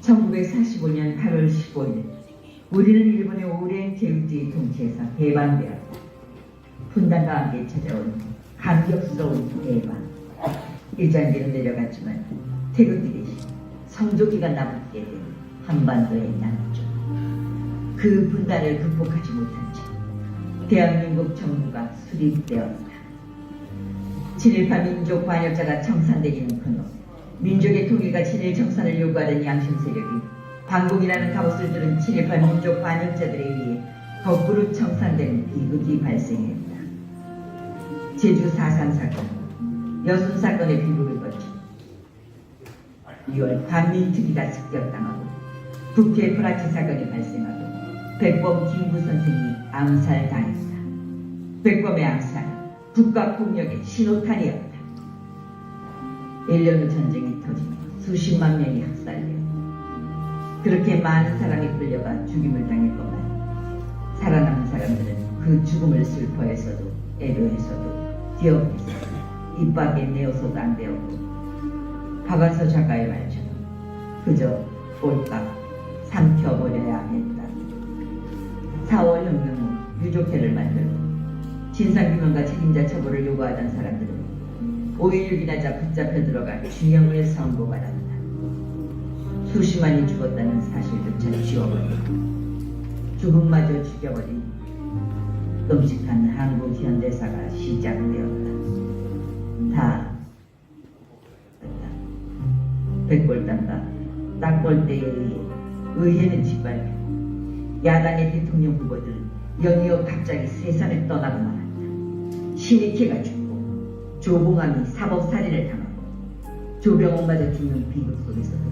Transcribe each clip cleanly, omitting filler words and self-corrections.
1945년 8월 15일 우리는 일본의 오랜 제국주의 통치에서 해방되었다. 분단과 함께 찾아온 감격스러운 해방. 일장기는 내려갔지만 태극기 대신 성조기가 남게 된 한반도의 남쪽. 그 분단을 극복하지 못한 채 대한민국 정부가 수립되었다. 친일파 민족 반역자가 청산되기는 그놈, 민족의 통일과 친일 청산을 요구하던 양심 세력이 반공이라는 갑옷을 두른 친일파 민족 반역자들에 의해 거꾸로 청산되는 비극이 발생했다. 제주 4.3 사건, 여순 사건의 비극을 거쳐 6월 반민특위가 습격당하고 북해 프라치 사건이 발생하고 백범 김구 선생이 암살당했다. 백범의 암살은 국가폭력의 신호탄이었다. 1년 후 전쟁이 터지며 수십만 명이 학살되었다. 그렇게 많은 사람이 끌려가 죽임을 당했건만 살아남은 사람들은 그 죽음을 슬퍼해서도 애도해서도 기억해서도 입 밖에 내어서도 안 되었고 박완서 작가의 말처럼 그저 꼴깍 삼켜버려야 했다. 4월 혁명 후 유족회를 만들고 진상규명과 책임자 처벌을 요구하던 사람들은 5.16이 나자 붙잡혀 들어가 징역을 선고받았다. 수십만이 죽었다는 사실조차 지워버리고 죽음마저 죽여버린 끔찍한 한국 현대사가 시작되었다. 다 백골단과 딱벌대에 의해 의회는 짓밟히고 야당의 대통령 후보들은 연이어 갑자기 세상을 떠나고 말았다. 신익희가 죽고 조봉암이 사법살인을 당하고 조병옥마저 죽는 비극 속에서도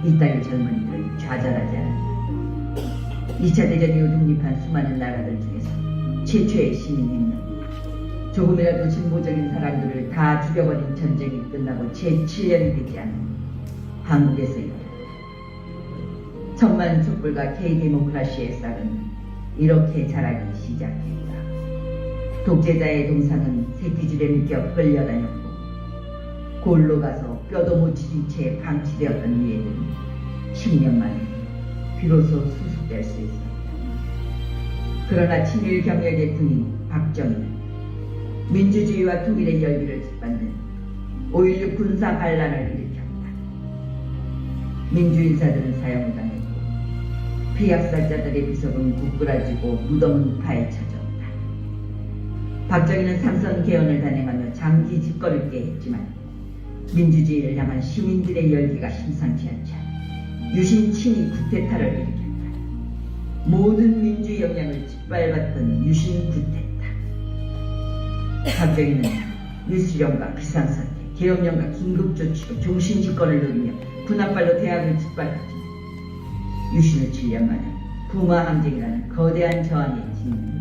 이 땅의 젊은이들은 좌절하지 않았다. 2차 대전 이후 독립한 수많은 나라들 중에서 최초의 시민혁명, 조금이라도 진보적인 사람들을 다 죽여버린 전쟁이 끝나고 채 7년이 되지 않은 한국에서 일어났다. 천만 촛불과 K데모크라시의 쌀은 이렇게 자라기 시작했다. 독재자의 동상은 새끼줄에 묶여 끌려다녔고 골로 가서 뼈도 못 치진 채 방치되었던 이에는 10년 만에 비로소 수습될 수 있었다. 그러나 친일 경력의 군인 박정희는 민주주의와 통일의 열기를 짓밟는 5.16 군사 반란을 일으켰다. 민주인사들은 사형을 당했고 폐약살자들의 비석은 부끄러지고 무덤은 파헤쳐졌다. 박정희는 삼선 개헌을 단행하며 장기 집권을 꾀했지만 민주주의를 향한 시민들의 열기가 심상치 않자 유신 친위 쿠데타를 일으켰다. 모든 민주의 역량을 짓밟았던 유신 쿠데타. 박정희는 밀수령과 비상사태, 계엄령과 긴급조치로 종신집권을 누리며 군합발로 대학을 짓밟았지만 유신을 7년 만에 부마항쟁이라는 거대한 저항에 짓는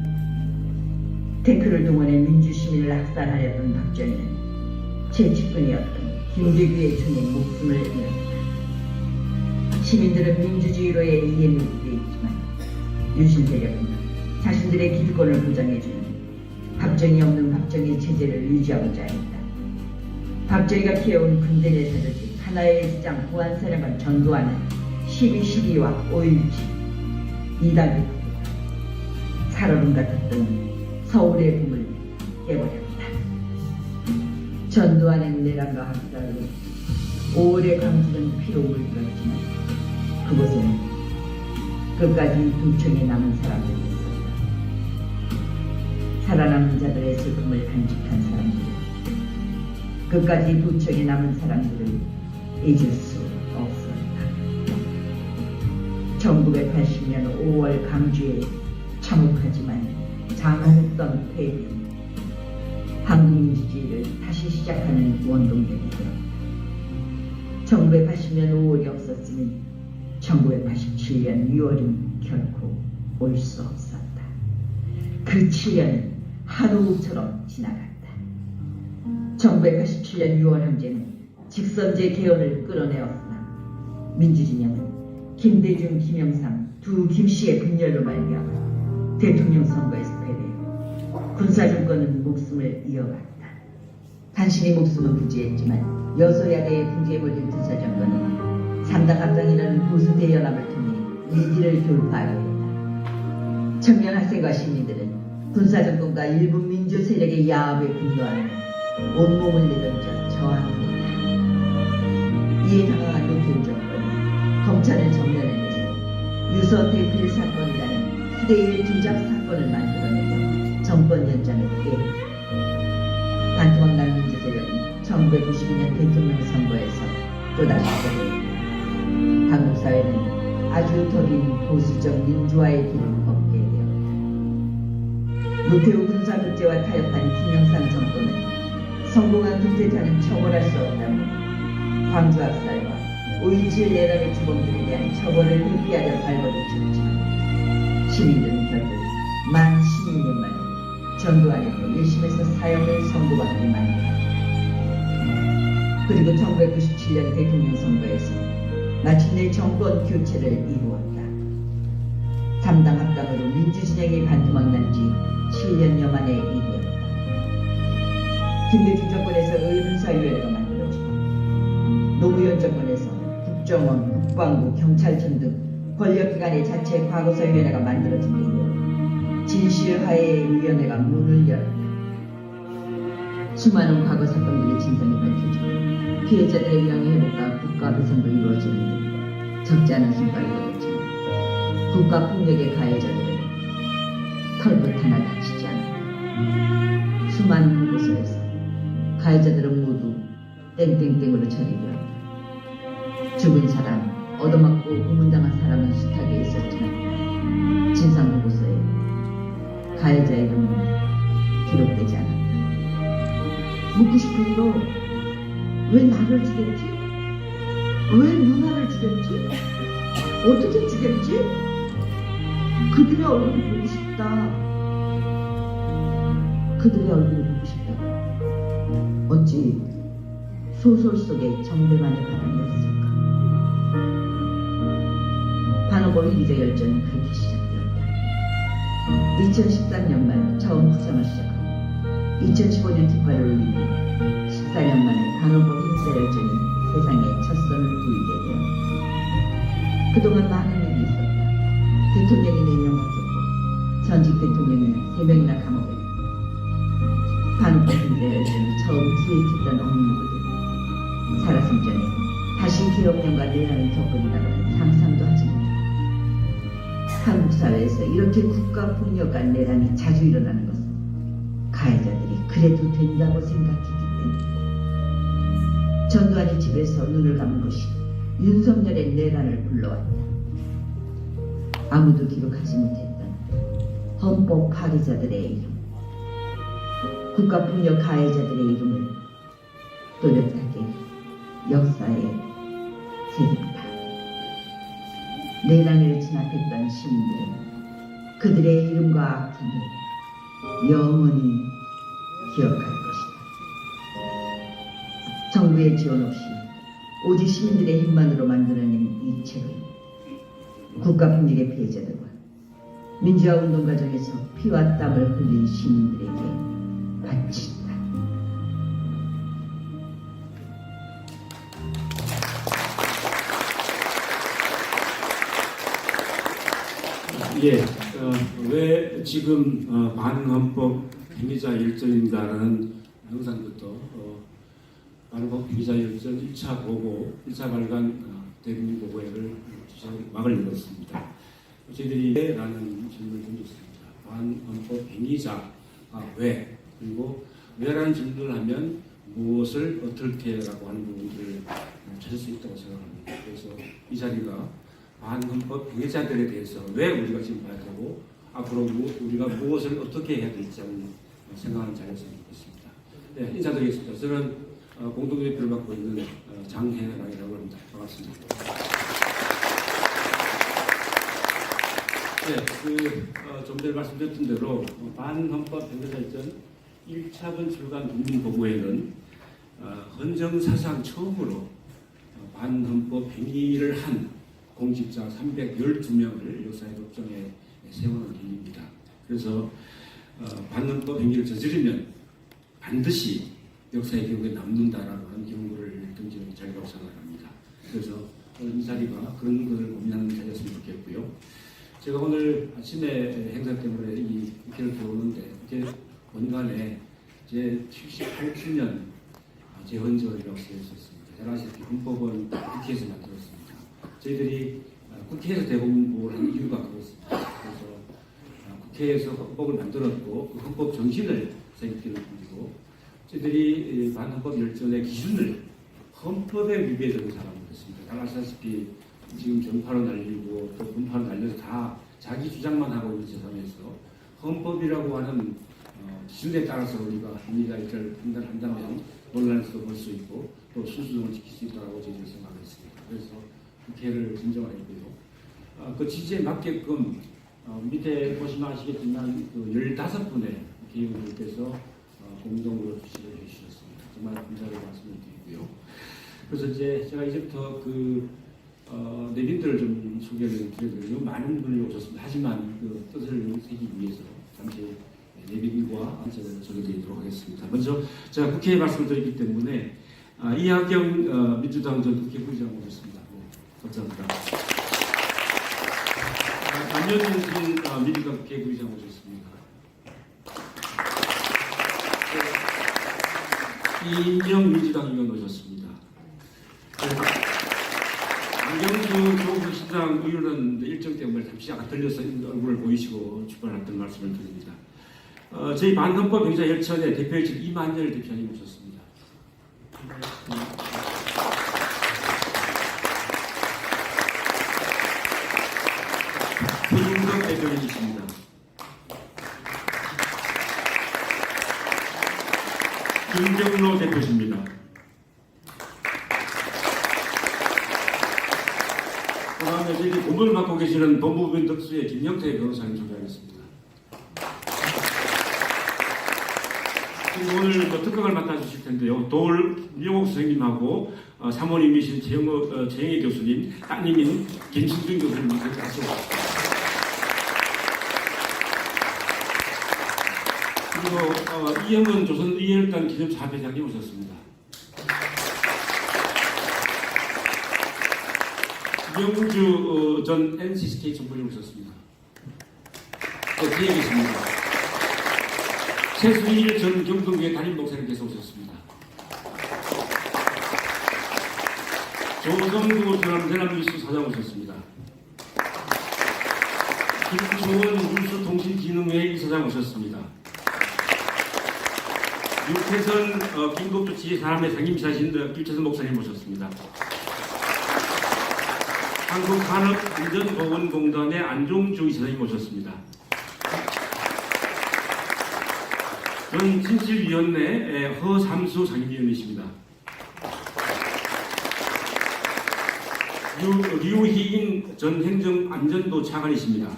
탱크를 동원해 민주시민을 학살하려던 박정희는 최측근이었던 김대규의 총에 목숨을 잃었다. 시민들은 민주주의로의 이해를 기대했지만 유신 세력은 자신들의 기득권을 보장해주는 박정희 없는 박정희 체제를 유지하고자 했다. 박정희가 키워온 군대내 사조직 하나의 주장 보안사령관 전두환은 12.12와 5.17 이단계 살얼음 같았던 서울의 봄을 깨버렸다. 전두환의 내란과 학살로 5월의 광주는 피로 물들었지만 그곳에는 끝까지 두청에 남은 사람들이 있었다. 살아남은 자들의 슬픔을 간직한 사람들, 끝까지 두청에 남은 사람들을 잊을 수 없었다. 1980년 5월 광주에 참혹하지만 장황했던 폐비, 한국 민주주의를 다시 시작하는 원동력이 되었다. 1980년 5월이 없었으니 1987년 6월은 결코 올 수 없었다. 그 7년은 하루처럼 지나갔다. 1987년 6월 현재는 직선제 개헌을 끌어내었으나 민주진영은 김대중, 김영삼 두 김씨의 분열로 말미암아 대통령 선거에서 패배했고 군사정권은 목숨을 이어갔다. 간신히 목숨은 부지했지만 여소야대의 궁지에 몰린 군사정권은 삼당 합당이라는 보수 대연합을 통해 위기를 돌파하려 했다. 청년 학생과 시민들은 군사정권과 일부 민주 세력의 야합에 분노하며 온몸을 내던져 저항했다. 이에 당황한 노태우 정권은 검찰을 정면에 내서 유서 대필 사건이라는 후대의 조작 사건을 만들어내며 정권 연장을 피했다. 반토막 민주 세력은 1992년 대통령 선거에서 또다시 패했다. 한국 사회는 아주 더딘 보수적 민주화의 길을 걷게 되었다. 노태우 군사독재와 타협한 김영삼 정권은 성공한 쿠데타는 처벌할 수 없다며 광주 압살과 5.17 내란의 주범들에 대한 처벌을 회피하려 발버둥 쳤지만 시민들은 결국 만 16년 만에 전두환에게 1심에서 사형을 선고받게 만들었다. 그리고 1997년 대통령 선거에서 마침내 정권 교체를 이루었다. 3당 합당으로 민주진영이 반토막난 지 7년여 만에 이루었다. 김대중 정권에서 의문사위원회가 만들어지고 노무현 정권에서 국정원, 국방부, 경찰청 등 권력기관의 자체 과거사위원회가 만들어진 데 이어 진실화해의 위원회가 문을 열었다. 수많은 과거 사건들의 진상이 밝혀지고 피해자들의 명예 회복과 국가 배상도 이루어지는데 적지 않은 성과를 거뒀지만 국가 폭력의 가해자들은 털끝 하나 다치지 않았다. 수많은 곳에서 가해자들은 모두 땡땡땡으로 처리되었다. 죽은 사람, 얻어맞고 고문당한 사람은 숱하게 있었지만 진상보고서에 가해자의 이름은 기록되지 않았다. 묻고 싶은 거, 왜 나를 죽였지? 왜 누나를 죽였지? 어떻게 죽였지? 그들의 얼굴을 보고 싶다. 그들의 얼굴을 보고 싶다. 어찌 소설 속의 정대만의 바람이었을까? 반어버리 기자 열전은 그렇게 시작되었다. 2013년 말 처음 구상을 시작하고 2015년 깃발을 올리고 14년 만에 반어버리 기자 열전이 세상에 첫 선을 보이게 되었다. 그동안 많은 일이 있었다. 대통령이 4명 막혔고 전직 대통령이 3명이나 감옥에 있고 반어버리 기자 열전이 처음 기획했던 업무거든. 살아생 전에 다시 개혁령과 내란을 겪으리라고는 상상도 하지 못했다. 한국 사회에서 이렇게 국가폭력과 내란이 자주 일어나는 것은 가해자들이 그래도 된다고 생각했기 때문에 전두환이 집에서 눈을 감은 것이 윤석열의 내란을 불러왔다. 아무도 기록하지 못했던 헌법 파괴자들의 이름, 국가폭력 가해자들의 이름을 또렷하게 역사에 새긴다. 내란을 진압했던 시민들은 그들의 이름과 악행을 영원히 기억할 것이다. 정부의 지원 없이 오직 시민들의 힘만으로 만들어낸 이 책은 국가폭력의 피해자들과 민주화 운동 과정에서 피와 땀을 흘린 시민들에게 바친다. 예, 왜 지금 반헌법 행위자 열전입니다라는 영상부터 반헌법 행위자 열전 1차 보고 1차 발간 대국민 보고회를 막을 열었습니다. 저희들이 라는 질문을 던졌습니다. 반헌법 행위자가 왜? 그리고 왜라는 질문을 하면 무엇을 어떻게 라고 하는 부분들을 찾을 수 있다고 생각합니다. 그래서 이 자리가 반헌법 행위자들에 대해서 왜 우리가 지금 봐야 되고 앞으로 우리가 무엇을 어떻게 해야 될지 생각하는 자리였으면 좋겠습니다. 네, 인사드리겠습니다. 저는 공동대표를 맡고 있는 장혜랑이라고 합니다. 반갑습니다. 네, 좀 전에 말씀드렸던 대로 반헌법 행위자 열전 1차번 출간 국민보고회는 헌정사상 처음으로 반헌법 행위를 한 공직자 312명을 역사의 법정에 세우는 일입니다. 그래서 반헌법 행위를 저지르면 반드시 역사의 기록에 남는다라고 하는 경고를 던지는 자리라고 생각합니다. 그래서 이 자리가 그런 것을 고민하는 자리였으면 좋겠고요. 제가 오늘 아침에 행사 때문에 이 국회를 들어오는데 국회 원관에 제 78주년 재헌절이라고 쓰여 있었습니다. 잘 아시다시피 헌법은 국회에서 만들었습니다. 저희들이 국회에서 대공부를 한 이유가 그렇습니다. 그래서 국회에서 헌법을 만들었고 그 헌법 정신을 생기는 분이고 저희들이 반헌법 열전의 기준을 헌법에 위배되는 사람이었습니다. 잘 아시다시피 지금 전파로 날리고 또 분파로 날려서 다 자기 주장만 하고 있는 세상에서 헌법이라고 하는 기준에 따라서 우리가 합리가 이를 판단한다면 논란에서도 볼 수 있고 또 순수성을 지킬 수 있다고 저희는 생각했습니다. 그래서 국회를 진정하고요. 그 취지에 맞게끔 밑에 보시면 아시겠지만 그 15분의 국회의원들께서 공동으로 주시를 해주셨습니다. 정말 감사를 말씀을 드리고요. 그래서 이제 제가 이제부터 내빈들을 좀 소개를 드려드리고 많은 분이 오셨습니다. 하지만 그 뜻을 새기기 위해서 잠시 내빈과 안전을 소개드리도록 하겠습니다. 먼저 제가 국회에 말씀드렸기 때문에 이하경 민주당 전 국회의장 오셨습니다. 감사합니다. 안현진 민주당 국회의장 오셨습니다. 이인영 민주당 의원 오셨습니다. 안경수 조국시당 의원은 일정 때문에 잠시 아까 들려서 얼굴을 보이시고 출발했던 말씀을 드립니다. 저희 반헌법 행사 열천의 대표이신 이만열 대표님 오셨습니다. 손윤덕 대표님이십니다. 김경로 대표십니다. 그 다음에 저희 고문을 맡고 계시는 법무부인 덕수의 김영태 변호사님 소개하겠습니다. 그리고 오늘 특강을 맡아주실 텐데요. 도울 미용옥 선생님하고 사모님이신 최영애 교수님, 따님인 김신준 교수님 같이 오셨습니다. 그리고 이영은 조선의열단 기념사회장님 오셨습니다. 명주 전 NCSK 정부님 오셨습니다. 뒤에 계십니다. 최수일 전 경동교회 담임 목사님께서 오셨습니다. 조성구 전남뉴스 사장 오셨습니다. 김충원 뉴스통신기능회 이사장 오셨습니다. 육태선 긴급조치 사람의 상임이사신 김채선 목사님 오셨습니다. 한국산업안전보건공단의 안종주 이사장님 오셨습니다. 전 진실위원회 허삼수 상임위원이십니다. 류희인 전 행정안전부 차관이십니다.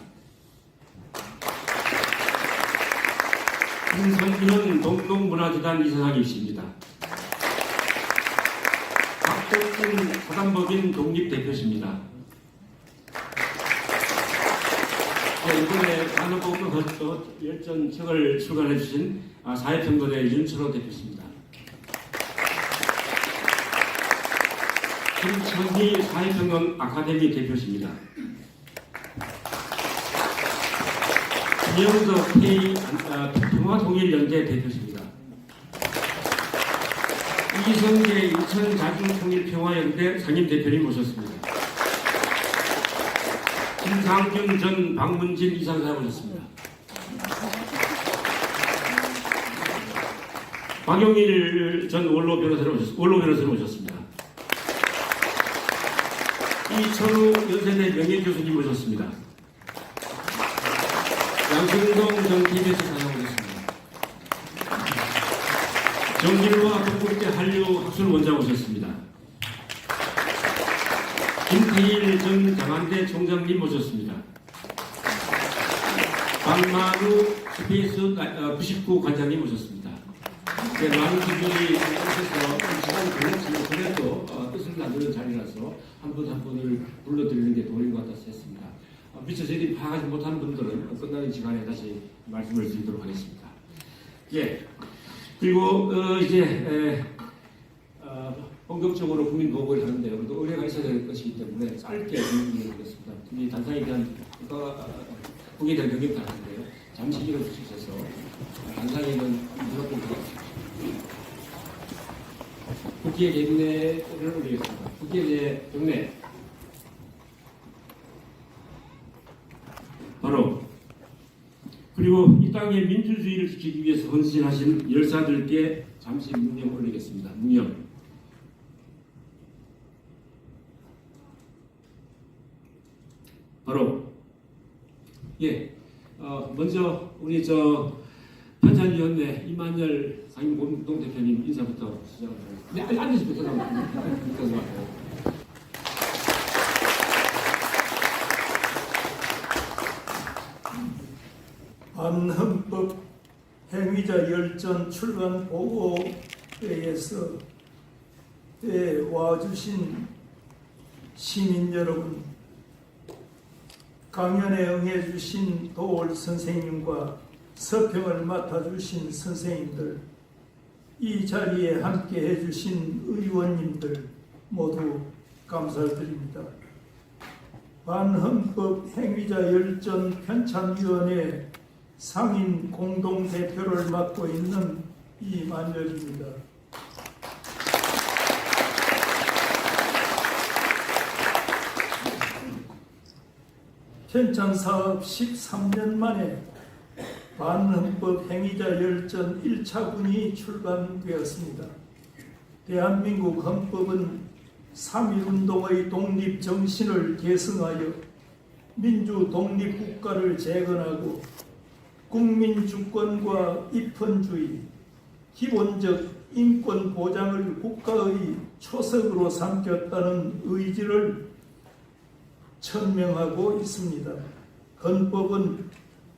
김성균은 동동문화재단 이사장이십니다. 박덕진 사단법인 독립대표십니다. 이번에 반헌법 열전 책을 출간해 주신 사회평론의 윤철호 대표십니다. 김천희 사회평론 아카데미 대표십니다. 김영덕 평화통일연대 대표십니다. 이성계 인천자주통일평화연대 상임대표님 모셨습니다. 김상균 전 박문진 이사장 오셨습니다. 박용일 전 원로 변호사님 오셨습니다. 이천우 연세대 명예교수님 오셨습니다. 양승동 전 KBS 사장 오셨습니다. 정길화 동국대 한류학술 원장 오셨습니다. 김태일 전 장안대 총장님 모셨습니다. 박만우 스페이스 99 관장님 모셨습니다. 많은 분들이 오셔서 시간이 걸렸지만 그래도 뜻을 나누는 자리라서 한 분 한 분을 불러드리는 게 도리인 것 같아서 했습니다. 미처 저희들이 파악하지 못하는 분들은 끝나는 시간에 다시 말씀을 드리도록 하겠습니다. 예. 그리고 이제 본격적으로 국민 보고를 하는데요. 그래도 의뢰가 있어야 될 것이기 때문에 짧게 말씀드리겠습니다. 이 단상에 대한 거기에 대한 경력도 하는데요. 잠시 일어주셔서 단상에는 무조건 국기의 경례를 올리겠습니다. 국기의 경례 바로 그리고 이 땅의 민주주의를 지키기 위해서 헌신하신 열사들께 잠시 묵념 올리겠습니다. 묵념. 바로 먼저 우리 편찬위원회 이만열 상임공동대표님 인사부터 시작을 하겠습니다. 네, 앉으시면 반헌법 행위자 열전 출간 보고회에서 와주신 시민 여러분, 강연에 응해주신 도올 선생님과 서평을 맡아주신 선생님들, 이 자리에 함께 해주신 의원님들 모두 감사드립니다. 반헌법 행위자 열전 편찬위원회 상임 공동대표를 맡고 있는 이만열입니다. 편찬사업 13년 만에 반헌법 행위자 열전 1차분이 출간되었습니다. 대한민국 헌법은 3.1운동의 독립정신을 계승하여 민주독립국가를 재건하고 국민주권과 입헌주의, 기본적 인권 보장을 국가의 초석으로 삼켰다는 의지를 천명하고 있습니다. 헌법은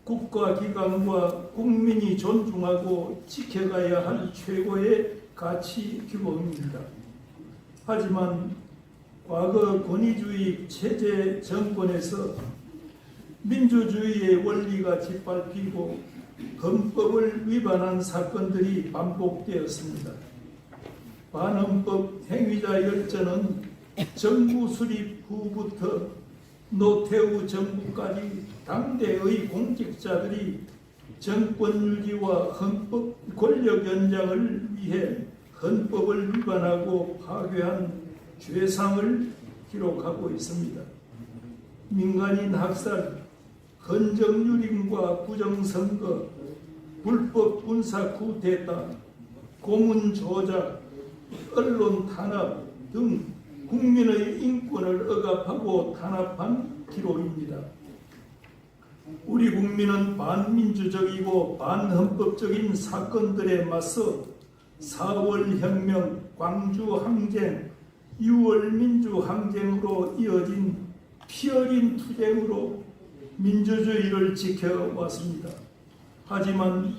국가기관과 국민이 존중하고 지켜가야 할 최고의 가치 규범입니다. 하지만 과거 권위주의 체제 정권에서 민주주의의 원리가 짓밟히고 헌법을 위반한 사건들이 반복되었습니다. 반헌법 행위자 열전은 정부 수립 후부터 노태우 정부까지 당대의 공직자들이 정권 유지와 헌법 권력 연장을 위해 헌법을 위반하고 파괴한 죄상을 기록하고 있습니다. 민간인 학살, 헌정유린과 부정선거, 불법 군사 쿠데타, 고문 조작, 언론 탄압 등 국민의 인권을 억압하고 탄압한 기록입니다. 우리 국민은 반민주적이고 반헌법적인 사건들에 맞서 4월 혁명, 광주 항쟁, 6월 민주항쟁으로 이어진 피어린 투쟁으로 민주주의를 지켜왔습니다. 하지만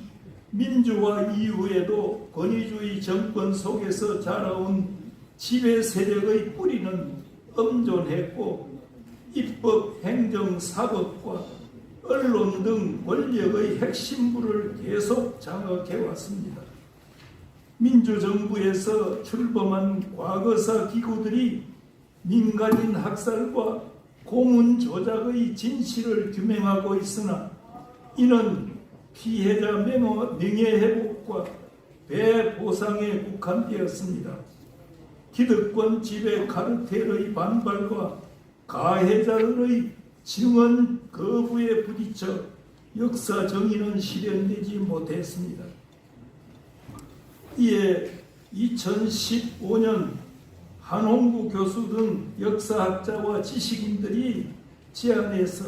민주화 이후에도 권위주의 정권 속에서 자라온 지배 세력의 뿌리는 엄존했고 입법, 행정, 사법과 언론 등 권력의 핵심부를 계속 장악해왔습니다. 민주정부에서 출범한 과거사 기구들이 민간인 학살과 고문 조작의 진실을 규명하고 있으나 이는 피해자 명예회복과 배보상에 국한되었습니다. 기득권 지배 카르텔의 반발과 가해자들의 증언 거부에 부딪혀 역사 정의는 실현되지 못했습니다. 이에 2015년 한홍구 교수 등 역사학자와 지식인들이 제안해서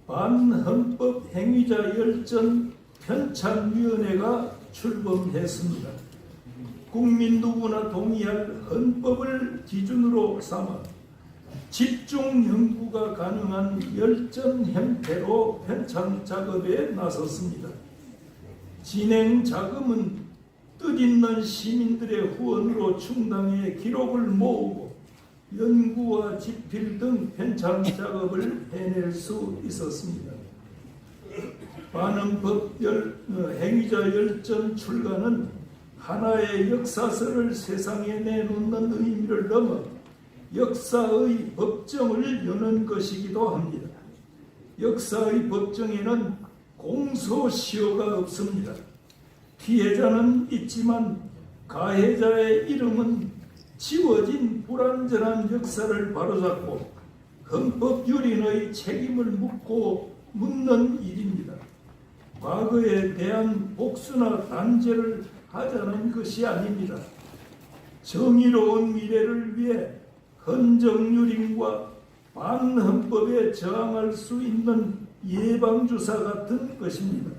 반헌법 행위자 열전 편찬위원회가 출범했습니다. 국민 누구나 동의할 헌법을 기준으로 삼아 집중 연구가 가능한 열전 형태로 편찬 작업에 나섰습니다. 진행 자금은 뜻있는 시민들의 후원으로 충당해 기록을 모으고 연구와 집필 등 편찬 작업을 해낼 수 있었습니다. 반헌법 행위자 열전 출간은 하나의 역사서를 세상에 내놓는 의미를 넘어 역사의 법정을 여는 것이기도 합니다. 역사의 법정에는 공소시효가 없습니다. 피해자는 있지만 가해자의 이름은 지워진 불완전한 역사를 바로잡고 헌법유린의 책임을 묻는 일입니다. 과거에 대한 복수나 단죄를 하자는 것이 아닙니다. 정의로운 미래를 위해 헌정유린과 반헌법에 저항할 수 있는 예방주사 같은 것입니다.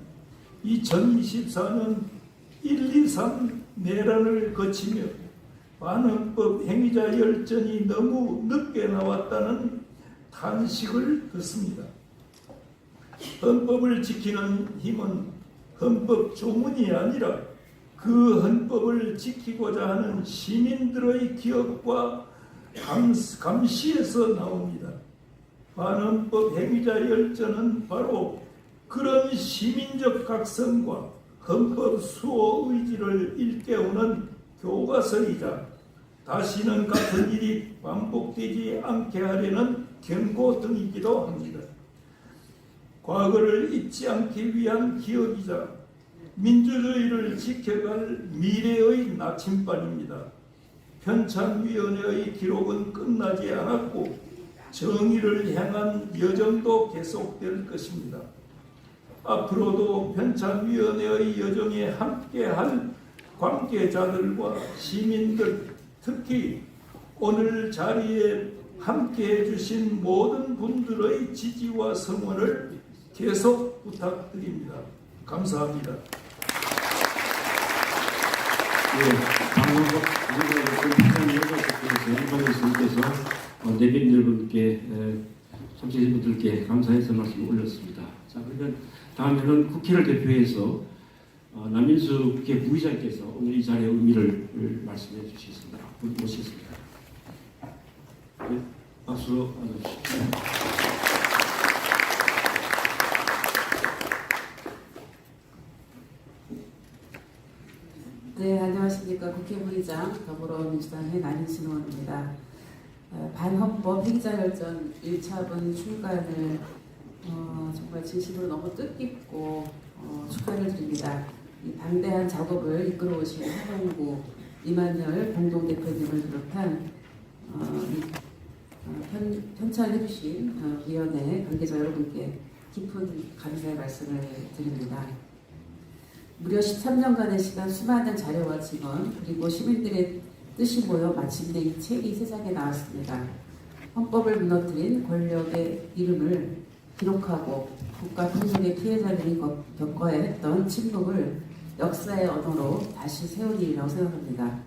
2024년 1, 2, 3 내란을 거치며 반헌법 행위자 열전이 너무 늦게 나왔다는 탄식을 듣습니다. 헌법을 지키는 힘은 헌법 조문이 아니라 그 헌법을 지키고자 하는 시민들의 기억과 감시에서 나옵니다. 반헌법 행위자 열전은 바로 그런 시민적 각성과 헌법 수호 의지를 일깨우는 교과서이자 다시는 같은 일이 반복되지 않게 하려는 경고등이기도 합니다. 과거를 잊지 않기 위한 기억이자 민주주의를 지켜갈 미래의 나침반입니다. 편찬위원회의 기록은 끝나지 않았고 정의를 향한 여정도 계속될 것입니다. 앞으로도 편찬위원회의 여정에 함께할 관계자들과 시민들, 특히 오늘 자리에 함께해 주신 모든 분들의 지지와 성원을 계속 부탁드립니다. 감사합니다. 방송국에서 내빈 여러분께 청취자 분들께 감사해서 말씀 올렸습니다. 자, 그러면 다음에는 국회를 대표해서 남인수 국회 부의장께서 오늘 이 자리의 의미를 말씀해 주시겠습니다. 모시겠습니다. 네, 박수로 맞아주십시오. 네, 안녕하십니까. 국회부의장 더불어민주당의 남인순 의원입니다. 반헌법 행자열전 1차분 출간을 정말 진심으로 너무 뜻깊고 축하를 드립니다. 이 방대한 작업을 이끌어오신 하동구 이만열 공동대표님을 비롯한 편찬해주신 위원회 관계자 여러분께 깊은 감사의 말씀을 드립니다. 무려 13년간의 시간 수많은 자료와 증언 그리고 시민들의 뜻이 모여 마침내 이 책이 세상에 나왔습니다. 헌법을 무너뜨린 권력의 이름을 기록하고 국가 폭력의 피해자들이 겪어야 했던 침묵을 역사의 언어로 다시 세운 일이라고 생각합니다.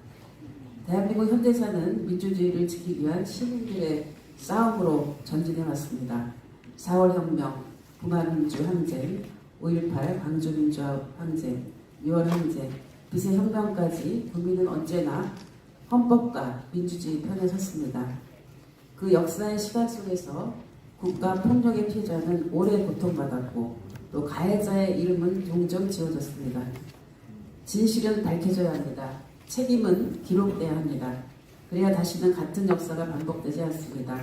대한민국 현대사는 민주주의를 지키기 위한 시민들의 싸움으로 전진해 왔습니다. 4월 혁명, 북한민주 항쟁, 5.18 광주민주화 항쟁, 6월 항쟁, 빚의 혁명까지 국민은 언제나 헌법과 민주주의 편에 섰습니다. 그 역사의 시간 속에서 국가 폭력의 피해자는 오래 고통받았고 또 가해자의 이름은 동정 지워졌습니다. 진실은 밝혀져야 합니다. 책임은 기록돼야 합니다. 그래야 다시는 같은 역사가 반복되지 않습니다.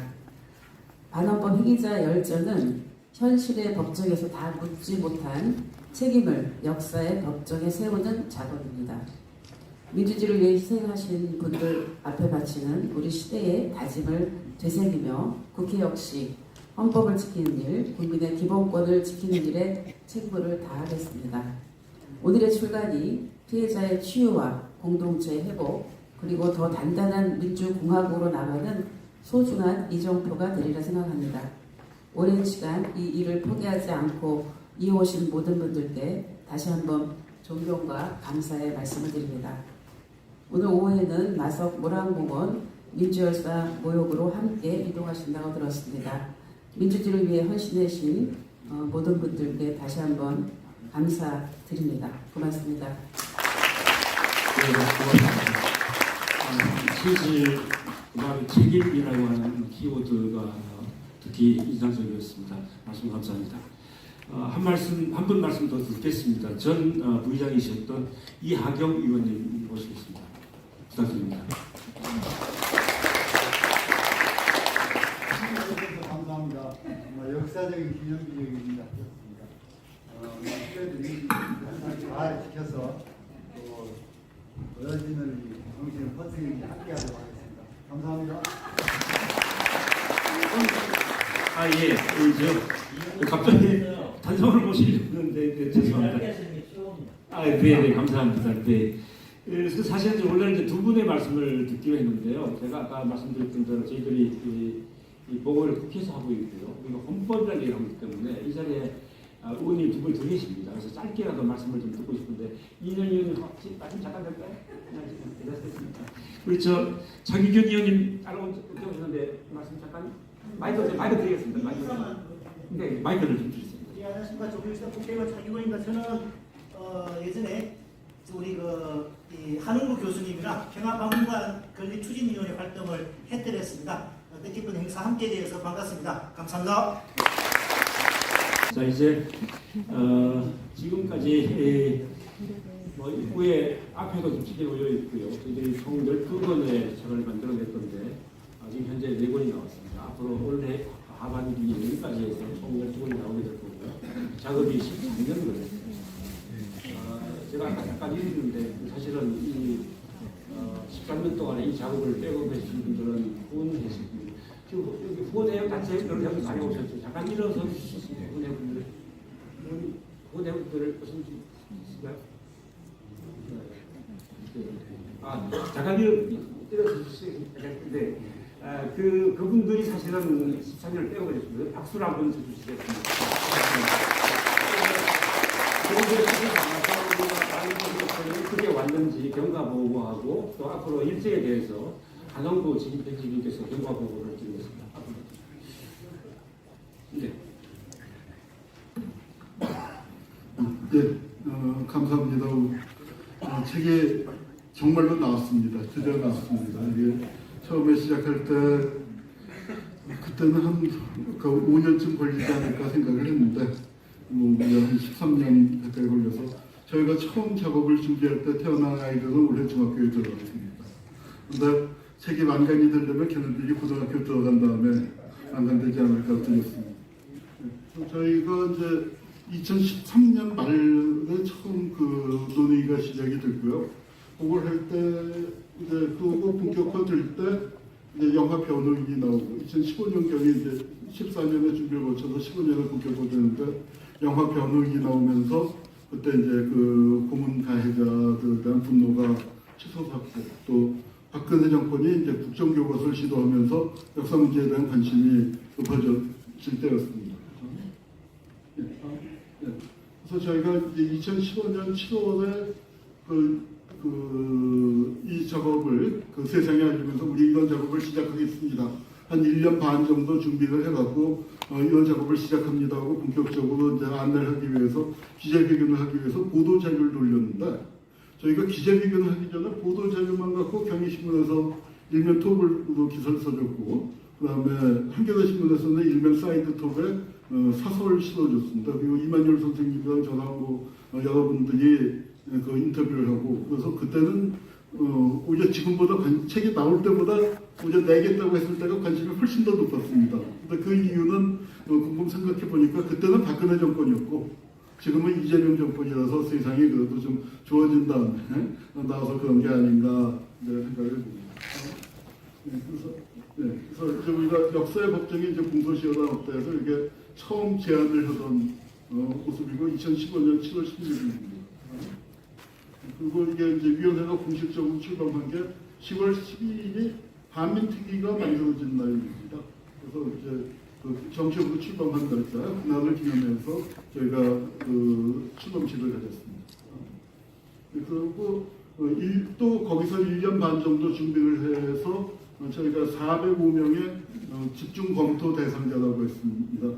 반헌법 행위자 열전은 현실의 법정에서 다 묻지 못한 책임을 역사의 법정에 세우는 작업입니다. 민주주의를 위해 희생하신 분들 앞에 바치는 우리 시대의 다짐을 되새기며 국회 역시 헌법을 지키는 일, 국민의 기본권을 지키는 일에 책무를 다하겠습니다. 오늘의 출간이 피해자의 치유와 공동체의 회복, 그리고 더 단단한 민주공화국으로 나가는 소중한 이정표가 되리라 생각합니다. 오랜 시간 이 일을 포기하지 않고 이어오신 모든 분들께 다시 한번 존경과 감사의 말씀을 드립니다. 오늘 오후에는 마석 모란공원 민주열사 모욕으로 함께 이동하신다고 들었습니다. 민주주의를 위해 헌신하신 모든 분들께 다시 한번 감사드립니다. 고맙습니다. 네, 고맙습니다. 진실, 그다음에 책임이라고 하는 키워드가 특히 인상적이었습니다. 말씀 감사합니다. 한 분 말씀 더 듣겠습니다. 전 부의장이셨던 이하경 의원님 모시겠습니다. 부탁드립니다. 감사합니다. 정말 역사적인 기념기념입니다. 후배들이 잘 지켜서 또 어르신을 정신을 퍼뜨리기 함께하도록 하겠습니다. 감사합니다. 예. 갑자기 단성을 모시는데 죄송합니다. 네, 감사합니다. 네. 그래서 사실은 원래는 이제 두 분의 말씀을 듣기로 했는데요. 제가 아까 말씀드렸던 대로 저희들이 이 보고를 국회에서 하고 있고요. 우리가 헌법이라는 얘기를 하기 때문에 이 자리에 의원님 두 분이 더 계십니다. 그래서 짧게라도 말씀을 좀 듣고 싶은데 이인영 의원님 혹시 말씀 잠깐 될까요? 됐습니다. 우리 장기균 의원님 따라오셨는데 말씀 잠깐 마이크 드리겠습니다. 마이크를 좀 주세요. 예, 안녕하십니까. 조교시대 국회의원 장기권입니다. 저는 예전에 우리 이 한웅구 교수님이랑 평화박물관 건립추진위원회 활동을 했더랬습니다. 뜻깊은 행사 함께 되어서 반갑습니다. 감사합니다. 자, 이제 지금까지 입구에 앞에도 좀 책이 올려 있고요. 저희들이 총 12권의 책을 만들어냈던데 지금 현재 4권이 나왔습니다. 앞으로 올해 하반기 여기까지 해서 총 12권이 나오게 될 거고요. 작업이 13년 걸렸어요. 제가 아까 잠깐 읽었는데 사실은 이 13년 동안에 이 작업을 빼고 계신 분들은 후원하셨습니다. 지금 여기 후원회원 단체들을 여기 다녀오셨죠. 잠깐 일어서 주시겠습니다. 후원회원들을 무슨 있을까요? 잠깐 일어서 주시겠습니다. 네. 그분들이 사실은 13년을 빼고 계셨습니다. 박수를 한번 쳐주시겠습니다. 그분들이 어떻게 왔는지 경과보고하고 또 앞으로 일정에 대해서 한홍구 진입편집님께서 경과보고를 드리겠습니다. 네. 네, 감사합니다. 책이 정말로 나왔습니다. 드디어 나왔습니다. 이게 처음에 시작할 때 그때는 한 5년쯤 걸리지 않을까 생각을 했는데 한 13년 가까이 걸려서 저희가 처음 작업을 준비할 때 태어난 아이들은 올해 중학교에 들어갔습니다. 그런데 책이 완간이 되려면 걔네들이 고등학교 들어간 다음에 완간되지 않을까 드렸습니다. 저희가 이제 2013년 말에 처음 논의가 시작이 됐고요. 그걸 할 때 이제 그거 본격화될 때 이제 영화 변호인이 나오고 2015년경에 이제 14년의 준비를 거쳐서 15년에 본격화되는데 영화 변호인이 나오면서 그때 이제 고문 가해자들에 대한 분노가 치솟았고 또 박근혜 정권이 이제 국정교과서를 시도하면서 역사 문제에 대한 관심이 높아질 때였습니다. 그래서 저희가 이제 2015년 7월에 이 작업을 세상에 알리면서 우리 이런 작업을 시작하겠습니다. 한 1년 반 정도 준비를 해갖고 이런 작업을 시작합니다 하고 본격적으로 이제 안내를 하기 위해서 기자회견을 하기 위해서 보도자료를 돌렸는데 저희가 기자회견을 하기 전에 보도자료만 갖고 경희신문에서 일면 톱으로 기사를 써줬고 그 다음에 한겨레신문에서는 일면 사이드 톱에 사설을 실어줬습니다. 그리고 이만열 선생님이랑 저하고 여러분들이 인터뷰를 하고 그래서 그때는 오히려 지금보다 책이 나올 때보다 오히려 내겠다고 했을 때가 관심이 훨씬 더 높았습니다. 근데 그 이유는 곰곰 생각해 보니까 그때는 박근혜 정권이었고 지금은 이재명 정권이라서 세상이 그래도 좀 좋아진 다음에 나와서 그런 게 아닌가 생각을 해봅니다. 그래서 우리가 역사의 법정이 이제 공소시효가 없다해서 이게 처음 제안을 하던 모습이고 2015년 7월 16일입니다. 그리고 이게 이제 위원회가 공식적으로 출범한 게 10월 12일이 반민특위가 만들어진 날입니다. 그래서 이제 정식으로 출범한 날짜 그날을 기념해서 저희가 출범식을 가졌습니다. 그리고 또 거기서 1년 반 정도 준비를 해서 저희가 405명의 집중 검토 대상자라고 했습니다.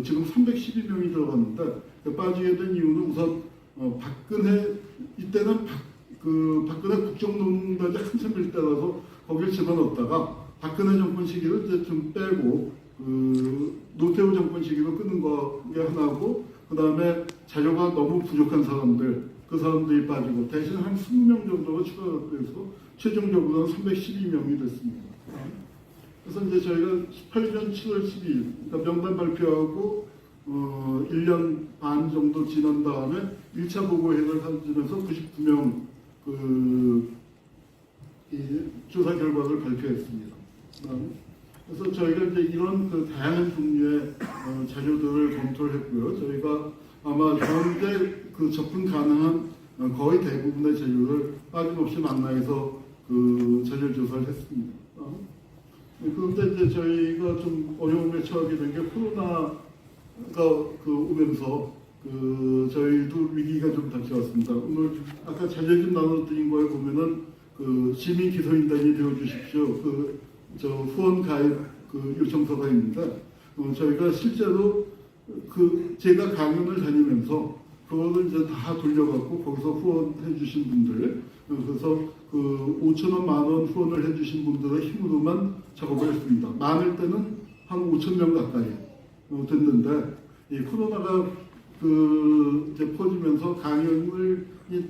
지금 312명이 들어갔는데 빠지게 된 이유는 우선 박근혜 이때는 박근혜 국정농단이 한참일 때라서 거기를 집어넣었다가 박근혜 정권 시기를 이제 좀 빼고 노태우 정권 시기로 끄는 거 하나고 그 다음에 자료가 너무 부족한 사람들, 그 사람들이 빠지고 대신 한 20명 정도가 추가가 돼서 최종적으로는 312명이 됐습니다. 그래서 이제 저희가 18년 7월 12일, 그러니까 명단 발표하고 1년 반 정도 지난 다음에 1차 보고회를 하면서 99명 이 조사 결과를 발표했습니다. 그래서 저희가 이제 이런 다양한 종류의 자료들을 검토를 했고요. 저희가 아마 현재 접근 가능한 거의 대부분의 자료를 빠짐없이 만나서 자료 조사를 했습니다. 그런데 이제 저희가 좀 어려움에 처하게 된 게 코로나가 오면서 저희도 위기가 좀 닥쳐왔습니다. 오늘 아까 자료 좀 나눠드린 거에 보면은 시민 기소인단이 되어주십시오. 후원 가입 요청서가 있는데 저희가 실제로 제가 강연을 다니면서 그거를 이제 다 돌려갖고 거기서 후원해주신 분들, 그래서 5,000원, 10,000원 후원을 해주신 분들의 힘으로만 작업을 했습니다. 많을 때는 한 5,000명 가까이 됐는데 이 코로나가 이제 퍼지면서 강연이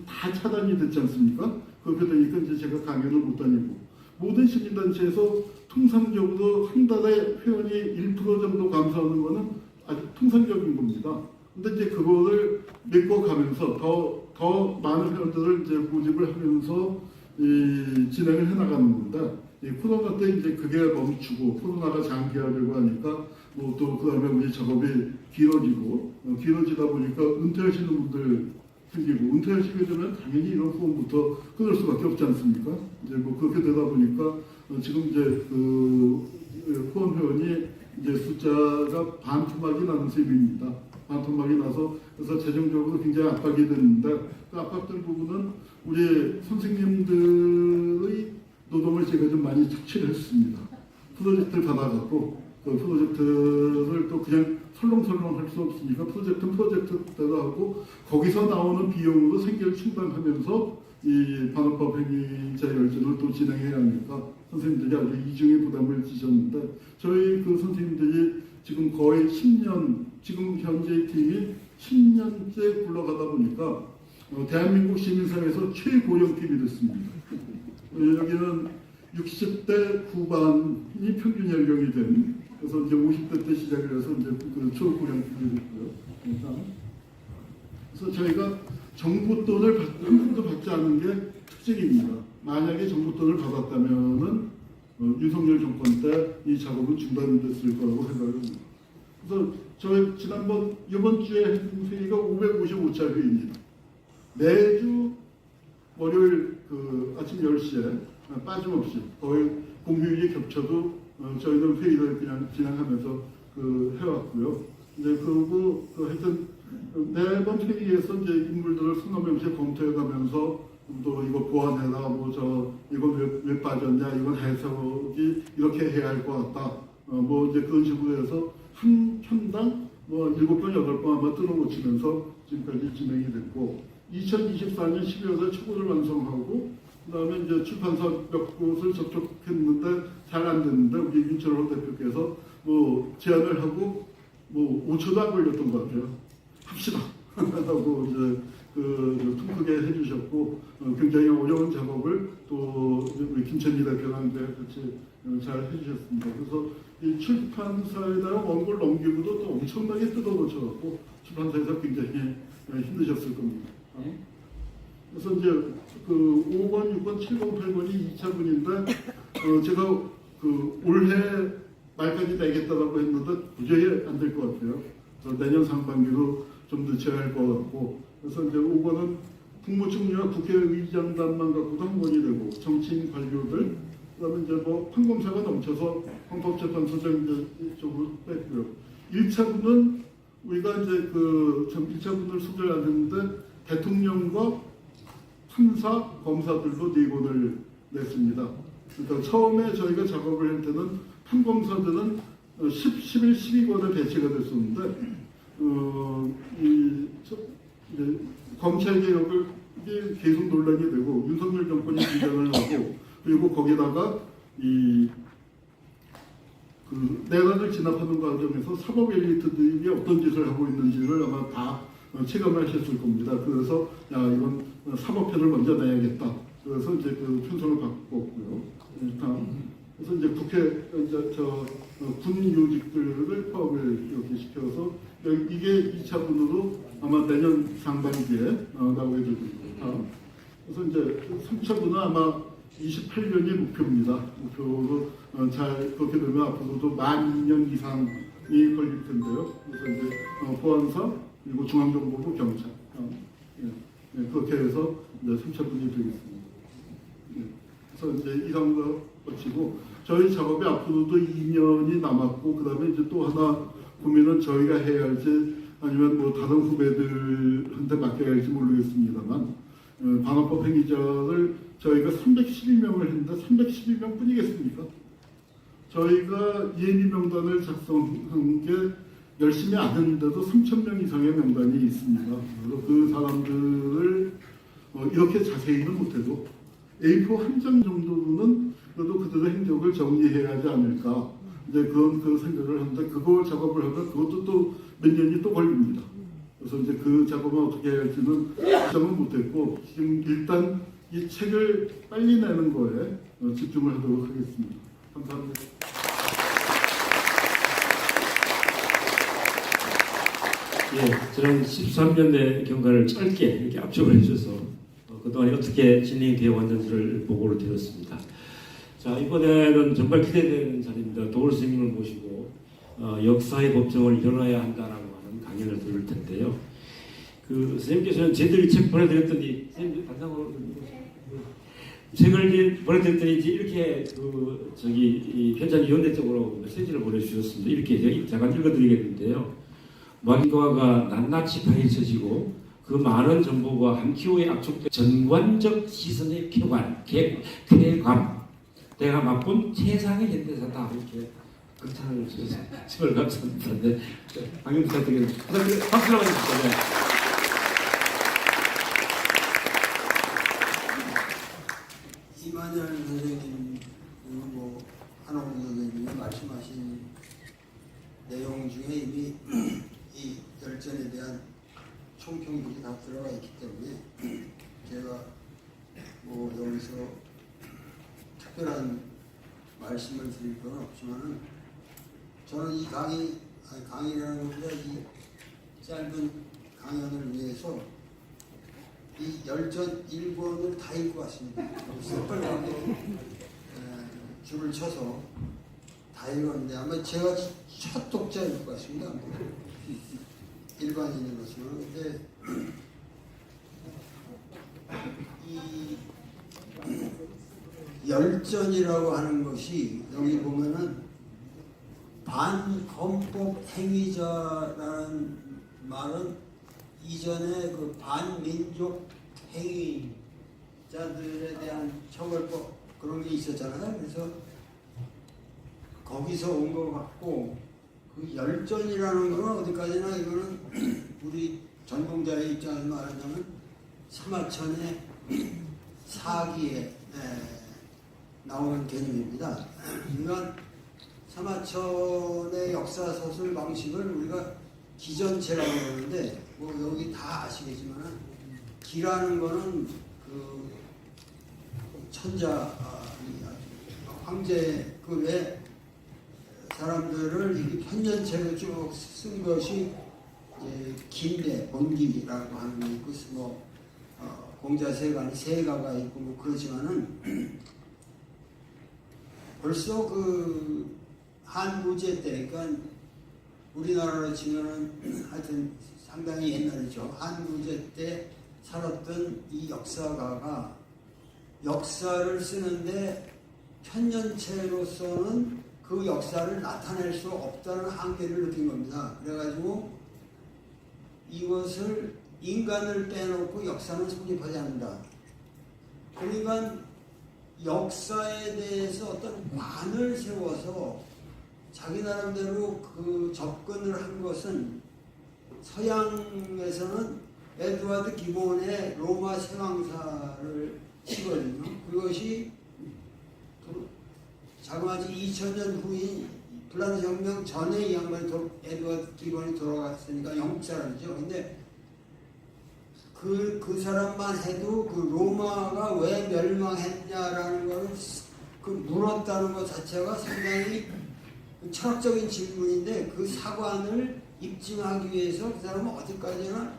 다 차단이 됐지 않습니까? 그렇게 되니까 이제 제가 강연을 못 다니고 모든 시민단체에서 통상적으로 한 달에 회원이 1% 정도 감소하는 거는 아주 통상적인 겁니다. 근데 이제 그거를 메꿔가면서 더 많은 회원들을 이제 모집을 하면서 진행을 해나가는 겁니다. 코로나 때 이제 그게 멈추고 코로나가 장기화되고 하니까 또 그다음에 우리 작업이 길어지다 보니까 은퇴하시는 분들 생기고 은퇴하시게 되면 당연히 이런 후원부터 끊을 수밖에 없지 않습니까? 이제 그렇게 되다 보니까 지금 이제 후원 회원이 이제 숫자가 반토막이 나는 셈입니다. 반토막이 나서 그래서 재정적으로 굉장히 압박이 되는데 그 압박된 부분은 우리 선생님들의 노동을 제가 좀 많이 착취를 했습니다. 프로젝트를 받아갖고 그 프로젝트를 또 그냥 설렁설렁 할 수 없으니까 프로젝트대로 하고 거기서 나오는 비용으로 생계를 충당하면서 이 반환법 행위자 열전을 또 진행해야 하니까 선생님들이 아주 이중의 부담을 지셨는데 저희 선생님들이 지금 거의 10년, 지금 현재 팀이 10년째 굴러가다 보니까 대한민국 시민사회에서 최고령팀이 됐습니다. 여기는 60대 후반이 평균 연령이 된, 그래서 이제 50대 때 시작을 해서 이제 초고령팀이 됐고요. 그래서 저희가 정부 돈을 한 푼도 받지 않은 게 특징입니다. 만약에 정부 돈을 받았다면은 윤석열 정권 때 이 작업은 중단됐을 거라고 생각을 합니다. 그래서 저희 이번 주에 했던 회의가 555차 회의입니다. 매주 월요일 아침 10시에 빠짐없이 거의 공휴일이 겹쳐도 저희는 회의를 그냥 진행하면서 해왔고요. 이제 그리고 하여튼 매번 회의에서 이제 인물들을 수너 명씩 검토해가면서 또 이거 보완해라, 이건 왜 빠졌냐, 이건 해석이 이렇게 해야 할 것 같다. 이제 그런 식으로 해서 한 편당 7번, 8번 아마 뜯어고치면서 지금까지 진행이 됐고, 2024년 12월에 초고를 완성하고, 그 다음에 이제 출판사 몇 곳을 접촉했는데 잘 안 됐는데, 우리 윤철호 대표께서 제안을 하고 5초도 안 걸렸던 것 같아요. 합시다. 하고 이제 통크게 해주셨고 굉장히 어려운 작업을 또 우리 김천희 대표랑 이제 같이 잘 해주셨습니다. 그래서 이 출판사에다가 원고를 넘기고도 또 엄청나게 뜯어고쳐갖고 출판사에서 굉장히 힘드셨을 겁니다. 그래서 이제 5번, 6번, 7번, 8번이 2차분인데 제가 올해 말까지 내겠다라고 했는데 도저히 안 될 것 같아요. 내년 상반기로 좀 늦춰야 할 것 같고, 그래서 이제 5번은 국무총리와 국회의장단만 갖고도 한 번이 되고, 정치인 관료들, 그다음에 이제 판검사가 넘쳐서 헌법재판소장 쪽으로 뺐고요. 1차분은 우리가 이제 1차분을 소개를 안 했는데 대통령과 판사, 검사들도 4권을 냈습니다. 그러니까 처음에 저희가 작업을 할 때는 판검사들은 11, 12권에 배치가 됐었는데 검찰개혁을 계속 논란이 되고 윤석열 정권이 주장을 하고 그리고 거기다가 그 내각을 진압하는 과정에서 사법 엘리트들이 어떤 짓을 하고 있는지를 아마 다 체감하셨을 겁니다. 그래서 야 이건 사법편을 먼저 내야겠다. 그래서 이제 그 편성을 바꿨고요. 그래서 이제 국회 군 요직들을 파업을 이렇게 시켜서 이게 2차분으로 아마 내년 상반기에 나오게 될 겁니다. 그래서 이제 3차분은 아마 28년이 목표입니다. 목표로 잘 그렇게 되면 앞으로도 12,000년 이상이 걸릴 텐데요. 그래서 이제 보안사 그리고 중앙정보부 경찰 그렇게 해서 이제 3차분이 되겠습니다. 그래서 이제 이상과 거치고 저희 작업이 앞으로도 2년이 남았고 그다음에 이제 또 하나 고민은 저희가 해야 할지 아니면 뭐 다른 후배들한테 맡겨야 할지 모르겠습니다만 방화법 행위자를 저희가 312명을 했는데 312명 뿐이겠습니까? 저희가 예비 명단을 작성한 게 열심히 안 했는데도 3,000명 이상의 명단이 있습니다. 그래서 그 사람들을 이렇게 자세히는 못해도 A4 한 장 정도는 그래도 그들의 행적을 정리해야 하지 않을까. 이제 그런 그 생각을 하는데 그걸 작업을 하면 그것도 또 몇 년이 또 걸립니다. 그래서 이제 그 작업을 어떻게 해야 할지는 결정은 못했고 지금 일단 이 책을 빨리 내는 거에 집중을 하도록 하겠습니다. 감사합니다. 예, 저는 13년의 경과를 짧게 이렇게 압축을 해주셔서 그동안 어떻게 진행되어 왔는지를 보고를 드렸습니다. 자, 이번에는 정말 기대되는 자리입니다. 도울 스님을 모시고 역사의 법정을 열어야 한다라고 하는 강연을 들을 텐데요. 그 선생님께서는 저희들이 책 보내드렸더니 선생님 단상으로 책을 보내드렸더니 이제 이렇게 이 편찬위원회 쪽으로 메시지를 보내주셨습니다. 이렇게 잠깐 읽어드리겠는데요. 만과가 낱낱이 파헤쳐지고 그 많은 정보가 한 키로에 압축된 전관적 시선의 쾌감, 내가 맛본 최상의 현대사다 이렇게 극찬을 주셨습니다. 정말 감사합니다. 네, 강연 부탁드리겠습니다. 박수로 해주시죠. 네. 이만열 선생님 그리고 한홍 선생님이 말씀하신 내용 중에 이미 이 열전에 대한 총평들이 다 들어가 있기 때문에 제가 뭐 여기서 특별한 말씀을 드릴 건 없지만은 저는 이 강의라는 것보다 이 짧은 강연을 위해서 이 열전 1권을 다 읽고 왔습니다. 새빨갛게 줄을 쳐서 다 읽었는데 아마 제가 첫 독자일 것 같습니다. 일반인으로서는. 근데 이 열전이라고 하는 것이 여기 보면은 반헌법 행위자라는 말은 이전에 그 반민족 행위자들에 대한 처벌법 그런 게 있었잖아요. 그래서 거기서 온 것 같고 그 열전이라는 거는 어디까지나 이거는 우리 전공자의 입장에서 말하자면 사마천의 사기에 나오는 개념입니다. 그러니까 사마천의 역사 서술 방식을 우리가 기전체라고 그러는데 뭐 여기 다 아시겠지만 기라는 거는 그 천자 황제급의 사람들을 이렇게 편년체로 쭉 쓴 것이 기인데 본기라고 하는 게 있고 뭐 공자세가 세가가 있고 뭐 그렇지만은 벌써 그 한무제 때 그러니까 우리나라로 치면은 하여튼 상당히 옛날이죠. 한무제 때 살았던 이 역사가가 역사를 쓰는데 편년체로서는 그 역사를 나타낼 수 없다는 한계를 느낀 겁니다. 그래가지고 이것을 인간을 빼놓고 역사는 성립하지 않는다. 그러니까 역사에 대해서 어떤 관을 세워서 자기 나름대로 그 접근을 한 것은 서양에서는 에드와드 기본의 로마 세왕사를 치거든요. 그것이 자그마치 2000년 후인 플란스 혁명 전에 이 양반이 에드워드 기본이 돌아갔으니까 영국 사람이죠. 근데 그 사람만 해도 그 로마가 왜 멸망했냐라는 거를 그 물었다는 것 자체가 상당히 철학적인 질문인데 그 사관을 입증하기 위해서 그 사람은 어디까지나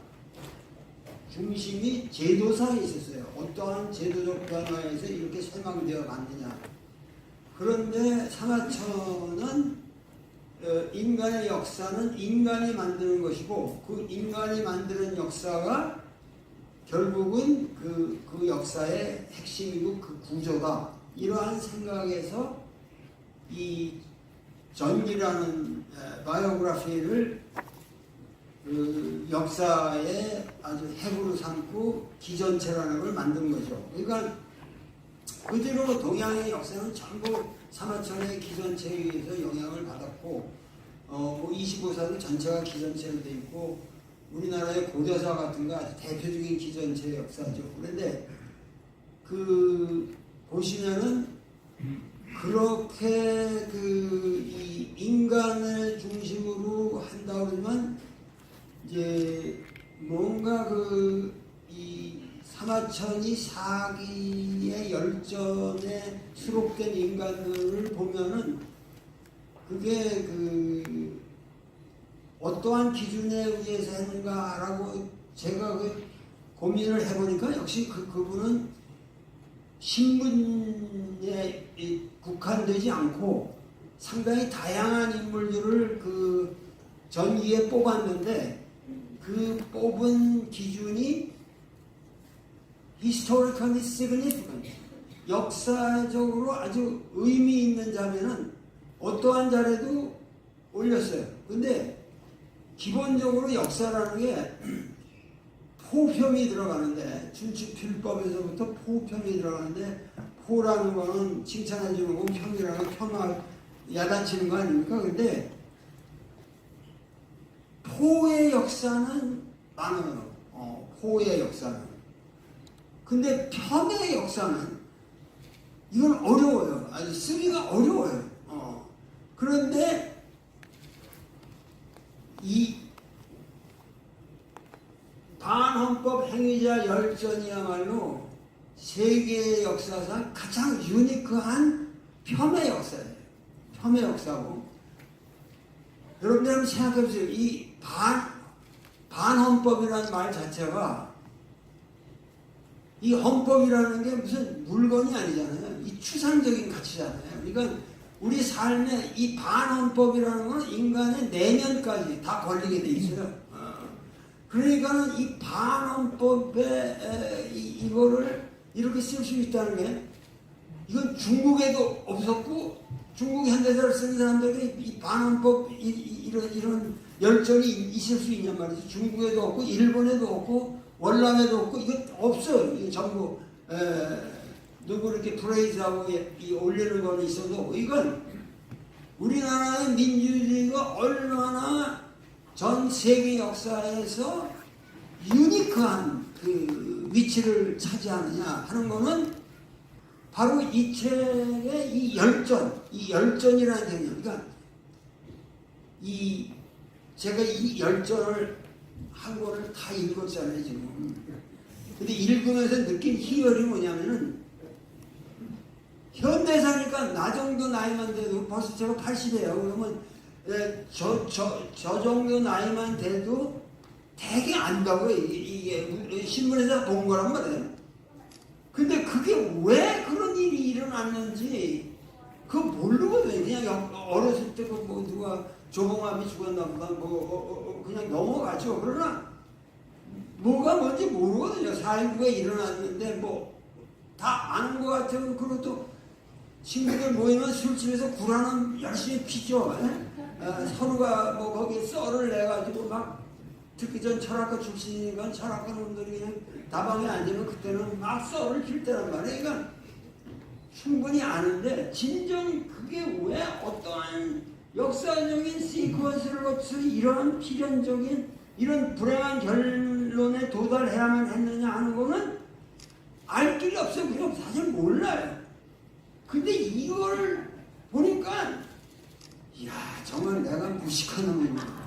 중심이 제도상에 있었어요. 어떠한 제도적 변화에서 이렇게 설명되어 갔느냐. 그런데 사마천은 인간의 역사는 인간이 만드는 것이고 그 인간이 만드는 역사가 결국은 그 역사의 핵심이고 그 구조다. 이러한 생각에서 이 전기라는 바이오그래피를 그 역사의 아주 핵으로 삼고 기전체라는 걸 만든 거죠. 그러니까 그대로 동양의 역사는 전부 사마천의 기전체에 의해서 영향을 받았고, 뭐 25사도 전체가 기전체로 돼 있고, 우리나라의 고대사 같은 거 아주 대표적인 기전체의 역사죠. 그런데 보시면은 그렇게 이 인간을 중심으로 한다 그러면 이제 뭔가 이 사마천이 사기의 열전에 수록된 인간들을 보면은 그게 어떠한 기준에 의해서 했는가라고 제가 고민을 해보니까 역시 그분은 신분에 국한되지 않고 상당히 다양한 인물들을 전기에 뽑았는데 그 뽑은 기준이 historically significant, 역사적으로 아주 의미 있는 자면은 어떠한 자라도 올렸어요. 근데 기본적으로 역사라는 게 포평이 들어가는데 춘추필법에서부터 포평이 들어가는데 포라는 거는 칭찬해주는 거고 평이라는 건 평화 야단치는 거 아닙니까? 근데 포의 역사는 많아요. 포의 역사는. 근데 평의 역사는 이건 어려워요. 아주 쓰기가 어려워요. 그런데 이 반헌법 행위자 열전이야말로 세계 역사상 가장 유니크한 폄의 역사예요. 폄의 역사고. 여러분들 한번 생각해 보세요. 이 반헌법이라는 말 자체가 이 헌법이라는 게 무슨 물건이 아니잖아요. 이 추상적인 가치잖아요. 그러니까 우리 삶에 이 반헌법이라는 건 인간의 내면까지 다 걸리게 돼 있어요. 그러니까는 이 반헌법에 이거를 이렇게 쓸 수 있다는 게 이건 중국에도 없었고 중국 현대사를 쓰는 사람들이 이 반헌법 이런 열정이 있을 수 있냔 말이죠. 중국에도 없고 일본에도 없고 월남에도 없고 이거 없어요. 이거 전부 누구 이렇게 프레이즈하고 올리는 거는 있어도 이건 우리나라의 민주주의가 얼마나 전 세계 역사에서 유니크한 위치를 차지하느냐 하는 거는 바로 이 책의 이 열전이라는 개념. 그러니까 제가 이 열전을 한 권을 다 읽었잖아요, 지금. 근데 읽으면서 느낀 희열이 뭐냐면은 현대사니까 나 정도 나이만 돼도 벌써 제가 80이에요. 그러면 저 정도 나이만 돼도 되게 안다고요. 이게 신문에서 본 거란 말이에요. 근데 그게 왜 그런 일이 일어났는지 그거 모르거든요. 그냥 어렸을 때 누가 조봉암이 죽었나 보다 그냥 넘어가죠. 그러나 뭐가 뭔지 모르거든요. 4.19가 일어났는데 다 아는 것 같아요. 그리고 또 친구들 모이면 술집에서 구라는 열심히 피죠. 서로가 거기에 썰을 내가지고 특히 전 철학과 출신이니까 철학과 놈들이 그냥 다방에 앉으면 그때는 막 썰을 필 때란 말이에요. 그러니까 충분히 아는데 진정 그게 왜 어떠한 역사적인 시퀀스를 거쳐 이런 필연적인 이런 불행한 결론에 도달해야만 했느냐 하는 거는 알 길이 없어요. 그냥 사실 몰라요. 근데 이걸 보니까 이야, 정말 내가 무식한 놈이구나.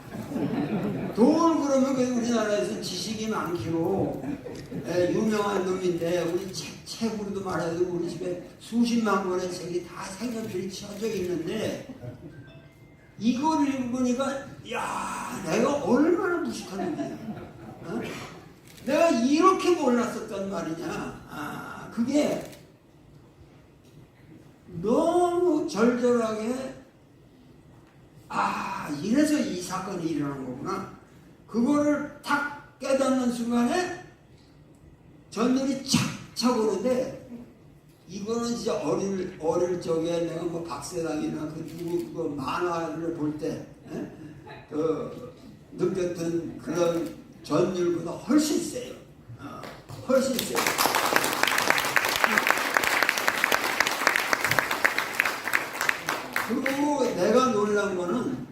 도울 그러면 그 우리나라에서 지식이 많기로 유명한 놈인데, 우리 책으로도 말해도 우리 집에 수십만 권의 책이 다 색연필이 쳐져 있는데, 이걸 읽으니까 야, 내가 얼마나 무식한 놈이야. 어? 내가 이렇게 몰랐었단 말이냐. 그게 너무 절절하게, 이래서 이 사건이 일어난 거구나. 그거를 탁 깨닫는 순간에 전율이 착착 오는데, 이거는 진짜 어릴 적에 내가 뭐 박세당이나 그 만화를 볼 때 느꼈던 그런 전율보다 훨씬 세요. 훨씬 세요. 그리고 내가 놀란 거는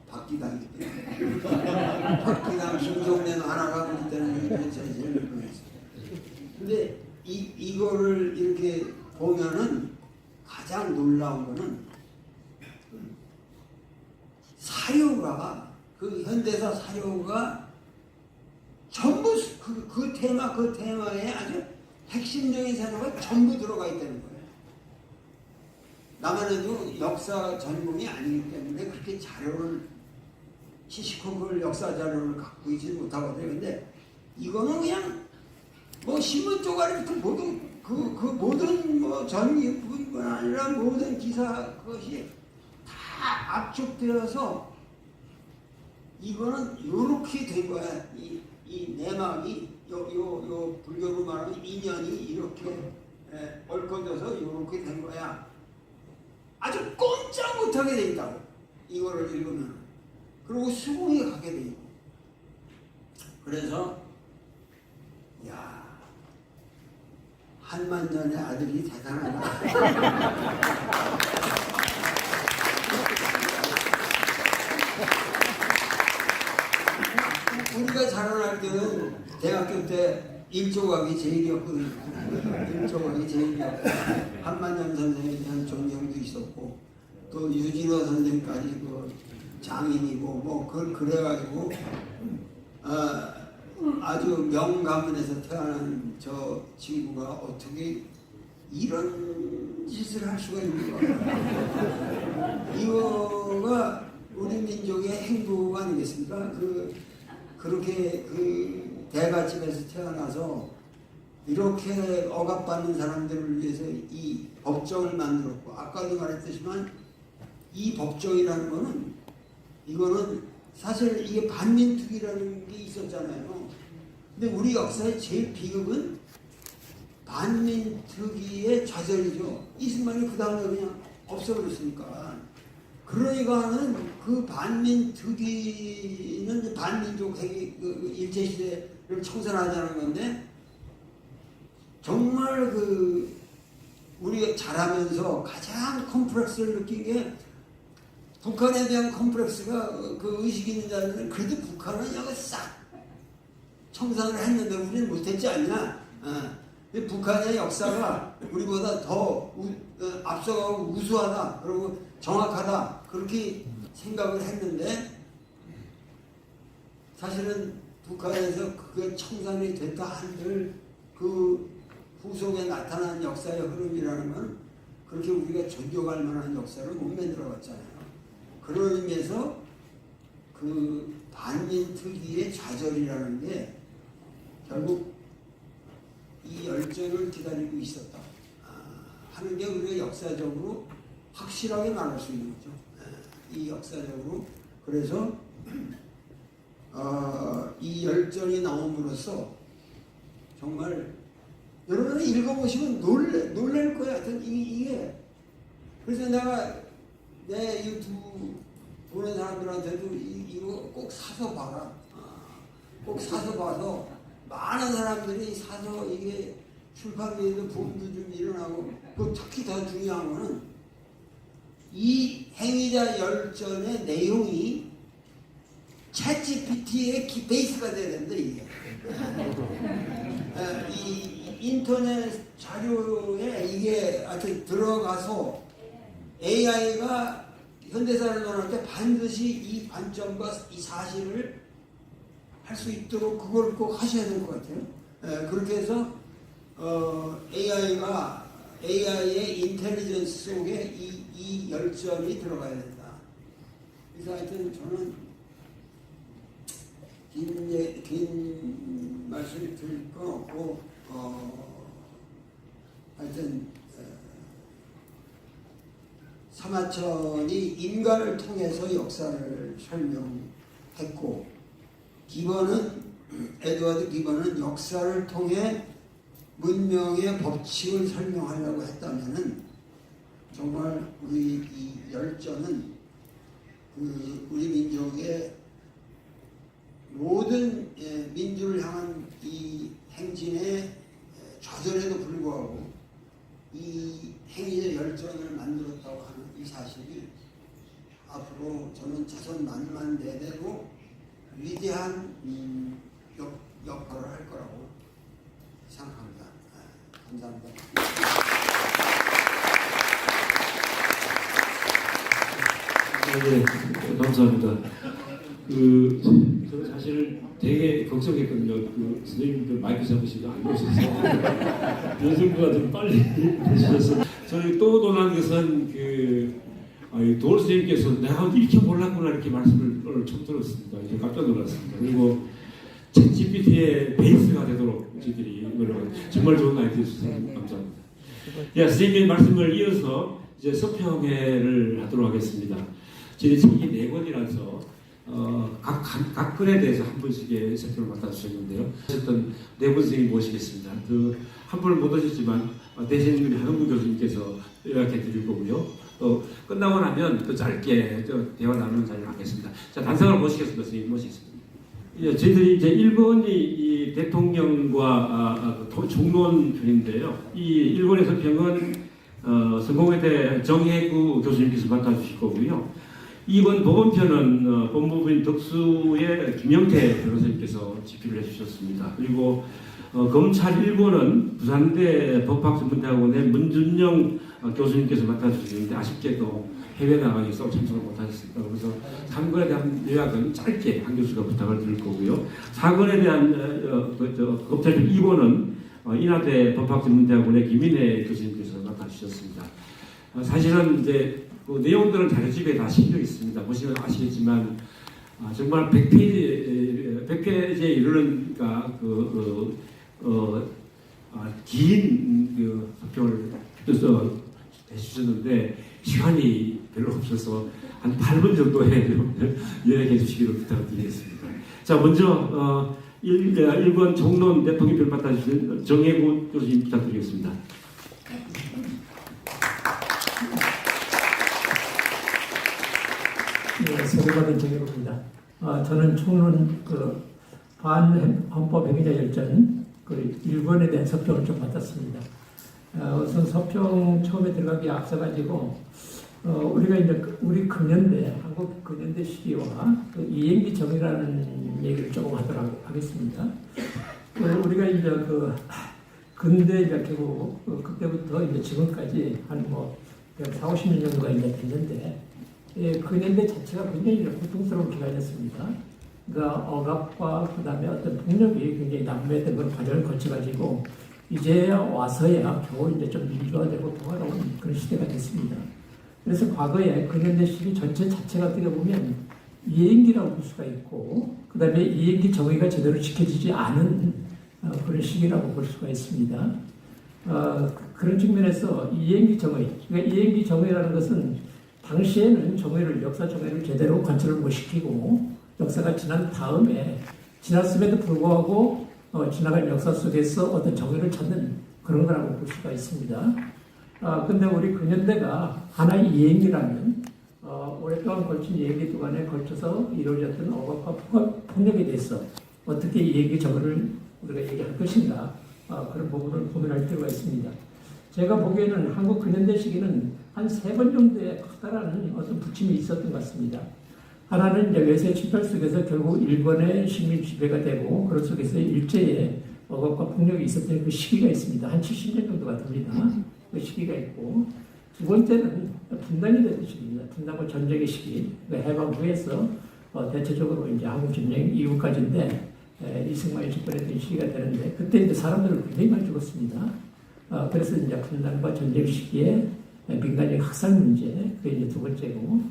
박기당이기 때문에. 박기당, 김종래 하나가 우리 때는 제일 놀랐어요. 근데 이거를 이렇게 보면은 가장 놀라운 거는 사료가, 그 현대사 사료가 전부 그 테마에 아주 핵심적인 사료가 전부 들어가 있다는 거예요. 나만 해도 역사 전공이 아니기 때문에 그렇게 자료를, 시시콜콜 역사 자료를 갖고 있지 못하거든요. 근데 이거는 그냥 뭐 신문 쪼가리부터 모든 뭐 전기뿐만 아니라 모든 기사 그것이 다 압축되어서 이거는 요렇게 된 거야. 이 내막이 요 불교로 말하면 인연이 이렇게 얽혀져서 요렇게 된 거야. 아주 꼼짝 못하게 돼 있다고. 이거를 읽으면. 그리고 수긍이 가게 돼 있고. 그래서 야, 한만년의 아들이 대단하다. 우리가 자라날 때는 대학교 때 일조각이 제일이었거든요. 일조각이 제일이었고, 한만년 선생에 대한 존경도 있었고, 또 유진호 선생까지 그 장인이고, 뭐 그래가지고 아주 명가문에서 태어난 저 친구가 어떻게 이런 짓을 할 수가 있는가. 이거가 우리 민족의 행복 아니겠습니까? 그렇게 그 대가집에서 태어나서 이렇게 억압받는 사람들을 위해서 이 법정을 만들었고, 아까도 말했듯이만 이 법정이라는 거는, 이거는 사실 이게 반민특위라는 게 있었잖아요. 근데 우리 역사의 제일 비극은 반민특위의 좌절이죠. 이승만이 그 다음에 그냥 없어버렸으니까. 그러니까는 그 반민특위는 반민족 일제시대를 청산하자는 건데, 정말 우리가 자라면서 가장 컴플렉스를 느낀 게, 북한에 대한 컴플렉스가 그 의식이 있는 자들은 그래도 북한은 여기 싹 청산을 했는데 우리는 못했지 않냐. 근데 북한의 역사가 우리보다 더 앞서가고 우수하다, 그리고 정확하다, 그렇게 생각을 했는데, 사실은 북한에서 그게 청산이 됐다 한들 그 후속에 나타난 역사의 흐름이라는 건 그렇게 우리가 존경할 만한 역사를 못 만들어갔잖아요. 그런 의미에서 그 반민특위의 좌절이라는 게 결국 이 열전을 기다리고 있었다 하는 게 우리가 역사적으로 확실하게 말할 수 있는 거죠. 이 역사적으로. 그래서 이 열전이 나옴으로써 정말 여러분이 읽어보시면 놀랄 거야. 이게. 그래서 내가 내 유튜브 보는 사람들한테도 이거 꼭 사서 봐라. 꼭 사서 봐서 많은 사람들이 사서 이게 출판계에도 붐도 좀 일어나고, 그 특히 더 중요한 거는 이 행위자 열전의 내용이 챗GPT의 베이스가 돼야 된다, 이게. 이 인터넷 자료에 이게 하여튼 들어가서 AI가 현대사를 논할 때 반드시 이 관점과 이 사실을 할 수 있도록 그걸 꼭 하셔야 될 것 같아요. 그렇게 해서 AI의 인텔리전스 속에 이 열정이 들어가야 된다. 그래서 하여튼 저는 긴 말씀을 드릴 거 없고, 하여튼, 사마천이 인간을 통해서 역사를 설명했고, 에드워드 기번은 역사를 통해 문명의 법칙을 설명하려고 했다면은, 정말 우리 이 열전은 우리 민족의 모든 민주를 향한 이 행진의 좌절에도 불구하고 이 행위의 열전을 만들었다고 하는 이 사실이 앞으로 저는 자손 만만 대대로 위대한 역할을 할 거라고 생각합니다. 감사합니다. 네, 감사합니다. 저는 사실 되게 걱정했거든요. 선생님들 마이크 잡으시고 안 오셔서 연습부가 좀 빨리 되셔서 저는 또 놀란 것은 도울 선생님께서 내가 이렇게 몰랐구나 이렇게 말씀을 오늘 처음 들었습니다. 이제 깜짝 놀랐습니다. 그리고 챗GPT의 베이스가 되도록 저희들이 정말 좋은 아이디어 주셔서 감사합니다. 예, 선생님의 말씀을 이어서 이제 서평회를 하도록 하겠습니다. 저희 책이 4권이라서 각 글에 대해서 한 분씩의 서평을 맡아주셨는데요. 어쨌든 4분 선생님 모시겠습니다. 한 분을 못 오셨지만 대신 우리 한웅구 교수님께서 요약해 드릴 거고요. 또 끝나고 나면 또 짧게 대화 나누는 자리를 갖겠습니다. 자, 단상을 모시겠습니다. 선생님 모시겠습니다. 예, 저희들이 이제 1번이 이 대통령과 종론 편인데요. 이 1번의 서평은 성공회대 정혜구 교수님께서 맡아주실 거고요. 2번 법원편은 법무부인 덕수의 김영태 변호사님께서 집필을 해주셨습니다. 그리고 검찰 1번은 부산대 법학전문대학원의 문준영 교수님께서 맡아주셨는데 아쉽게도 해외 나가서 참석을 못하셨습니다. 그래서 3건에 대한 요약은 짧게 한 교수가 부탁을 드릴 거고요. 4건에 대한 검찰편 2번은 인하대 법학전문대학원의 김인혜 교수님께서 맡아주셨습니다. 사실은 이제 그 내용들은 자료집에 다 실려 있습니다. 보시면 아시겠지만 정말 100페이지에 이르는 긴 서평을 해주셨는데 시간이 별로 없어서 한 8분 정도에 요약해 주시기를 부탁드리겠습니다. 자, 먼저 1번 종론 대통령편 맡아주신 정혜구 교수님 부탁드리겠습니다. 네, 세례받은 정혜구입니다. 저는 총론 반헌법 행위자 열전 1권에 대한 서평을 좀 맡았습니다. 우선 서평 처음에 들어가기 앞서가지고 우리가 이제 우리 근현대 한국 근현대 시기와 이행기 정의라는 얘기를 조금 하도록 하겠습니다. 우리가 이제 근대 이제 결국 그때부터 이제 지금까지 한 40-50년 정도가 이제 됐는데 근현대 자체가 굉장히 고통스러운 기간이었습니다. 그러니까 억압과 그다음에 어떤 폭력이 굉장히 난무했던 그런 과정을 거쳐가지고 이제 와서야 겨우 이제 좀 민주화되고 통화로운 그런 시대가 됐습니다. 그래서 과거에 근현대 시기 전체 자체가 어떻게 보면 이행기라고 볼 수가 있고 그다음에 이행기 정의가 제대로 지켜지지 않은 그런 시기라고 볼 수가 있습니다. 그런 측면에서 이행기 정의, 그러니까 이행기 정의라는 것은 당시에는 역사 정의를 제대로 관철을 못 시키고 역사가 지난 다음에 지났음에도 불구하고 지나간 역사 속에서 어떤 정의를 찾는 그런 거라고 볼 수가 있습니다. 근데 우리 근현대가 하나의 이행기라면 오랫동안 걸친 이행기 동안에 걸쳐서 이루어졌던 억압과 폭력에 대해서 어떻게 이행기 정의를 우리가 얘기할 것인가 그런 부분을 고민할 필요가 있습니다. 제가 보기에는 한국 근현대 시기는 한 3번 정도의 커다란 어떤 부침이 있었던 것 같습니다. 하나는 이제 외세 침탈 속에서 결국 일본의 식민 지배가 되고 그런 속에서 일제의 억압과 폭력이 있었던 그 시기가 있습니다. 한 70년 정도가 됩니다. 그 시기가 있고 두 번째는 분단이 됐던 시기입니다. 분단과 전쟁의 시기. 그 해방 후에서 대체적으로 이제 한국 전쟁 이후까지인데 이승만이 집권했던 시기가 되는데 그때 이제 사람들을 굉장히 많이 죽었습니다. 그래서 이제 분단과 전쟁 시기에 민간인 학살 문제 그게 이제 두 번째고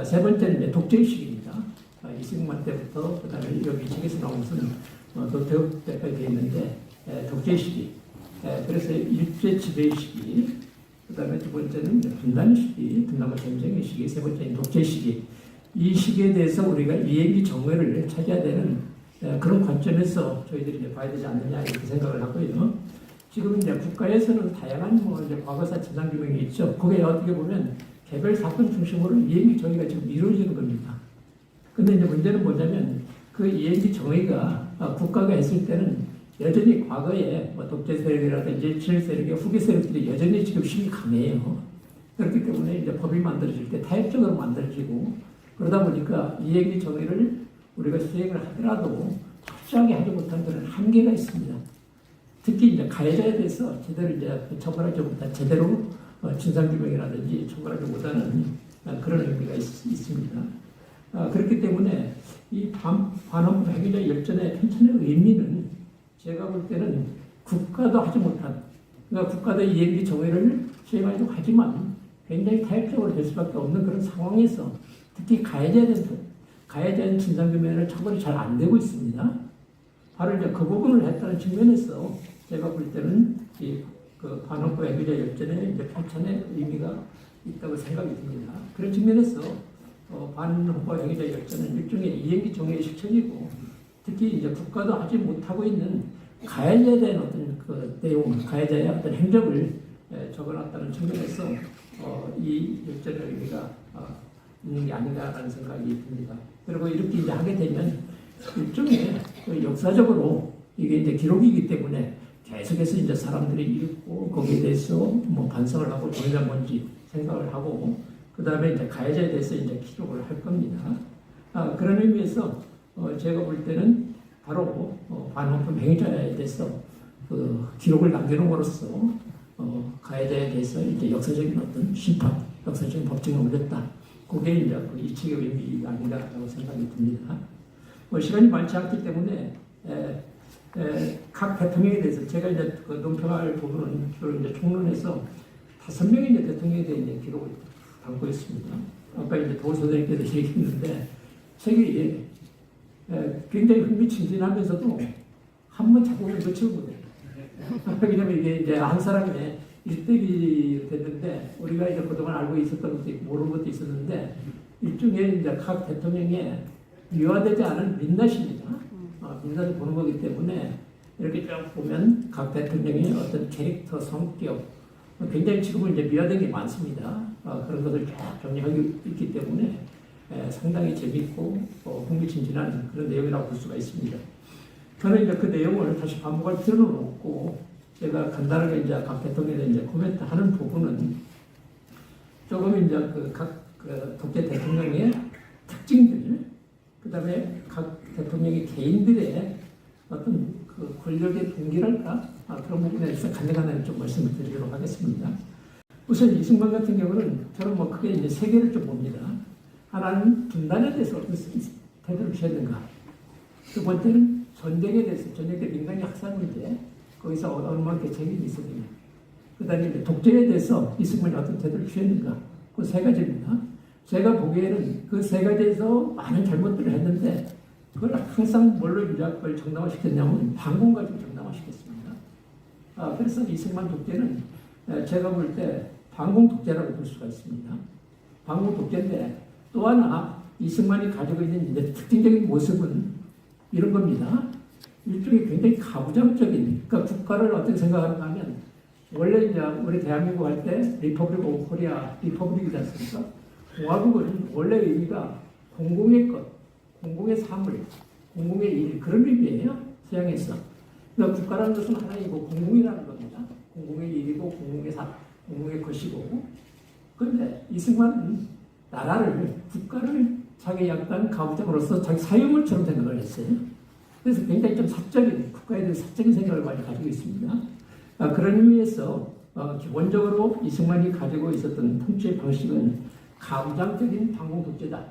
세 번째는 이제 독재 시기입니다. 이승만 때부터 그다음에 여기 책에서 나온 것은 노태우 때까지 되어 있는데 독재 시기. 그래서 일제 지배 시기. 그다음에 두 번째는 분단 시기, 분단과 전쟁의 시기. 세 번째는 독재 시기. 이 시기에 대해서 우리가 이행기 정의를 찾아야 되는 그런 관점에서 저희들이 이제 봐야 되지 않느냐 이렇게 생각을 하고요. 지금 이제 국가에서는 다양한 이제 과거사 진상 규명이 있죠. 그게 어떻게 보면 개별 사건 중심으로 이행기 정의가 지금 이루어지는 겁니다. 근데 이제 문제는 뭐냐면 그 이행기 정의가 국가가 했을 때는 여전히 과거에 독재 세력이라든지 친일 세력의 후계 세력들이 여전히 지금 힘이 강해요. 그렇기 때문에 이제 법이 만들어질 때 타협적으로 만들어지고 그러다 보니까 이행기 정의를 우리가 수행을 하더라도 확실하게 하지 못한 그런 한계가 있습니다. 특히 이제 가해자에 대해서 제대로 이제 처벌하지 못한 제대로 진상규명이라든지 처벌하지 못하는 그런 의미가 있습니다. 그렇기 때문에 이 반헌법 행위자 열전의 편찬의 의미는 제가 볼 때는 국가도 하지 못한, 그러니까 국가도 이행기 정의를 수행하려고 하지만 굉장히 타협적으로 될 수밖에 없는 그런 상황에서 특히 가해자에 대한 진상규명을 처벌이 잘 안 되고 있습니다. 바로 이제 그 부분을 했다는 측면에서 제가 볼 때는 그 반헌법 행위자 열전의 이제 편찬의 의미가 있다고 생각이 듭니다. 그런 측면에서 반헌법 행위자 열전은 일종의 이행기 정의의 실천이고 특히 이제 국가도 하지 못하고 있는 가해자에 대한 어떤 그 내용, 가해자의 어떤 행적을 적어놨다는 측면에서 이 열전의 의미가 있는 게 아닌가라는 생각이 듭니다. 그리고 이렇게 이제 하게 되면 일종의 그 역사적으로 이게 이제 기록이기 때문에 계속해서 이제 사람들이 읽고 거기에 대해서 뭐 반성을 하고 정의가 뭔지 생각을 하고 그 다음에 이제 가해자에 대해서 이제 기록을 할 겁니다. 그런 의미에서 제가 볼 때는 바로 반헌법 행위자에 대해서 그 기록을 남겨놓음으로써 가해자에 대해서 이제 역사적인 어떤 심판, 역사적인 법정에 올렸다. 그게 이제 그 이측의 의미가 아닌가라고 생각이 듭니다. 시간이 많지 않기 때문에 각 대통령에 대해서 제가 이제 그 논평할 부분은 주로 이제 총론에서 5명의 이제 대통령에 대한 이제 기록을 담고 있습니다. 아까 이제 도울 선생님께서 얘기했는데 책이 굉장히 흥미진진하면서도 한 번 작품을 놓치는 거예요. 왜냐면 이게 이제 한 사람의 일대기 됐는데 우리가 이제 그동안 알고 있었던 것도 있고 모르는 것도 있었는데 일종의 이제 각 대통령의 미화되지 않은 민낯입니다. 민낯을 보는 거기 때문에 이렇게 쭉 보면 각 대통령의 어떤 캐릭터, 성격 굉장히 지금은 이제 미화된 게 많습니다. 그런 것을 쭉 정리하고 있기 때문에 상당히 재밌고 흥미진진한 그런 내용이라고 볼 수가 있습니다. 저는 이제 그 내용을 다시 반복할 필요는 없고 제가 간단하게 이제 각 대통령에 이제 코멘트하는 부분은 조금 이제 각 독재 대통령의 특징들, 그 다음에 각 대통령의 개인들의 어떤 그 권력의 동기랄까 그런 부분에 대해서 간단하게 좀 말씀을 드리도록 하겠습니다. 우선 이승만 같은 경우는 저는 뭐 크게 이제 세 개를 좀 봅니다. 하나는 분단에 대해서 어떤 태도를 취했는가. 두 번째는 전쟁에 대해서 전쟁 때 민간인 학살 문제 거기서 얼마만큼 책임이 있었느냐. 그 다음에 독재에 대해서 이승만이 어떤 태도를 취했는가. 그 세 가지입니다. 제가 보기에는 그 세 가지에서 많은 잘못들을 했는데 그걸 항상 뭘로 이제 그걸 정당화시켰냐면 반공 가지고 정당화시켰습니다. 그래서 이승만 독재는 제가 볼 때 반공 독재라고 볼 수가 있습니다. 반공 독재인데 또 하나 이승만이 가지고 있는 이제 특징적인 모습은 이런 겁니다. 일종의 굉장히 가부장적인, 그러니까 국가를 어떻게 생각하는가 하면 원래 이제 우리 대한민국 할 때 리퍼블릭 오브 코리아, 리퍼블릭이지 않습니까? 공화국은 원래 의미가 공공의 것, 공공의 사물, 공공의 일 그런 의미예요. 서양에서. 그러니까 국가라는 것은 하나이고 공공이라는 겁니다. 공공의 일이고 공공의 것이고. 그런데 이승만은 나라를 국가를 자기 약간 가부장으로서 자기 사유물처럼 생각을 했어요. 그래서 굉장히 좀 사적인, 국가에 대한 사적인 생각을 많이 가지고 있습니다. 그런 의미에서 기본적으로 이승만이 가지고 있었던 통치 방식은 가부장적인 반공 독재다.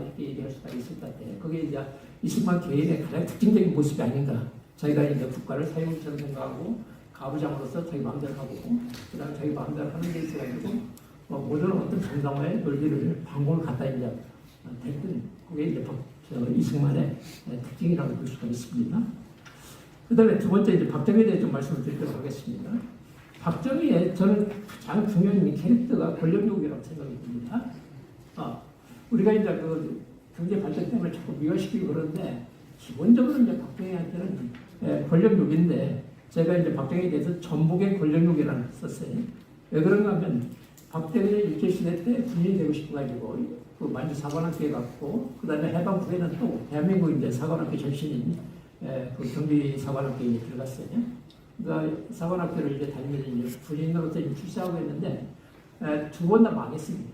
이렇게 얘기할 수가 있을 것 같아요. 그게 이제 이승만 개인의 가장 특징적인 모습이 아닌가. 자기가 이제 국가를 사유물처럼 생각하고 가부장으로서 자기 마음대로 하고, 그 다음에 자기 마음대로 하는 데 있어가지고 모든 어떤 정당화의 논리를 반공을 갖다 이제 됐던 그게 이제 이승만의 특징이라고 볼 수가 있습니다. 그 다음에 두 번째 이제 박정희에 대해 좀 말씀을 드리도록 하겠습니다. 박정희의 저는 가장 중요한 캐릭터가 권력욕이라고 생각이 듭니다. 우리가 이제 그 경제 발전 때문에 자꾸 미화시키고 그러는데 기본적으로 이제 박정희한테는 권력욕인데 제가 이제 박정희에 대해서 전북의 권력욕이라는 걸 썼어요. 왜 그런가 하면 박정희는 일제시대 때 군인이 되고 싶어가지고 그 만주 사관학교에 갔고 그 다음에 해방 후에는 또 대한민국 이제 사관학교 전신인 그 경기 사관학교에 들어갔어요. 그러니까 사관학교를 이제 다니면서 이제 군인으로서 출세하고 했는데 두 번 다 망했습니다.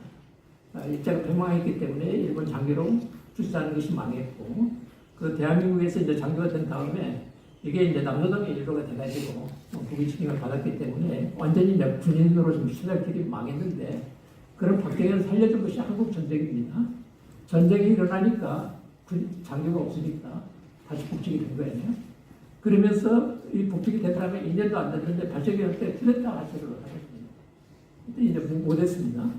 일제가 패망했기 때문에 일본 장교로 출세하는 것이 망했고 그 대한민국에서 이제 장교가 된 다음에 이게 이제 남노당의 일로가 돼가지고 국위직임을 받았기 때문에 완전히 이제 군인으로 좀 출세할 길이 망했는데 그런 박정희를 살려준 것이 한국 전쟁입니다. 전쟁이 일어나니까 장교가 없으니까 다시 복직이 된 거예요. 그러면서 이 복직이 된 다음에 2년도 안 됐는데 발전기할 때 쿠데타 하시를 하셨습니다. 그때 이제 못했습니다.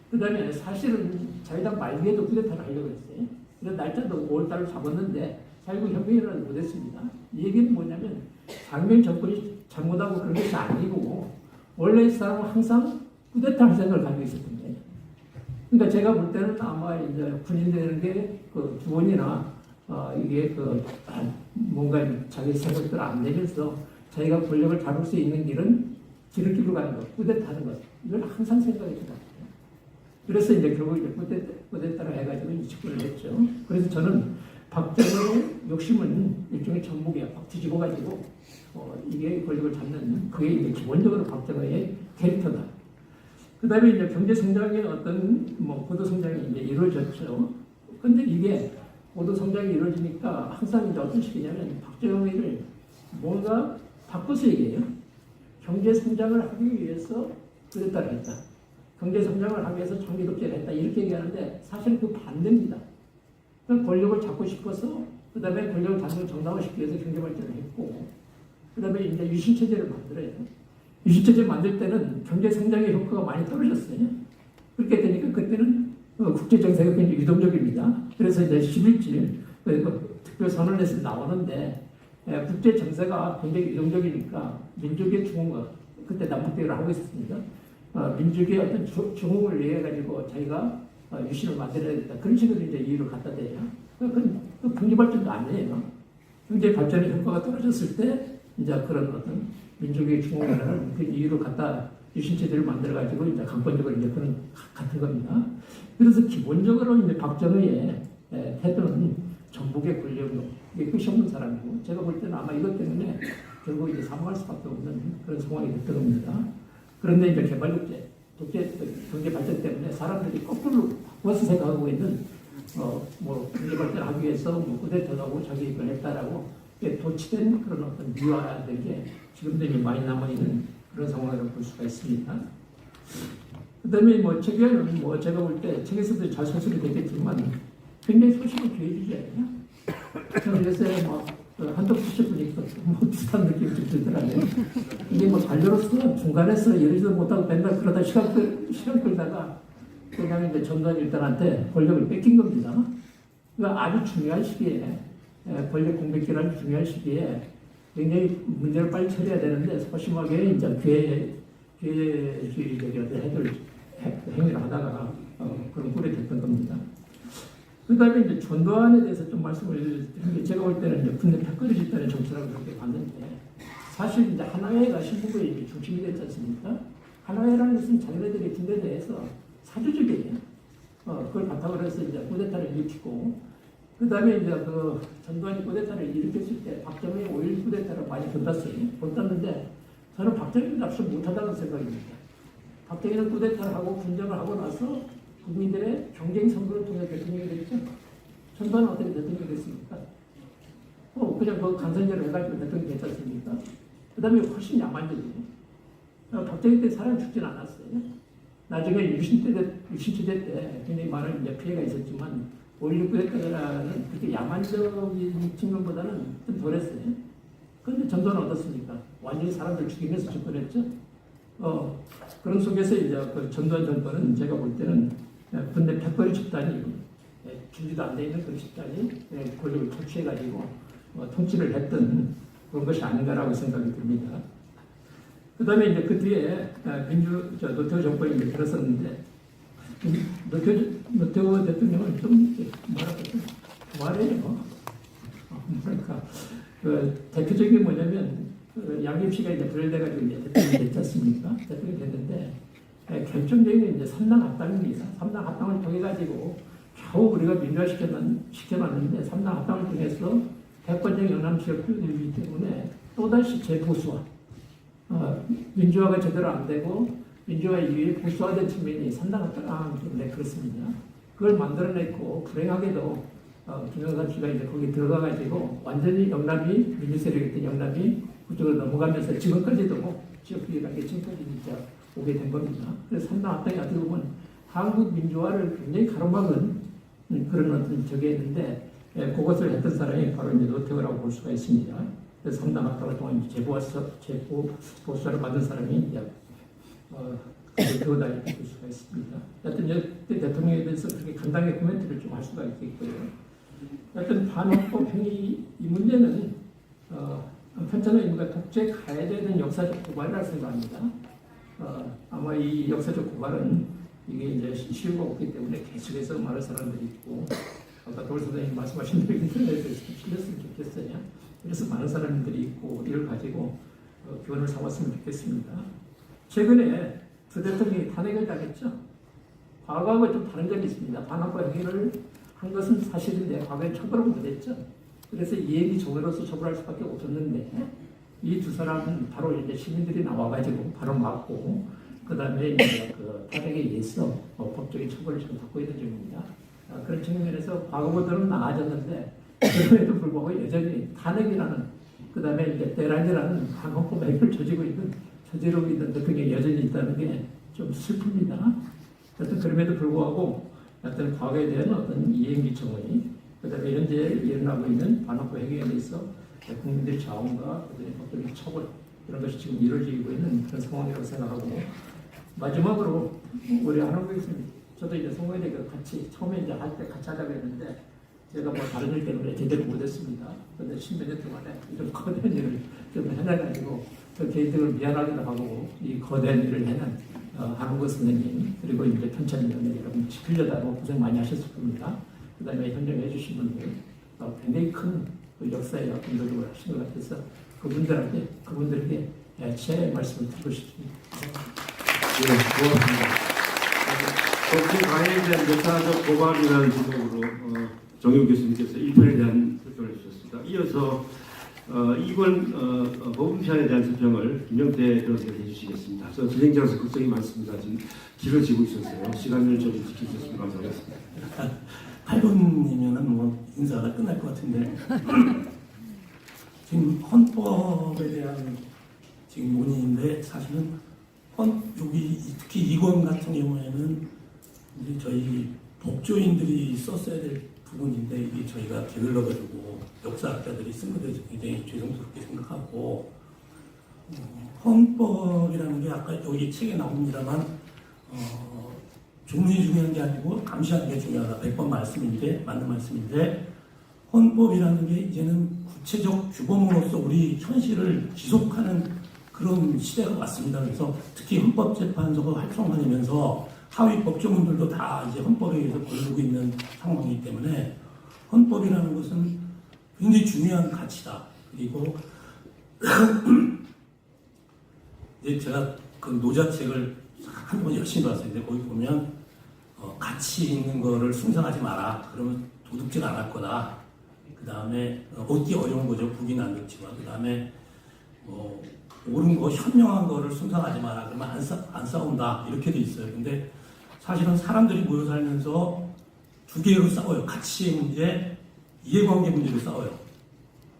그 다음에 사실은 자유당 말기에도 쿠데타를 하려고 했어요. 그래서 날짜도 5월달을 잡았는데 사회국 혁명이라도 못했습니다. 이 얘기는 뭐냐면 장면 정권이 잘못하고 그런 것이 아니고 원래 이 사람은 항상 쿠데타 할 생각을 가지고 있었던 거예요. 그러니까 제가 볼 때는 아마 이제 군인 되는 게 그 주원이나 이게 그 뭔가 자기 생각대로 안 되면서 자기가 권력을 잡을 수 있는 길은 지름길로 가는 것, 쿠데타하는 것 이걸 항상 생각했던 것 같아요. 그래서 이제 결국 이제 쿠데타를 해가지고 이제 집권을 했죠. 그래서 저는 박정희의 욕심은 일종의 전복이야. 박 뒤집어가지고 이게 권력을 잡는 그게 이제 기본적으로 박정희의 캐릭터다. 그 다음에 이제 경제 성장의 어떤 고도 성장이 이제 이루어졌죠. 근데 이게 고도 성장이 이루어지니까 항상 이제 어떤 식이냐면 박정희를 뭔가 바꿔서 얘기해요. 경제 성장을 하기 위해서 쿠데타를 했다. 경제 성장을 하기 위해서 장기 독재를 했다. 이렇게 얘기하는데 사실 그 반대입니다. 권력을 잡고 싶어서 그 다음에 권력을 잡는 정당화시키기 위해서 경제 발전을 했고 그 다음에 이제 유신체제를 만들어요. 유신체제 만들 때는 경제 성장의 효과가 많이 떨어졌어요. 그렇게 되니까 그때는 국제 정세가 굉장히 유동적입니다. 그래서 이제 11일 특별선언에서 나오는데 국제 정세가 굉장히 유동적이니까 민족의 중흥을 그때 남북대결을 하고 있었습니다. 민족의 어떤 중흥을 위해 가지고 자기가 유신을 만들어야겠다. 그런 식으로 이제 이유를 갖다 대요. 그건 경제 발전도 아니에요. 경제 발전의 효과가 떨어졌을 때 이제 그런 어떤 민족의 중흥이라는 그 이유를 갖다 유신체제를 만들어가지고 이제 강권적으로 이제 그런 같은 겁니다. 그래서 기본적으로 이제 박정희의 태도는 전북의 권력으로 이게 끝이 없는 사람이고 제가 볼 때는 아마 이것 때문에 결국 이제 사망할 수밖에 없는 그런 상황이 됐던 겁니다. 그런데 이제 개발독재, 경제 발전 때문에 사람들이 거꾸로 바꿔서 생각하고 있는 경제 발전하기 위해서 쿠데타도 하고 자기 이걸 했다라고 도치된 그런 어떤 미화된 게 지금도 이제 많이 남아있는 그런 상황이라고 볼 수가 있습니다. 그 다음에 책에는 제가 볼 때 책에서도 잘 소설이 되겠지만 굉장히 소식을 기회주지 않냐? 저는 요새 한덕수 씨 보니까 비슷한 느낌이 좀 들더라고요. 이게 관료로서 중간에서 이러지도 못하고 맨날 그러다 시간 끌다가 그냥 이제 전두환 일당한테 권력을 뺏긴 겁니다. 그러니까 아주 중요한 시기에 권력 공백기를 아주 중요한 시기에 굉장히 문제를 빨리 처리해야 되는데 소심하게 이제 기회주의적인 행위를 하다가 그런 꼴이 됐던 겁니다. 그 다음에 이제 전두환에 대해서 좀 말씀을 드린 게 제가 볼 때는 이제 군대 패거리 집단의 정치라고 그렇게 봤는데 사실 이제 하나회가 신부의 중심이 됐지 않습니까? 하나회라는 것은 자기네들이 군대에 대해서 사주적이에요. 그걸 바탕으로 해서 이제 쿠데타를 일으키고 그 다음에 이제 그 전두환이 쿠데타를 일으켰을 때 박정희의 5.16 쿠데타를 많이 본땄는데 저는 박정희는 앞서 못하다는 생각입니다. 박정희는 쿠데타를 하고 군정을 하고 나서 국민들의 경쟁 선거를 통해 대통령이 됐죠. 전두환은 어떻게 대통령이 됐습니까? 그냥 그 간선제로 해가지고 대통령이 됐지 않습니까? 그 다음에 훨씬 야만적이고 박정희 때 사람이 죽진 않았어요. 나중에 유신시대 때 굉장히 많은 이제 피해가 있었지만 5.16 때라는 그렇게 야만적인 측면보다는 좀 덜했어요. 그런데 전두환은 어떻습니까? 완전히 사람들 죽이면서 접근했죠. 그런 속에서 이제 그 전두환 정권은 제가 볼 때는 군대 백거리 집단이 준비도 안 돼 있는 그런 집단이 권력을 착취해가지고 통치를 했던 그런 것이 아닌가라고 생각이 듭니다. 그 다음에 이제 그 뒤에 노태우 정권이 이제 들었었는데, 노태우 대통령은 좀 뭐랄까 좀 부활해요. 그러니까 그 대표적인 게 뭐냐면 양김 씨가 이제 분열돼가지고 이제 대통령이 됐지 않습니까? 대통령이 됐는데 결정적인 이제 3당 합당입니다. 3당 합당을 통해 가지고 겨우 우리가 민주화 시켜놨는데 3당 합당을 통해서 대권적 영남 지역들이기 때문에 또다시 재보수화, 민주화가 제대로 안 되고 민주화 이후에 보수화된 측면이 3당 합당 때문에 그렇습니다. 그걸 만들어냈고 불행하게도 김영삼 씨가 이제 거기 들어가가지고 완전히 영남이 민주 세력이었던 영남이 그쪽으로 넘어가면서 지금까지도 지역주의라는 게 지금까지 진짜 오게 된 겁니다. 그래서 3당 합당이 어떻게 보면 한국 민주화를 굉장히 가로막은 그런 어떤 적이 있는데 그것을 했던 사람이 바로 이제 노태우라고 볼 수가 있습니다. 그래서 3당 합당을 통한 재보수화를 받은 사람이 이제 노태우다 이렇게 볼 수가 있습니다. 하여튼 역대 대통령에 대해서 그렇게 간단하게 코멘트를 좀 할 수가 있겠고요. 하여튼 반헌법 행위 이 문제는 한편으로 인구가 독재 가해자에 대한 역사적 고발이라고 생각합니다. 아마 이 역사적 고발은 이게 이제 시효가 없기 때문에 계속해서 많은 사람들이 있고 아까 돌 선생님 말씀하신 대로 인터넷에서 실렸으면 좋겠어요. 그래서 많은 사람들이 있고 이를 가지고 교훈을 삼았으면 좋겠습니다. 최근에 두 대통령이 탄핵을 당했죠. 과거하고 좀 다른 점이 있습니다. 반헌법 행위를 한 것은 사실인데 과거에 처벌을 못했죠. 그래서 이행기 종으로서 처벌할 수밖에 없었는데 이 두 사람은 바로 이제 시민들이 나와가지고 바로 막고 그 다음에 이제 그 탄핵에 의해서 법적인 처벌을 지금 받고 있는 중입니다. 그런 측면에서 과거보다는 나아졌는데 그럼에도 불구하고 여전히 탄핵이라는 그 다음에 이제 대란이라는 반헌법 행위를 저지르고 있는 대통령이 여전히 있다는 게 좀 슬픕니다. 하여튼 그럼에도 불구하고 어떤 과거에 대한 어떤 이행기 청원이 그 다음에 현재 일어나고 있는 반헌법 행위에 대해서 국민들의 자원과 법적인 처벌 이런 것이 지금 이루어지고 있는 그런 상황이라고 생각하고 마지막으로 우리 한국에서 저도 이제 송호회대 같이 처음에 이제 할 때 같이 하자고 했는데 제가 뭐 다른 일 때문에 제대로 못했습니다. 그런데 10몇 년 동안에 이런 거대한 일을 좀 해놔가지고 그 개인적으로 미안하기도 하고 이 거대한 일을 해낸 한국어 선생님 그리고 이제 편찬위원회 여러분 지키려다가 고생 많이 하셨을 겁니다. 그 다음에 현장해 주신 분들 굉장히 큰 그 역사의 어떤 노력을 하신 것 같아서 그분들에게 제 말씀을 드리고 싶습니다. 네, 고맙습니다. 독재 가해에 대한 역사적 고발이라는 제목으로 정용 교수님께서 1편에 대한 설명을 해주셨습니다. 이어서 2번 법음편에 대한 설명을 김영태 변호사님이 해주시겠습니다. 저 진행자로서 걱정이 많습니다. 지금 길어지고 있어서요. 시간을 좀 지켜주셨으면 감사하겠습니다. 8분이면은 뭐 인사가 끝날 것 같은데 지금 헌법에 대한 지금 논의인데 사실은 여기 특히 2권 같은 경우에는 이제 저희 법조인들이 썼어야 될 부분인데 이게 저희가 게을러가지고 역사학자들이 쓴 것에 대해서 굉장히 죄송스럽게 생각하고 헌법이라는 게 아까 여기 책에 나옵니다만 종류이 중요한 게 아니고 감시하는 게 중요하다. 100번 말씀인데 맞는 말씀인데 헌법이라는 게 이제는 구체적 규범으로서 우리 현실을 지속하는 그런 시대가 왔습니다. 그래서 특히 헌법재판소가 활성화되면서 하위 법조문들도 다 이제 헌법에 의해서 걸리고 있는 상황이기 때문에 헌법이라는 것은 굉장히 중요한 가치다. 그리고 이제 제가 그 노자책을 한번 열심히 봤었는데 거기 보면 가치 있는 거를 숭상하지 마라. 그러면 도둑질 안 할 거다. 그 다음에 얻기 어려운 거죠. 북인 안 좋지만 그 다음에 옳은 거 현명한 거를 숭상하지 마라. 그러면 안 싸운다. 이렇게 돼 있어요. 근데 사실은 사람들이 모여 살면서 두 개로 싸워요. 가치의 문제, 이해관계 문제로 싸워요.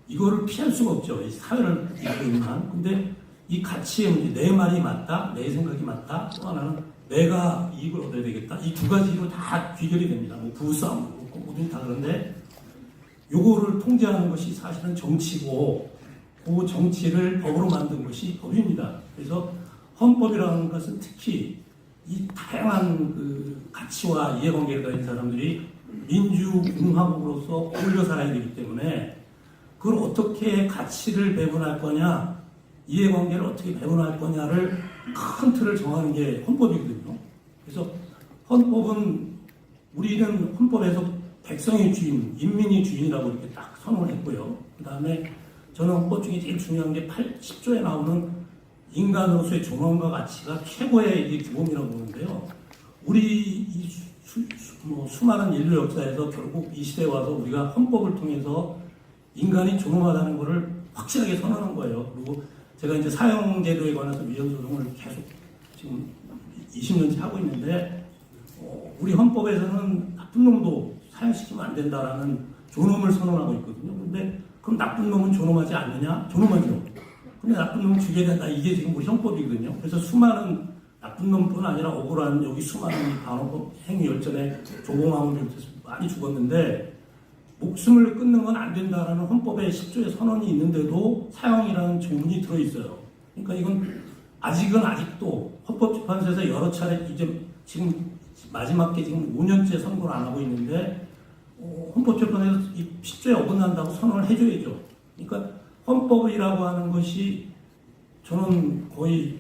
이거를 피할 수가 없죠. 이 사회를 이루는 한. 근데 이 가치의 문제, 내 말이 맞다, 내 생각이 맞다, 또 하나는 내가 이익을 얻어야 되겠다. 이 두 가지로 다 귀결이 됩니다. 뭐 부부싸움도 그렇고 모든 다 그런데 요거를 통제하는 것이 사실은 정치고 그 정치를 법으로 만든 것이 법입니다. 그래서 헌법이라는 것은 특히 이 다양한 그 가치와 이해관계를 가진 사람들이 민주공화국으로서 어울려 살아야 되기 때문에 그걸 어떻게 가치를 배분할 거냐, 이해관계를 어떻게 배분할 거냐를 큰 틀을 정하는 게 헌법이거든요. 그래서 헌법은 우리는 헌법에서 백성의 주인, 인민이 주인이라고 이렇게 딱 선언을 했고요. 그 다음에 저는 헌법 중에 제일 중요한 게 10조에 나오는 인간으로서의 존엄과 가치가 최고의 이게 규범이라고 보는데요. 우리 이 수많은 인류 역사에서 결국 이 시대에 와서 우리가 헌법을 통해서 인간이 존엄하다는 것을 확실하게 선언한 거예요. 그리고 제가 이제 사형제도에 관해서 위헌소송을 계속 지금 20년째 하고 있는데, 우리 헌법에서는 나쁜 놈도 사형시키면 안 된다라는 존엄을 선언하고 있거든요. 근데 그럼 나쁜 놈은 존엄하지 않느냐? 존엄하죠. 근데 나쁜 놈은 죽여야 된다. 이게 지금 우리 헌법이거든요. 그래서 수많은 나쁜 놈뿐 아니라 억울한 여기 수많은 반헌법 행위 열전에 조공항을 비롯해서 많이 죽었는데, 목숨을 끊는 건 안 된다라는 헌법의 10조의 선언이 있는데도 사형이라는 조문이 들어있어요. 그러니까 이건 아직도 헌법재판소에서 여러 차례 이제 지금 마지막 게 지금 5년째 선고를 안 하고 있는데, 헌법재판소에서 이 10조에 어긋난다고 선언을 해줘야죠. 그러니까 헌법이라고 하는 것이 저는 거의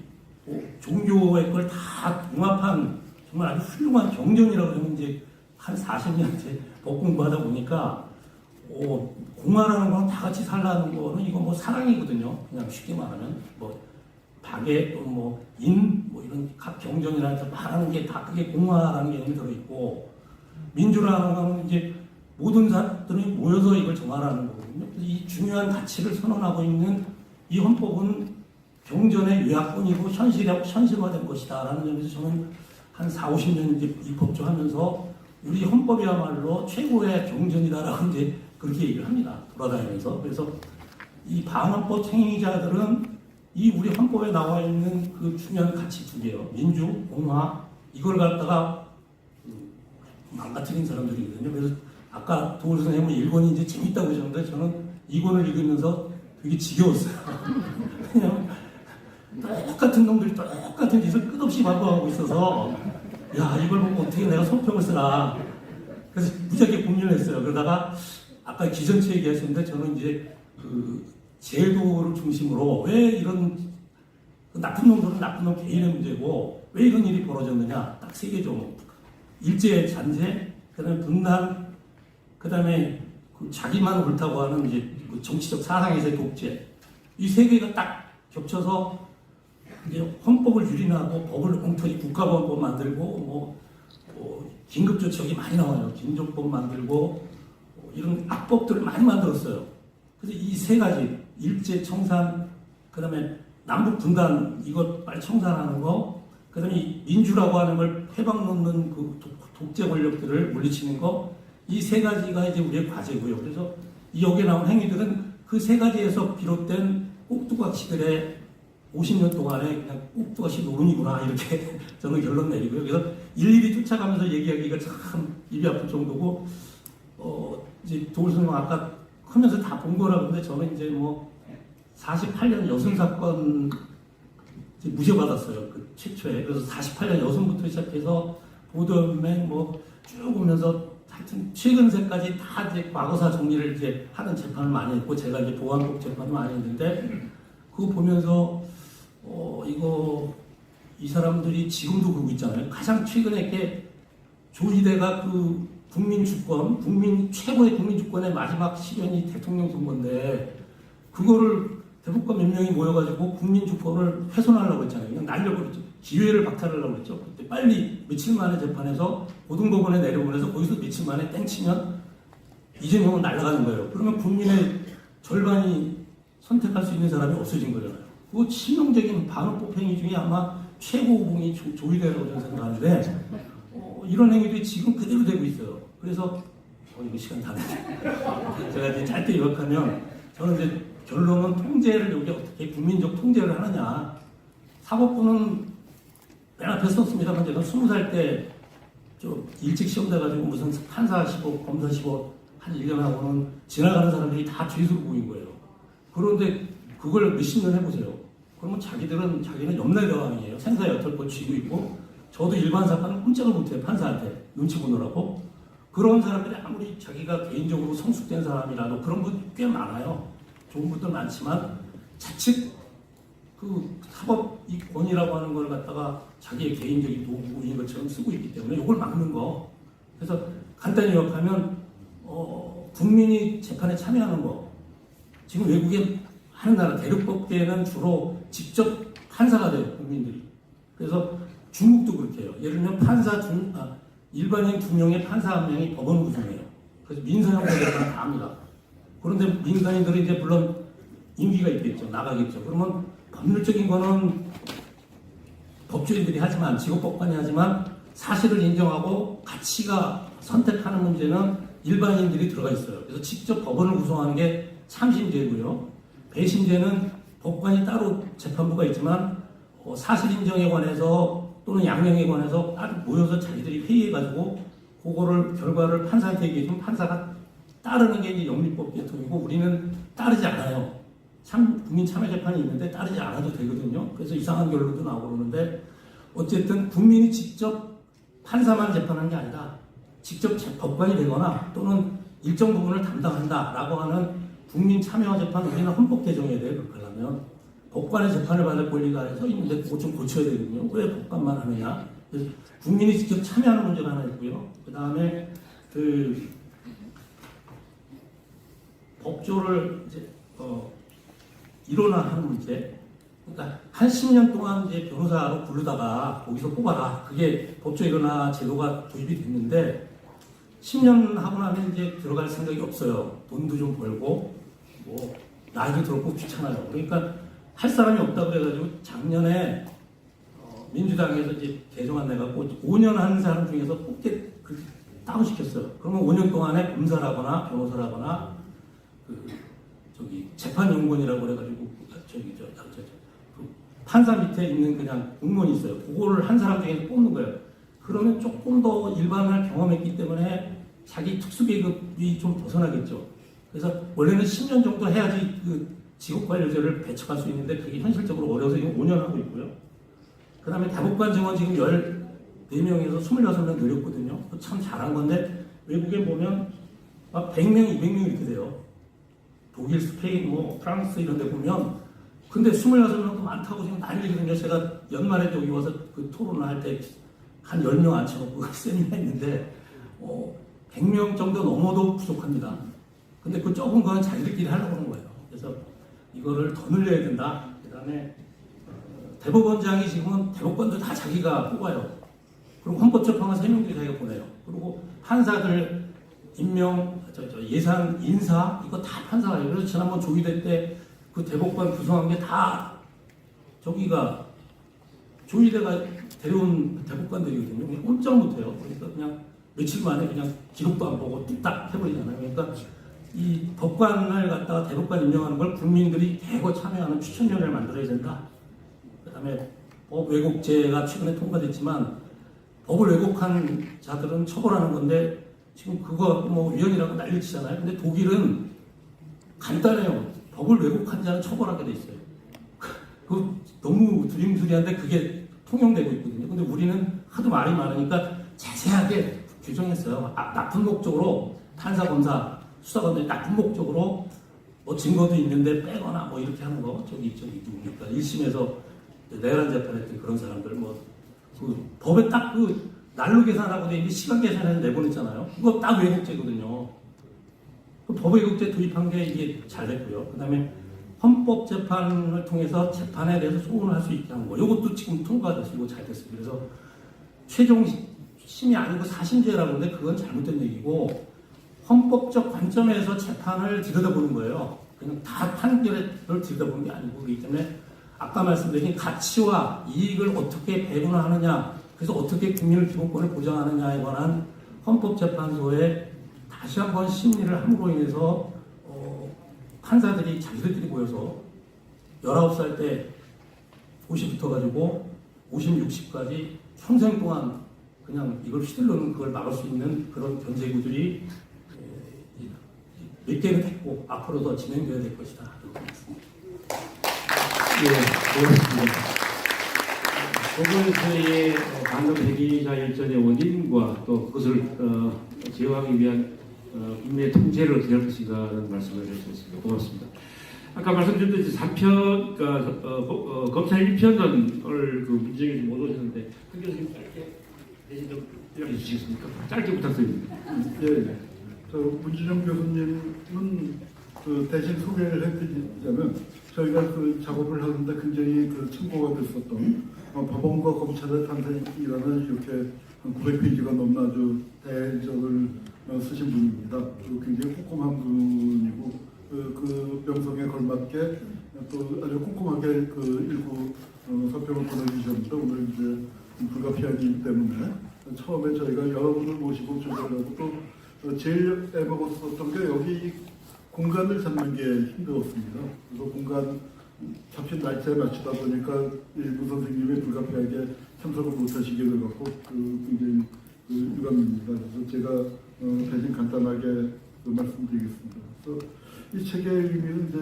종교의 걸 다 융합한 정말 아주 훌륭한 경전이라고 저는 이제 한 40년째 법 공부하다 보니까 공화라는 건 다 같이 살라는 거는 이거 뭐 사랑이거든요. 그냥 쉽게 말하면 뭐 박애 또 뭐 인 뭐 이런 각 경전이라서 말하는 게 다 그게 공화라는 개념이 들어있고, 민주라는 거는 이제 모든 사람들이 모여서 이걸 정하라는 거거든요. 그래서 이 중요한 가치를 선언하고 있는 이 헌법은 경전의 요약본이고 현실화된 것이다라는 점에서 저는 한 40-50년 이제 입법조하면서 우리 헌법이야말로 최고의 경전이다라고 이제 그렇게 얘기를 합니다. 돌아다니면서. 그래서 이 반헌법 행위자들은 이 우리 헌법에 나와 있는 그 중요한 가치 두 개요. 민주, 공화, 이걸 갖다가 망가뜨린 사람들이거든요. 그래서 아까 도울 선생님은 일본이 이제 재밌다고 하셨는데 저는 이 권을 읽으면서 되게 지겨웠어요. 왜냐면 똑같은 놈들이 똑같은 짓을 끝없이 반복하고 있어서, 야, 이걸 보고 어떻게 내가 성평을 쓰나. 그래서 무지하게 고민을 했어요. 그러다가 아까 기전체 얘기하셨는데 저는 이제 그 제도를 중심으로 왜 이런 나쁜 놈들은 나쁜 놈 개인의 문제고 왜 이런 일이 벌어졌느냐. 딱 세 개 종목. 일제 잔재, 그 다음에 분단, 그 다음에 그 자기만 옳다고 하는 이제 그 정치적 사상에서의 독재. 이 세 개가 딱 겹쳐서 이제 헌법을 유린하고 법을 엉터리 국가보안법 만들고 긴급조치력이 많이 나와요. 긴조법 만들고 이런 악법들을 많이 만들었어요. 그래서 이 세 가지 일제 청산, 그 다음에 남북 분단 이것 빨리 청산하는 거, 그 다음에 민주라고 하는 걸 해방 놓는 그 독재 권력들을 물리치는 거, 이 세 가지가 이제 우리의 과제고요. 그래서 이 여기에 나온 행위들은 그 세 가지에서 비롯된 꼭두각시들의 50년 동안에 그냥 꼭두각시 노름이구나 이렇게 저는 결론 내리고요. 그래서 일일이 쫓아가면서 얘기하기가 참 입이 아플 정도고, 이제 도울 선생님 아까 하면서 다 본 거라고 하는데 저는 이제 뭐 48년 여순 사건 무죄받았어요. 그 최초에. 그래서 48년 여순부터 시작해서 보도연맹 쭉 오면서 하여튼 최근세까지 다 이제 과거사 정리를 이제 하는 재판을 많이 했고, 제가 이제 보안법 재판을 많이 했는데, 그거 보면서 이 사람들이 지금도 그러고 있잖아요. 가장 최근에 이렇게 조희대가 그 최고의 국민 주권의 마지막 시련이 대통령 선거인데, 그거를 대법관 몇 명이 모여가지고 국민 주권을 훼손하려고 했잖아요. 그냥 날려고 그랬죠. 기회를 박탈하려고 그랬죠. 그때 빨리 며칠 만에 재판해서 고등법원에 내려보내서 거기서 며칠 만에 땡치면 이재명은 날아가는 거예요. 그러면 국민의 절반이 선택할 수 있는 사람이 없어진 거잖아요. 그 치명적인 반헌법 행위 중에 아마 최고 공이 조희대라고 저는 생각하는데, 이런 행위들이 지금 그대로 되고 있어요. 그래서 이거 시간 다 됐네. 제가 이제 짧게 요약하면 저는 이제 결론은 통제를 여기 어떻게 국민적 통제를 하느냐. 사법부는 맨 앞에 썼습니다만 제가 20살 때 좀 일찍 시험 돼가지고 무슨 판사 15, 검사 15 한 1년 하고는 지나가는 사람들이 다 죄수로 보인 거예요. 그런데 그걸 몇십 년 해보세요. 그러면 자기는 염라대왕이에요. 생사 여털법 쥐고 있고 저도 일반 사건은 꼼짝을 못해요. 판사한테 눈치 보느라고. 그런 사람들이 아무리 자기가 개인적으로 성숙된 사람이라도 그런 분 꽤 많아요. 좋은 분들 많지만 자칫 그 사법 이 권위라고 하는 걸 갖다가 자기의 개인적인 도구인 것처럼 쓰고 있기 때문에 이걸 막는 거. 그래서 간단히 요약하면 국민이 재판에 참여하는 거. 지금 외국에 하는 나라 대륙법계는 주로 직접 판사가 돼요. 국민들이. 그래서 중국도 그렇게 해요. 예를 들면 일반인 2명의 판사 1명이 법원 구성해요. 그래서 민사형사 재판을 다 합니다. 그런데 민간인들은 이제 물론 임기가 있겠죠. 나가겠죠. 그러면 법률적인 거는 법조인들이 하지만 직업법관이 하지만 사실을 인정하고 가치가 선택하는 문제는 일반인들이 들어가 있어요. 그래서 직접 법원을 구성하는 게 참심제고요. 배심제는 법관이 따로 재판부가 있지만 사실 인정에 관해서 또는 양형에 관해서 따로 모여서 자기들이 회의해가지고 그거를 결과를 판사한테 얘기해주면 판사가 따르는 게 이제 영미법 계통이고 우리는 따르지 않아요. 국민 참여 재판이 있는데 따르지 않아도 되거든요. 그래서 이상한 결론도 나오고 그러는데 어쨌든 국민이 직접 판사만 재판하는 게 아니라 직접 법관이 되거나 또는 일정 부분을 담당한다라고 하는 국민 참여 재판 우리는 헌법 개정해야 돼요. 그렇게 하려면 법관의 재판을 받을 권리가 서 있는데 그거 좀 고쳐야 되거든요. 왜 법관만 하느냐? 그래서 국민이 직접 참여하는 문제가 하나 있고요. 그 다음에 법조를 이제 일원화하는 문제. 그러니까 한 10년 동안 이제 변호사로 부르다가 거기서 뽑아라. 그게 법조 일원화 제도가 도입이 됐는데 10년 하고 나면 이제 들어갈 생각이 없어요. 돈도 좀 벌고 뭐 나이도 들었고 귀찮아요. 그러니까 할 사람이 없다고 그래가지고 작년에 민주당에서 이제 개정안 내갖고 5년 한 사람 중에서 뽑게 다운시켰어요. 그러면 5년 동안에 검사라거나 변호사라거나 재판연구원이라고 그래가지고 판사 밑에 있는 그냥 공무원이 있어요. 그거를 한 사람 중에서 뽑는 거예요. 그러면 조금 더 일반을 경험했기 때문에 자기 특수계급이 좀 벗어나겠죠. 그래서 원래는 10년 정도 해야지 그 직업관리제를 배척할 수 있는데 그게 현실적으로 어려워서 지금 5년 하고 있고요. 그 다음에 대법관 증원 지금 14명에서 26명 늘렸거든요. 참 잘한 건데 외국에 보면 막 100명, 200명 이렇게 돼요. 독일, 스페인, 프랑스 이런 데 보면 근데 26명도 많다고 지금 난리거든요. 제가 연말에 여기 와서 그 토론을 할 때 한 10명 앉혀놓고 세미나 했는데 100명 정도 넘어도 부족합니다. 근데 그 적은 거는 자기들끼리 하려고 하는 거예요. 그래서 이거를 더 늘려야 된다. 그 다음에 대법원장이 지금은 대법관도 다 자기가 뽑아요. 그리고 헌법재판관 3명도 자기가 보내요. 그리고 판사들 임명, 예산, 인사 이거 다 판사가 해요. 그래서 지난번 조의대 때 그 대법관 구성한 게 다 저기가 조의대가 데려온 대법관들이거든요. 그냥 꼼짝 못해요. 그러니까 그냥 며칠 만에 그냥 기록도 안 보고 뚝딱 해버리잖아요. 그러니까 이 법관을 갖다가 대법관 임명하는 걸 국민들이 대거 참여하는 추천위원회를 만들어야 된다. 그 다음에 법 왜곡죄가 최근에 통과됐지만 법을 왜곡한 자들은 처벌하는 건데 지금 그거 위헌이라고 난리치잖아요. 근데 독일은 간단해요. 법을 왜곡한 자는 처벌하게 돼 있어요. 그 너무 두림수리한데 그게 통용되고 있거든요. 근데 우리는 하도 말이 많으니까 자세하게 규정했어요. 나쁜 목적으로 판사, 검사, 수사관들이 나쁜 목적으로 증거도 있는데 빼거나 이렇게 하는 거 저기 누굽니까 1심에서 내란 재판했던 그런 사람들 그 법에 딱 그 날로 계산하고 돼 있는데 시간 계산해서 내보냈잖아요. 그거 딱 왜곡죄거든요. 그 법 왜곡죄 도입한 게 이게 잘 됐고요. 그 다음에 헌법재판을 통해서 재판에 대해서 소원을 할 수 있게 하는 거. 이것도 지금 통과됐고 잘 됐어요. 그래서 최종 심이 아니고 사심제라고 하는데 그건 잘못된 얘기고 헌법적 관점에서 재판을 들여다보는 거예요. 그냥 다 판결을 들여다보는 게 아니고 그렇기 때문에 아까 말씀드린 가치와 이익을 어떻게 배분하느냐 그래서 어떻게 국민의 기본권을 보장하느냐에 관한 헌법재판소에 다시 한번 심리를 함으로 인해서 판사들이 자기들끼리 모여서 19살 때 50 붙어가지고 50, 60까지 평생 동안 그냥 이걸 휘둘러는 그걸 막을 수 있는 그런 견제구들이 몇 개는 됐고 앞으로 더 진행되어야 될 것이다. 예, 고맙습니다. 오늘 저희의 반응 대기자 열전의 원인과 또 그것을 제어하기 위한 국내 통제를 어떻게 할 것인가라는 말씀을 해주셨습니다. 고맙습니다. 아까 말씀드렸듯이 3편, 검찰 1편을 그 문정에 못 오셨는데, 한 교수님 짧게 대신 좀 이야기해 주시겠습니까? 짧게 부탁드립니다. 예, 저 문진영 교수님은 그 대신 소개를 해드리자면 저희가 그 작업을 하는데 굉장히 그 참고가 됐었던 법원과 검찰의 탄생이라는 이렇게 한 900페이지가 넘는 아주 대적을 쓰신 분입니다. 굉장히 꼼꼼한 분이고 그 명성에 걸맞게 또 아주 꼼꼼하게 그 일부 서평을 보내주셨는데 오늘 이제 불가피하기 때문에 처음에 저희가 여러분을 모시고 조절하고 또 제일 애먹었었던 게 여기 공간을 잡는 게 힘들었습니다. 그래서 공간 잡힌 날짜에 맞추다 보니까 일부 선생님이 불가피하게 참석을 못하시게 돼갖고 굉장히 유감입니다. 그래서 제가 대신 간단하게 말씀드리겠습니다. 그래서 이 책의 의미는 이제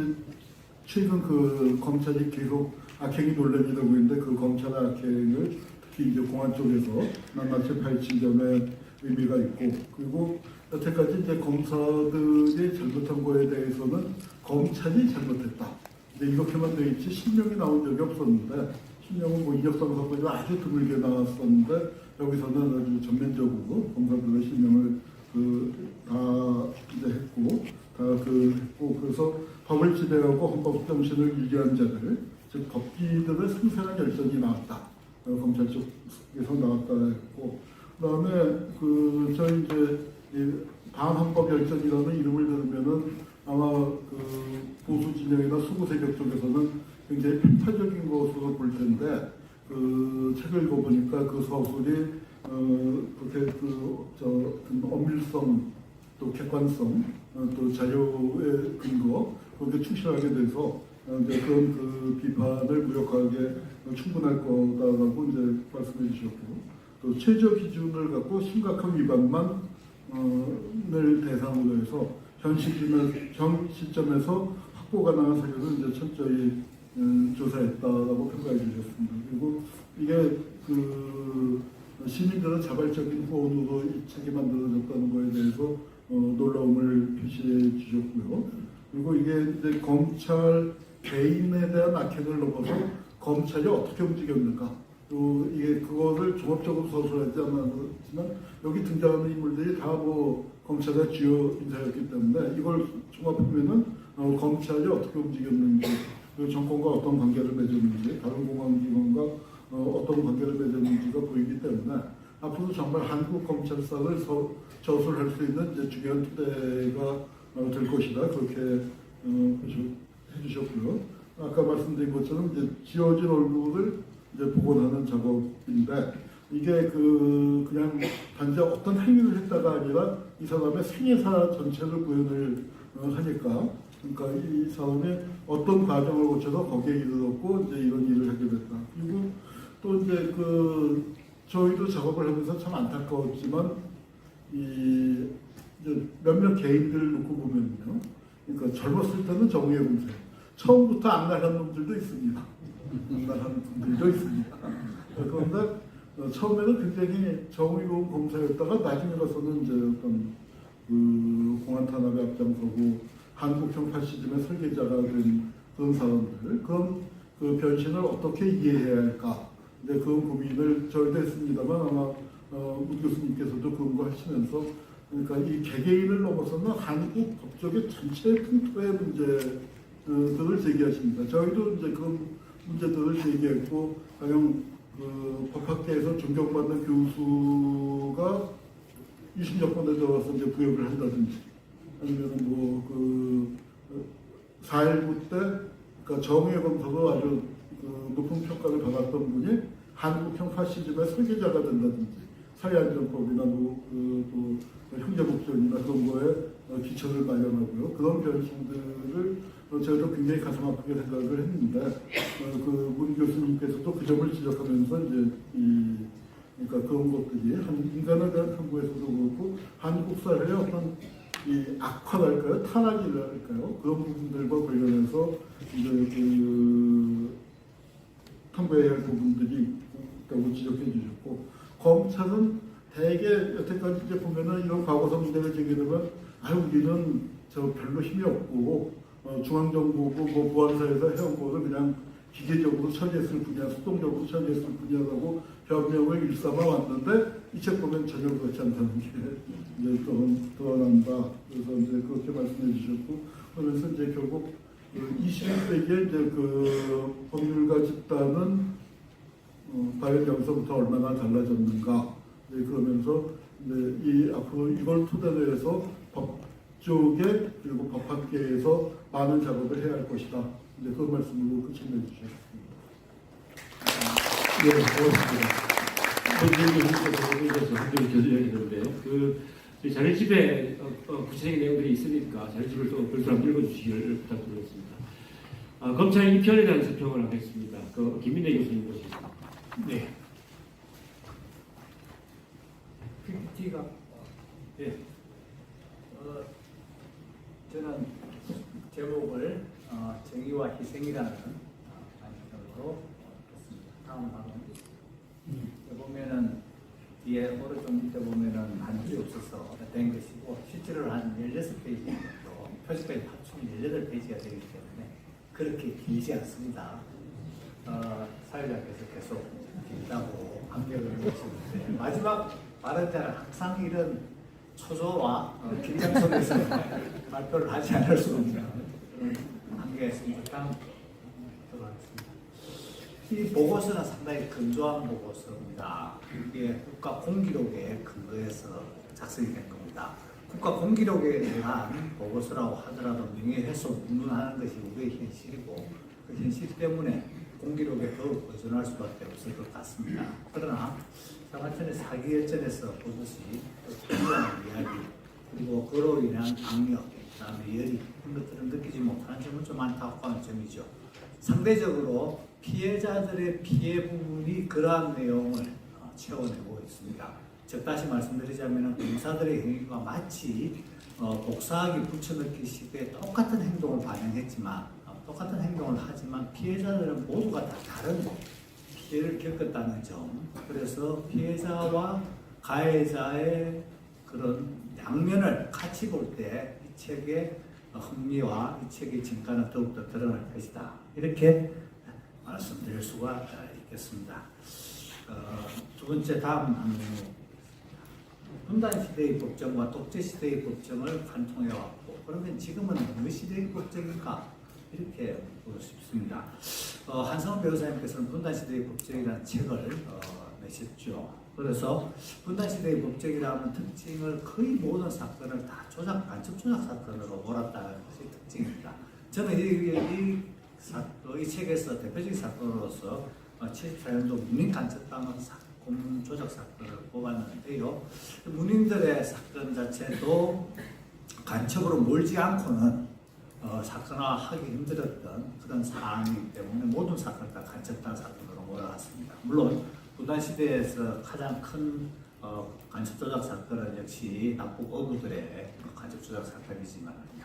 최근 그 검찰이 계속 악행이 논란이 되고 있는데 그 검찰 악행을 특히 이제 공안 쪽에서 낱낱이 파헤친 점에 의미가 있고 그리고 여태까지 이제 검사들이 잘못한 거에 대해서는 검찰이 잘못했다. 근데 이렇게만 돼 있지 실명이 나온 적이 없었는데 실명은 뭐 이력서 사건이 아주 드물게 나왔었는데 여기서는 아주 전면적으로 검사들의 실명을 다 이제 했고 했고 그래서 법을 지배하고 헌법 정신을 유지한 자들 즉 법기들의 생생한 열전이 나왔다. 검찰 쪽에서 나왔다 했고 그다음에 저희 이제 반헌법 열전이라는 이름을 들으면은 아마 그 보수 진영이나 수구 세력 쪽에서는 굉장히 편파적인 것으로 볼 텐데 그 책을 읽어보니까 그 서술이 그렇게 엄밀성 또 객관성 또 자료의 근거 그렇게 충실하게 돼서 이제 그런 그 비판을 무력하게 충분할 거다라고 이제 말씀해 주셨고 또 최저 기준을 갖고 심각한 위반만 을 대상으로 해서 현 시점에서 확보 가능한 사실을 이제 철저히 조사했다라고 평가해 주셨습니다. 그리고 이게 그 시민들의 자발적인 후원으로 이 책이 만들어졌다는 거에 대해서 놀라움을 표시해 주셨고요. 그리고 이게 이제 검찰 개인에 대한 악행을 넘어서 검찰이 어떻게 움직였는가. 또 이게 그거를 종합적으로 서술하지 않았지만 여기 등장하는 인물들이 다 뭐 검찰의 주요 인사였기 때문에 이걸 종합하면은 검찰이 어떻게 움직였는지 그리고 정권과 어떤 관계를 맺었는지 다른 공안기관과 어떤 관계를 맺었는지가 보이기 때문에 앞으로 정말 한국 검찰사를 저술할 수 있는 이제 중요한 토대가 될 것이다 그렇게 해주셨고요. 아까 말씀드린 것처럼 이제 지워진 얼굴을 이제 복원하는 작업인데 이게 그냥 단지 어떤 행위를 했다가 아니라 이 사람의 생애사 전체를 구현을 하니까 그러니까 이 사람이 어떤 과정을 거쳐서 거기에 이르렀고 이제 이런 일을 하게 됐다. 그리고 또 이제 저희도 작업을 하면서 참 안타까웠지만 이제 몇몇 개인들을 놓고 보면요. 그러니까 젊었을 때는 정의의 공세, 처음부터 악랄한 놈들도 있습니다. 악랄한 분들도 있습니다. 그런데 처음에는 굉장히 정의로운 검사였다가 나중에 가서는 이제 어떤 공안 탄압에 앞장서고 한국형 파시즘의 설계자가 된 그런 사람들, 그런 그 변신을 어떻게 이해해야 할까? 이제 그 고민을 저희도 했습니다만 아마 문 교수님께서도 그런 거 하시면서 그러니까 이 개개인을 넘어서는 한국 법조계 전체 풍토의 문제들을 제기하십니다. 저희도 이제 그런 문제들을 제기했고, 가령 법학계에서 존경받는 교수가 20여건에 들어와서 이제 부역을 한다든지, 아니면 4.19 때, 그러니까 정의의 검사로 아주 높은 평가를 받았던 분이 한국형 파시즘의 설계자가 된다든지, 사회안전법이나 또 형제복지원이나 그런 거에 기초를 마련하고요. 그런 변신들을 저희도 굉장히 가슴 아프게 생각을 했는데 그 문 교수님께서도 그 점을 지적하면서 이제 그러니까 그런 것들이 인간에 대한 탐구에서도 그렇고 한국 사회의 어떤 이 악화랄까요, 탄압이랄까요, 그런 부분들과 관련해서 이제 그 탐구해야 할 부분들이 있다고 지적해 주셨고, 검찰은 대개 여태까지 이제 보면은 이런 과거사 문제가 제기되면 우리는 저 별로 힘이 없고 중앙정부고 뭐 보안사에서 해온 것을 그냥 기계적으로 처리했을 뿐이야, 수동적으로 처리했을 뿐이야라고 변명을 일삼아 왔는데 이 책 보면 전혀 그렇지 않다는 게 이제 드러난다. 그래서 이제 그렇게 말씀해 주셨고, 그러면서 이제 결국 21세기에 이제 그 법률가 집단은 과연 여기서부터 얼마나 달라졌는가. 그러면서 이제 이 앞으로 이걸 토대로 해서 법 쪽에 그리고 법학계에서 많은 작업을 해야 할 것이다. 이제 그 말씀으로 끝을 내주셨습니다. 네, 고맙습니다. 교수 이야기했는데요. 그 자료집에 구체적인 내용들이 있으니까 자료집을 또 별도로 한번 읽어주시기를 부탁드리겠습니다. 검찰 2편에 대한 설명을 하겠습니다. 김민대 교수님 모시겠습니다. 네. PPT가 네. 저는 제목을 정의와 희생이라는 관점으로 했습니다. 다음 방은 보면은 뒤에 오른쪽 밑에 보면은 한줄이 없어서 된 것이고 실제로 한 16페이지 정도 표지까지 합치면 18페이지가 되기 때문에 그렇게 길지 않습니다. 사회자께서 계속 길다고 감격을 해주시는데 마지막 발언자는 항상 이런 초조와 긴장 속에서 발표를 하지 않을 수 없는 그런 한계가 있습니다. 다음 들어가겠습니다. 이 보고서는 상당히 건조한 보고서입니다. 이게 국가 공기록에 근거해서 작성이 된 겁니다. 국가 공기록에 대한 보고서라고 하더라도 명예훼손 운운하는 것이 우리의 현실이고 그 현실 때문에 공기록에 더욱 의존할 수밖에 없을 것 같습니다. 그러나 사마천의 사기열전에서 보듯이 특별한 이야기 그리고 그로 인한 악력, 그다음에 열이 이런 것들은 느끼지 못하는 점은 좀 안타까운 점이죠. 상대적으로 피해자들의 피해 부분이 그러한 내용을 채워내고 있습니다. 즉 다시 말씀드리자면 검사들의 행위가 마치 복사하기 붙여넣기 식의 똑같은 행동을 반영했지만 똑같은 행동을 하지만 피해자들은 모두가 다 다른 피해를 겪었다는 점. 그래서 피해자와 가해자의 그런 양면을 같이 볼 때 이 책의 흥미와 이 책의 진가는 더욱더 드러날 것이다. 이렇게 말씀드릴 수가 있겠습니다. 두 번째 다음 항목. 분단시대의 법정과 독재시대의 법정을 관통해왔고 그러면 지금은 어느 시대의 법정인가? 이렇게 보고 싶습니다. 한성원 변호사님께서는 분단시대의 법정이라는 책을 내셨죠. 그래서 분단시대의 법정이라는 특징을 거의 모든 사건을 다 간첩 조작 사건으로 몰았다는 것이 특징입니다. 저는 이 책에서 대표적인 사건으로서 74년도 문인 간첩당은 공문 조작 사건을 뽑았는데요. 문인들의 사건 자체도 간첩으로 몰지 않고는 사건화하기 힘들었던 그런 상황이기 때문에 모든 사건을 다 간첩당 사건으로 몰아갔습니다. 물론 분단시대에서 가장 큰 간첩 조작 사건은 역시 납북 어부들의 간첩 조작 사건이지만요.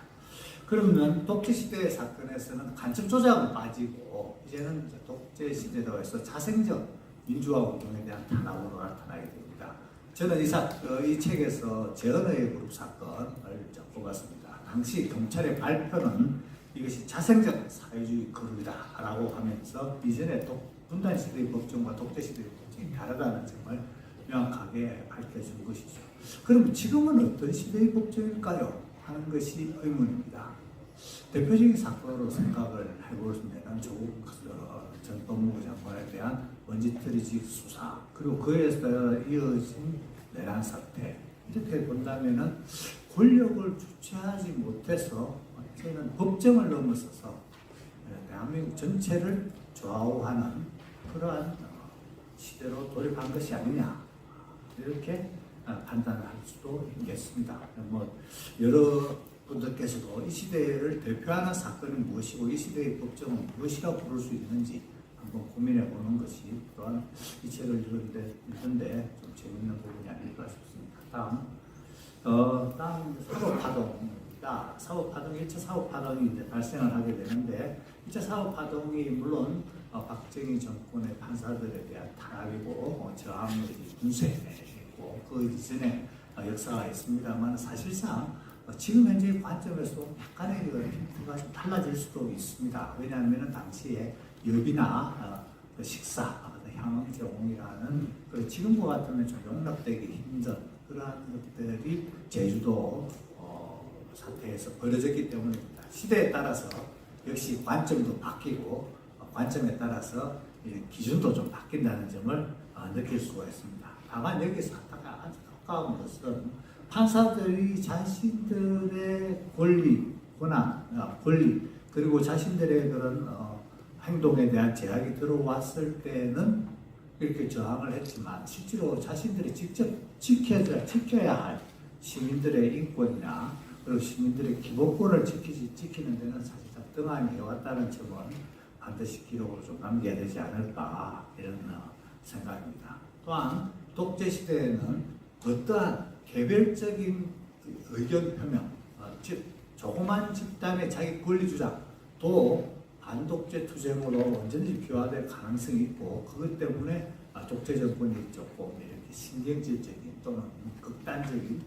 그러면 독재시대의 사건에서는 간첩 조작은 빠지고 이제는 독재 시대로 해서 자생적 민주화 운동에 대한 탄압으로 나타나게 됩니다. 저는 이 책에서 재헌의 그룹 사건을 뽑았습니다. 당시 경찰의 발표는 이것이 자생적 사회주의 그룹이다라고 하면서 이전에 분단시대의 법정과 독재시대의 법정이 다르다는 점을 명확하게 밝혀준 것이죠. 그럼 지금은 어떤 시대의 법정일까요? 하는 것이 의문입니다. 대표적인 사건으로 생각을 해보면 조국 전 법무부 장관에 대한 원짓트리직 수사 그리고 그에서 이어진 내란 사태 이렇게 본다면은 권력을 주체하지 못해서 저는 법정을 넘어서서 대한민국 전체를 좌우하는 그러한 시대로 돌입한 것이 아니냐 이렇게 판단을 할 수도 있겠습니다. 뭐 여러분들께서도 이 시대를 대표하는 사건이 무엇이고 이 시대의 법정은 무엇이라고 부를 수 있는지 한번 고민해 보는 것이 또한 이 책을 읽는데 좀 재밌는 부분이 아닐까 싶습니다. 다음 사법파동입니다. 1차 사법파동이 이제 발생을 하게 되는데 2차 사법파동이 물론 박정희 정권의 판사들에 대한 탄압이고 저항의 분쇄이고 그 이전에 역사가 있습니다만 사실상 지금 현재의 관점에서 약간의 힌트가 좀 달라질 수도 있습니다. 왜냐하면 당시에 여비나 식사, 향응 제공이라는 지금과 같으면 좀 용납되기 힘든 그러한 것들이 제주도 사태에서 벌어졌기 때문입니다. 시대에 따라서 역시 관점도 바뀌고 관점에 따라서 기준도 좀 바뀐다는 점을 느낄 수가 있습니다. 다만 여기서 아주 가까운 것은 판사들이 자신들의 권리, 권한, 권리 그리고 자신들의 그런 행동에 대한 제약이 들어왔을 때는 이렇게 저항을 했지만 실제로 자신들이 직접 지켜야 할 시민들의 인권이나 그리고 시민들의 기본권을 지키는 데는 사실상 등한히 해왔다는 점은 반드시 기록으로 좀 남겨야 되지 않을까 이런 생각입니다. 또한 독재 시대에는 어떠한 개별적인 의견 표명, 즉 조그만 집단의 자기 권리 주장도 반독재 투쟁으로 언제든지 비화될 가능성이 있고 그것 때문에 독재 정권이 조금 이렇게 신경질적인 또는 극단적인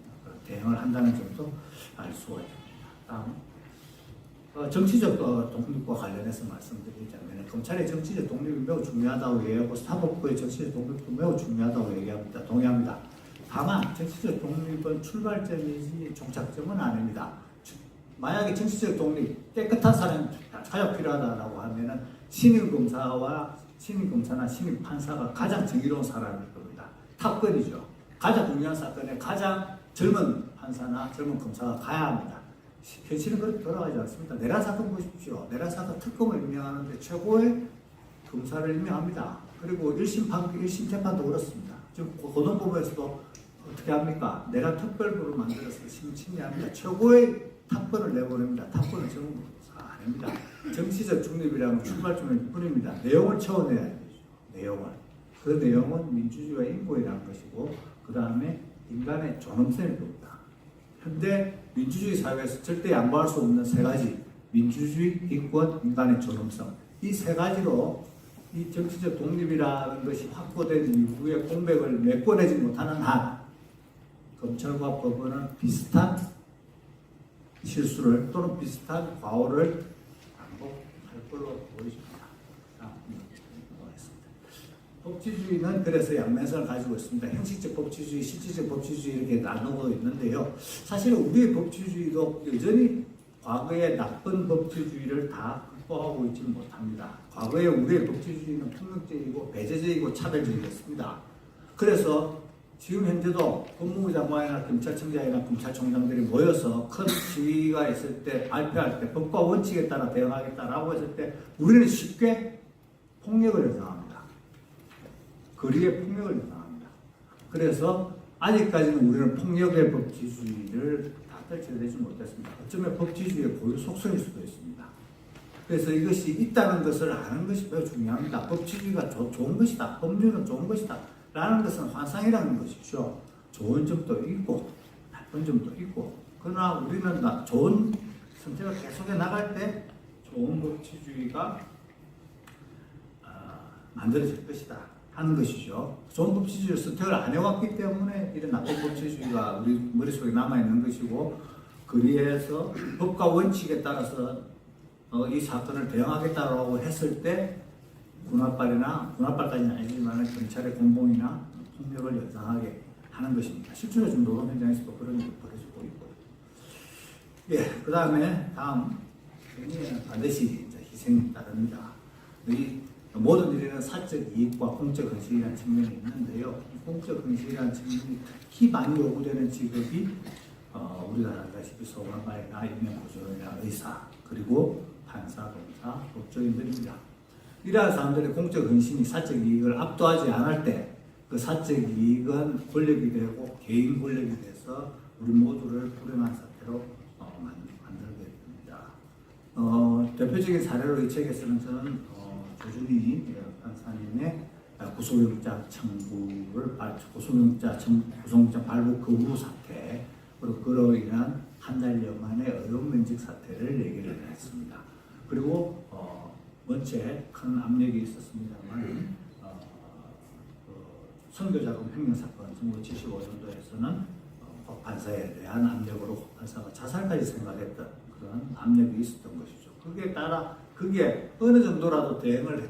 대응을 한다는 점도 알 수가 있습니다. 다음 정치적 독립과 관련해서 말씀드리자면 검찰의 정치적 독립이 매우 중요하다고 얘기하고 사법부의 정치적 독립도 매우 중요하다고 얘기합니다. 동의합니다. 다만 정치적 독립은 출발점이지 종착점은 아닙니다. 만약에 정치적 독립, 깨끗한 사람이 가장 필요하다고 하면은 신임검사나 신임판사가 가장 정의로운 사람일 겁니다. 탑건이죠. 가장 중요한 사건에 가장 젊은 판사나 젊은 검사가 가야 합니다. 현실은 그렇게 돌아가지 않습니다. 내란 사건 보십시오. 내란 사건 특검을 임명하는데 최고의 검사를 임명합니다. 그리고 1심 재판도 그렇습니다. 지금 고등법원에서도 어떻게 합니까? 내란 특별부를 만들어서 심의합니다. 최고의 탑건을 내보냅니다. 탑건은 전문가가 아닙니다. 정치적 중립이라는 출발점일 뿐입니다. 내용을 채워내야 되죠. 내용을. 그 내용은 민주주의와 인권이라는 것이고 그 다음에 인간의 존엄성일 겁니다. 현대 민주주의 사회에서 절대 양보할 수 없는 세 가지 민주주의, 인권, 인간의 존엄성 이 세 가지로 이 정치적 독립이라는 것이 확보된 이후에 공백을 메꿔내지 못하는 한 검찰과 법원은 비슷한 실수를 또는 비슷한 과오를 반복할 걸로 보여집니다. 법치주의는 그래서 양면성을 가지고 있습니다. 형식적 법치주의, 실질적 법치주의 이렇게 나누고 있는데요. 사실 우리의 법치주의도 여전히 과거의 나쁜 법치주의를 다 극복하고 있지는 못합니다. 과거에 우리의 법치주의는 폭력적이고 배제적이고 차별적이었습니다. 그래서 지금 현재도 법무부 장관이나 검찰청장이나 검찰총장들이 모여서 큰 시위가 있을 때 발표할 때 법과 원칙에 따라 대응하겠다라고 했을 때 우리는 쉽게 폭력을 연상합니다. 거리에 폭력을 연상합니다. 그래서 아직까지는 우리는 폭력의 법치주의를 다 떨쳐내지 못했습니다. 어쩌면 법치주의의 고유 속성일 수도 있습니다. 그래서 이것이 있다는 것을 아는 것이 매우 중요합니다. 법치주의가 좋은 것이다. 법률은 좋은 것이다. 라는 것은 환상이라는 것이죠. 좋은 점도 있고 나쁜 점도 있고 그러나 우리는 좋은 선택을 계속해 나갈 때 좋은 법치주의가 만들어질 것이다 하는 것이죠. 좋은 법치주의를 선택을 안 해왔기 때문에 이런 나쁜 법치주의가 우리 머릿속에 남아있는 것이고 그리해서 법과 원칙에 따라서 이 사건을 대응하겠다고 했을 때 군합발까지는 아니지만 경찰의 공공이나 폭력을 연상하게 하는 것입니다. 실제로 지금 노동 현장에서도 그런 일이 벌어지고 있고요. 예, 그 다음에 다음 반드시 희생이 따릅니다. 이 모든 일에는 사적 이익과 공적 헌신이라는 측면이 있는데요. 이 공적 헌신이라는 측면이 특히 많이 요구되는 직업이 우리가 알다시피 소방관이나 인명구조원이나 의사 그리고 판사, 검사, 법조인들입니다. 이러한 사람들의 공적 헌신이 사적 이익을 압도하지 않을 때 그 사적 이익은 권력이 되고 개인 권력이 돼서 우리 모두를 불행한 사태로 만들게 됩니다. 대표적인 사례로 이 책에서는 저는 조준희 판사님의 구속영장 발부 거부 사태, 그리고 그로 인한 한 달여 만의 의원면직 사태를 얘기를 했습니다. 그리고 원체 큰 압력이 있었습니다만 선교자금 횡령 사건 1975년도에서는 판사에 대한 압력으로 판사가 자살까지 생각했던 그런 압력이 있었던 것이죠. 그게 어느 정도라도 대응을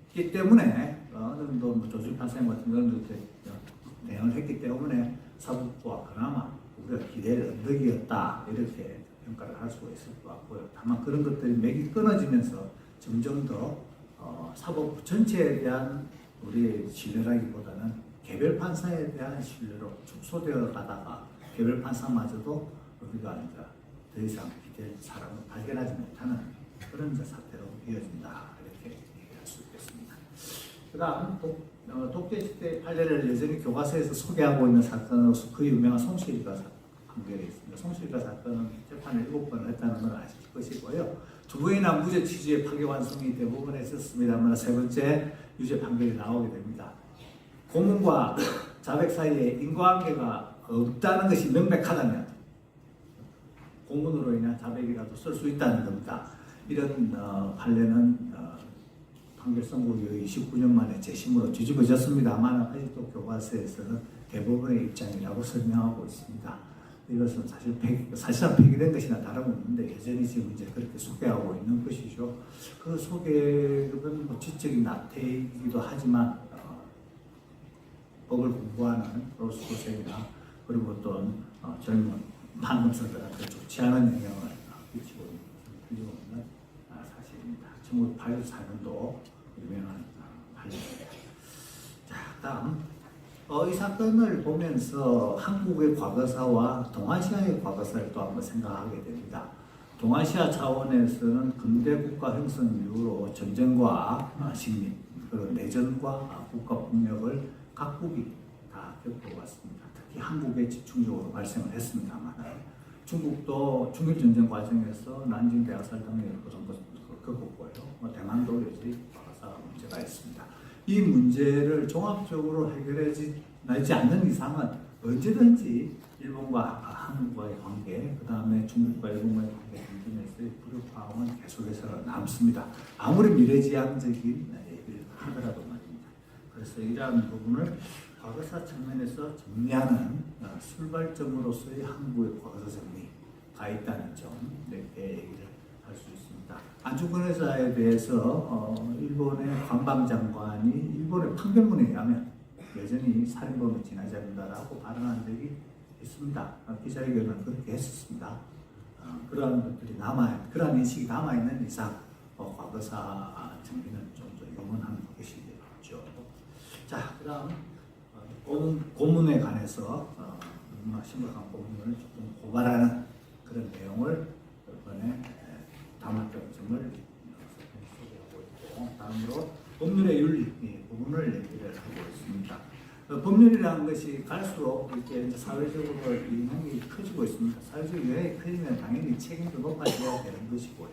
했기 때문에 어느 정도 조준 판사님 같은 경우는 대응을 했기 때문에 사법부가 그나마 우리가 기대를 언덕이었다 이렇게 평가를 할 수가 있을 것 같고요. 다만 그런 것들이 맥이 끊어지면서 점점 더 사법부 전체에 대한 우리 신뢰라기보다는 개별 판사에 대한 신뢰로 축소되어 가다가 개별 판사마저도 우리가 이제 더 이상 기댈 사람을 발견하지 못하는 그런 사태로 이어진다 이렇게 얘기할 수 있겠습니다. 그다음 독재시대 판례를 여전히 교과서에서 소개하고 있는 사건으로서 그 유명한 송시리가 판결이 있습니다. 송시리가 사건은 재판을 7번을 했다는 걸 아실 것이고요. 2번이나 무죄 취지의 파기환송이 대부분 했었습니다만 세 번째 유죄 판결이 나오게 됩니다. 고문과 자백 사이에 인과관계가 없다는 것이 명백하다면 고문으로 인한 자백이라도 쓸 수 있다는 겁니다. 이런 판례는 판결 선고 이후 29년 만에 재심으로 뒤집어졌습니다만 아직도 교과서에서는 대부분의 입장이라고 설명하고 있습니다. 이것은 사실상 폐기된 것이나 다름없는데 여전히 지금 이제 그렇게 소개하고 있는 것이죠. 그 소개는 지적인 나태이기도 하지만 법을 공부하는 로스쿨생이나 그리고 또 젊은 판검사들한테 좋지 않은 영향을 끼치고 있는 것은 틀림없는 사실입니다. 1984년도 유명한 판례입니다. 자, 다음 이 사건을 보면서 한국의 과거사와 동아시아의 과거사를 또 한번 생각하게 됩니다. 동아시아 차원에서는 근대 국가 형성 이후로 전쟁과 식민, 그리고 내전과 국가 폭력을 각국이 다 겪어왔습니다. 특히 한국에 집중적으로 발생을 했습니다만 중국도 중일전쟁 과정에서 난징 대학살 등의 그런 것을 겪었고요. 대만도 여전히 과거사 문제가 있습니다. 이 문제를 종합적으로 해결하지 않는 이상은 언제든지 일본과 한국과의 관계, 그 다음에 중국과 일본과의 관계 등등에서의 불협화음은 계속해서 남습니다. 아무리 미래지향적인 얘기를 하더라도 말입니다. 그래서 이러한 부분을 과거사 측면에서 정리하는 출발점으로서의 한국의 과거사 정리가 있다는 점 이렇게 얘기를 할 수 있습니다. 안중근 의사에 대해서 일본의 관방장관이 일본의 판결문에 의하면 여전히 살인범이 지나지 않는다라고 발언한 적이 있습니다. 기자회견은 그렇게 했었습니다. 그러한 것들이 그러한 인식이 남아있는 이상 과거사 정리는 좀 더 영원한 것이겠죠. 자, 그 다음 고문에 관해서 심각한 고문을 조금 고발하는 그런 내용을 이번에 담았던 점을 소개하고 있고, 다음으로 법률의 윤리 부분을 얘기를 하고 있습니다. 법률이라는 것이 갈수록 이렇게 사회적으로 영향이 커지고 있습니다. 사회적 영향이 커지면 당연히 책임도 높아져야 되는 것이고요.